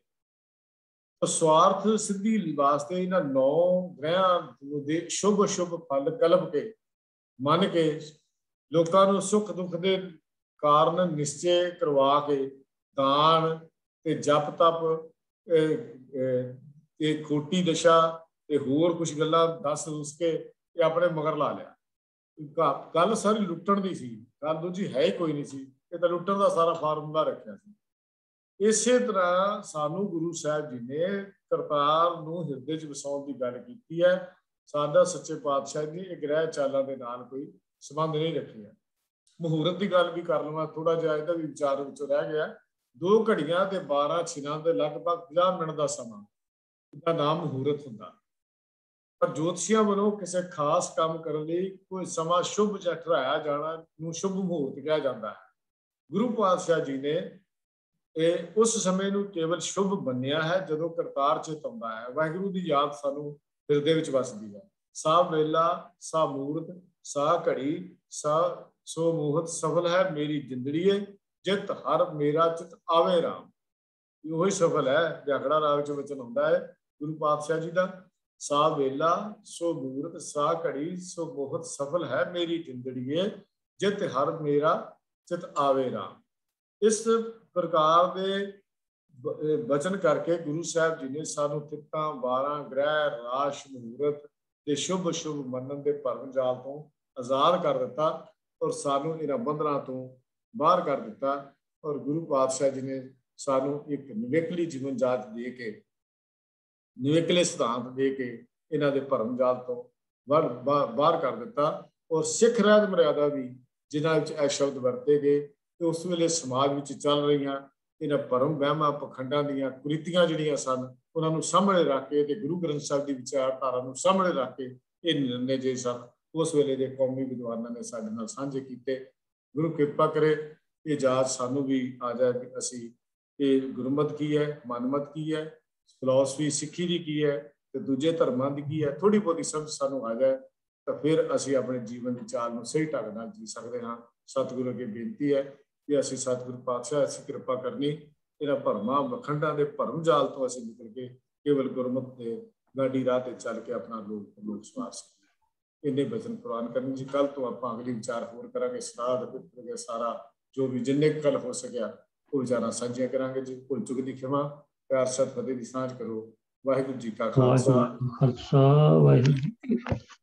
ਸਵਾਰਥ ਸਿੱਧੀ ਵਾਸਤੇ ਇਹਨਾਂ 9 ਗ੍ਰਹਿਆਂ ਦੇ ਸ਼ੁਭ ਅਸ਼ੁਭ ਫਲ ਕਲਪ ਕੇ ਮੰਨ ਕੇ ਲੋਕਾਂ ਨੂੰ ਸੁੱਖ ਦੁੱਖ ਦੇ ਕਾਰਨ ਨਿਸ਼ਚੇ ਕਰਵਾ ਕੇ ਦਾਨ ਤੇ ਜਪ ਤਪ ਤੇ ਖੋਟੀ ਦਸ਼ਾ ਤੇ ਹੋਰ ਕੁਝ ਗੱਲਾਂ ਦੱਸ ਉਸ ਕੇ ਇਹ ਆਪਣੇ ਮਗਰ ਲਾ ਲਿਆ। ਗੱਲ ਸਾਰੀ ਲੁੱਟਣ ਦੀ ਸੀ, ਗੱਲ ਦੂਜੀ ਹੈ ਹੀ ਕੋਈ ਨਹੀਂ ਸੀ। ਇਹ ਤਾਂ ਲੁੱਟਣ ਦਾ ਸਾਰਾ ਫਾਰਮੂਲਾ ਰੱਖਿਆ ਸੀ। ਇਸੇ ਤਰ੍ਹਾਂ ਸਾਨੂੰ ਗੁਰੂ ਸਾਹਿਬ ਜੀ ਨੇ ਕਰਤਾਰ ਨੂੰ ਹਿਰਦੇ 'ਚ ਵਸਾਉਣ ਦੀ ਗੱਲ ਕੀਤੀ ਹੈ। ਸਾਡਾ ਸੱਚੇ ਪਾਤਸ਼ਾਹ ਦੀ ਇਹ ਗ੍ਰਹਿ ਚਾਲਾਂ ਦੇ ਨਾਲ ਕੋਈ ਸੰਬੰਧ ਨਹੀਂ ਰੱਖਿਆ। ਮੁਹੂਰਤ ਦੀ ਗੱਲ ਵੀ ਕਰ ਲਵਾਂ, ਥੋੜਾ ਜਿਹਾ ਇਹਦਾ ਵੀ ਵਿਚਾਰ ਵਿੱਚੋਂ ਰਹਿ ਗਿਆ। 2 ਘੜੀਆਂ ਤੇ 12 ਛਿਨਾਂ ਦੇ ਲਗਭਗ 50 ਮਿੰਟ ਦਾ ਸਮਾਂ, ਇਹਦਾ ਨਾਮ ਮੁਹੂਰਤ ਹੁੰਦਾ। ਪਰ ਜੋਤਸ਼ੀਆਂ ਵੱਲੋਂ ਕਿਸੇ ਖਾਸ ਕੰਮ ਕਰਨ ਲਈ ਕੋਈ ਸਮਾਂ ਸ਼ੁਭ ਜਾਂ ਠਹਿਰਾਇਆ ਜਾਣਾ ਨੂੰ ਸ਼ੁਭ ਮੁਹੂਰਤ ਕਿਹਾ ਜਾਂਦਾ ਹੈ। ਗੁਰੂ ਪਾਤਸ਼ਾਹ ਜੀ ਨੇ ਇਹ ਉਸ ਸਮੇਂ ਨੂੰ ਕੇਵਲ ਸ਼ੁਭ ਮੰਨਿਆ ਹੈ ਜਦੋਂ ਕਰਤਾਰ ਚਿਤ ਆਉਂਦਾ ਹੈ, ਵਾਹਿਗੁਰੂ ਦੀ ਯਾਦ ਸਾਨੂੰ ਹਿਰਦੇ ਵਿੱਚ ਵਸਦੀ ਹੈ। ਸਾ ਵੇਲਾ ਸਾ ਮੂਰਤ ਸਾ ਘੜੀ ਸਾ ਸੋ ਮੋਹਤ ਸਫਲ ਹੈ ਮੇਰੀ ਜਿੰਦੜੀਏ, ਜਿਤ ਹਰ ਮੇਰਾ ਚਿਤ ਆਵੇ ਰਾਮ। ਉਹੀ ਸਫਲ ਹੈ। ਜਾਖੜਾ ਰਾਗ ਚ ਵਚਨ ਹੁੰਦਾ ਹੈ ਗੁਰੂ ਪਾਤਸ਼ਾਹ ਜੀ ਦਾ, ਸਾ ਵੇਲਾ ਸੋ ਮੂਰਤ ਸਾ ਘੜੀ ਸੋ ਮੋਹਤ ਸਫਲ ਹੈ ਮੇਰੀ ਜਿੰਦੜੀਏ, ਜਿਤ ਹਰ ਮੇਰਾ ਚਿਤ ਆਵੇ ਰਾਮ। ਇਸ ਪ੍ਰਕਾਰ ਦੇ ਬਚਨ ਕਰਕੇ ਗੁਰੂ ਸਾਹਿਬ ਜੀ ਨੇ ਸਾਨੂੰ ਤਿੱਤਾਂ, ਵਾਰਾਂ, ਗ੍ਰਹਿ, ਰਾਸ਼, ਮੁਹੂਰਤ ਦੇ ਸ਼ੁਭ ਸ਼ੁਭ ਮੰਨਣ ਦੇ ਭਰਮ ਜਾਲ ਤੋਂ ਆਜ਼ਾਦ ਕਰ ਦਿੱਤਾ ਔਰ ਸਾਨੂੰ ਇਹਨਾਂ ਬੰਧਨਾਂ ਤੋਂ ਬਾਹਰ ਕਰ ਦਿੱਤਾ। ਔਰ ਗੁਰੂ ਪਾਤਸ਼ਾਹ ਜੀ ਨੇ ਸਾਨੂੰ ਇੱਕ ਨਿਵੇਕਲੀ ਜੀਵਨ ਜਾਚ ਦੇ ਕੇ, ਨਿਵੇਕਲੇ ਸਿਧਾਂਤ ਦੇ ਕੇ ਇਹਨਾਂ ਦੇ ਭਰਮ ਜਾਲ ਤੋਂ ਬਾਹਰ ਕਰ ਦਿੱਤਾ। ਔਰ ਸਿੱਖ ਰਹਿਤ ਮਰਿਆਦਾ ਵੀ ਜਿਨ੍ਹਾਂ ਵਿੱਚ ਇਹ ਸ਼ਬਦ ਵਰਤੇ ਗਏ ਤੇ ਉਸ ਵੇਲੇ ਸਮਾਜ ਵਿੱਚ ਚੱਲ ਰਹੀਆਂ ਇਹਨਾਂ ਭਰਮ ਵਹਿਮਾਂ ਪਖੰਡਾਂ ਦੀਆਂ ਕੁਰੀਤੀਆਂ ਜਿਹੜੀਆਂ ਸਨ ਉਹਨਾਂ ਨੂੰ ਸਾਹਮਣੇ ਰੱਖ ਕੇ ਤੇ ਗੁਰੂ ਗ੍ਰੰਥ ਸਾਹਿਬ ਦੀ ਵਿਚਾਰਧਾਰਾ ਨੂੰ ਸਾਹਮਣੇ ਰੱਖ ਕੇ ਇਹ ਨਿਰਣੇ ਜੇ ਸਨ ਉਸ ਵੇਲੇ ਦੇ ਕੌਮੀ ਵਿਦਵਾਨਾਂ ਨੇ ਸਾਡੇ ਨਾਲ ਸਾਂਝੇ ਕੀਤੇ। ਗੁਰੂ ਕਿਰਪਾ ਕਰੇ ਇਹ ਜਾਚ ਸਾਨੂੰ ਵੀ ਆ ਜਾਏ ਕਿ ਅਸੀਂ ਇਹ ਗੁਰਮਤ ਕੀ ਹੈ, ਮਨਮਤ ਕੀ ਹੈ, ਫਿਲਾਸਫੀ ਸਿੱਖੀ ਦੀ ਕੀ ਹੈ ਤੇ ਦੂਜੇ ਧਰਮਾਂ ਦੀ ਕੀ ਹੈ, ਥੋੜੀ ਬਹੁਤੀ ਸਮਝ ਸਾਨੂੰ ਆ ਜਾਏ ਤਾਂ ਫਿਰ ਅਸੀਂ ਆਪਣੇ ਜੀਵਨ ਦੀ ਚਾਲ ਨੂੰ ਸਹੀ ਢੰਗ ਨਾਲ ਜੀ ਸਕਦੇ ਹਾਂ। ਸਤਿਗੁਰੂ ਅੱਗੇ ਬੇਨਤੀ ਹੈ ਕਿ ਅਸੀਂ ਸਤਿਗੁਰੂ ਪਾਤਸ਼ਾਹ ਅਸੀਂ ਕਿਰਪਾ ਕਰਨੀ, ਇਹਨਾਂ ਭਰਮਾਂ ਵਖੰਡਾਂ ਦੇ ਭਰਮ ਜਾਲ ਤੋਂ ਅਸੀਂ ਨਿਕਲ ਕੇ ਕੇਵਲ ਗੁਰਮਤ ਦੇ ਗਾਡੀ ਰਾਹ ਤੇ ਚੱਲ ਕੇ ਆਪਣਾ ਲੋਕ ਸਵਾਰ ਸਕਦੇ। ਇੰਨੇ ਬਚਨ ਪ੍ਰਵਾਨ ਕਰਨੀ ਜੀ। ਕੱਲ ਤੋਂ ਆਪਾਂ ਅਗਲੀ ਵਿਚਾਰ ਹੋਰ ਕਰਾਂਗੇ। ਸਲਾਹ ਸਾਰਾ ਜੋ ਵੀ ਜਿੰਨੇ ਕੁ ਹੋ ਸਕਿਆ ਉਹ ਵਿਚਾਰਾਂ ਸਾਂਝੀਆਂ ਕਰਾਂਗੇ ਜੀ। ਭੁੱਲ ਚੁੱਕ ਦੀ ਖਿਮਾ, ਪਿਆਰ ਸਤਿ ਫਤਿਹ ਦੀ ਸਾਂਝ ਕਰੋ। ਵਾਹਿਗੁਰੂ ਜੀ ਕਾ ਖਾਲਸਾ, ਵਾਹਿਗੁਰੂ ਜੀ ਕੀ ਫਤਿਹ।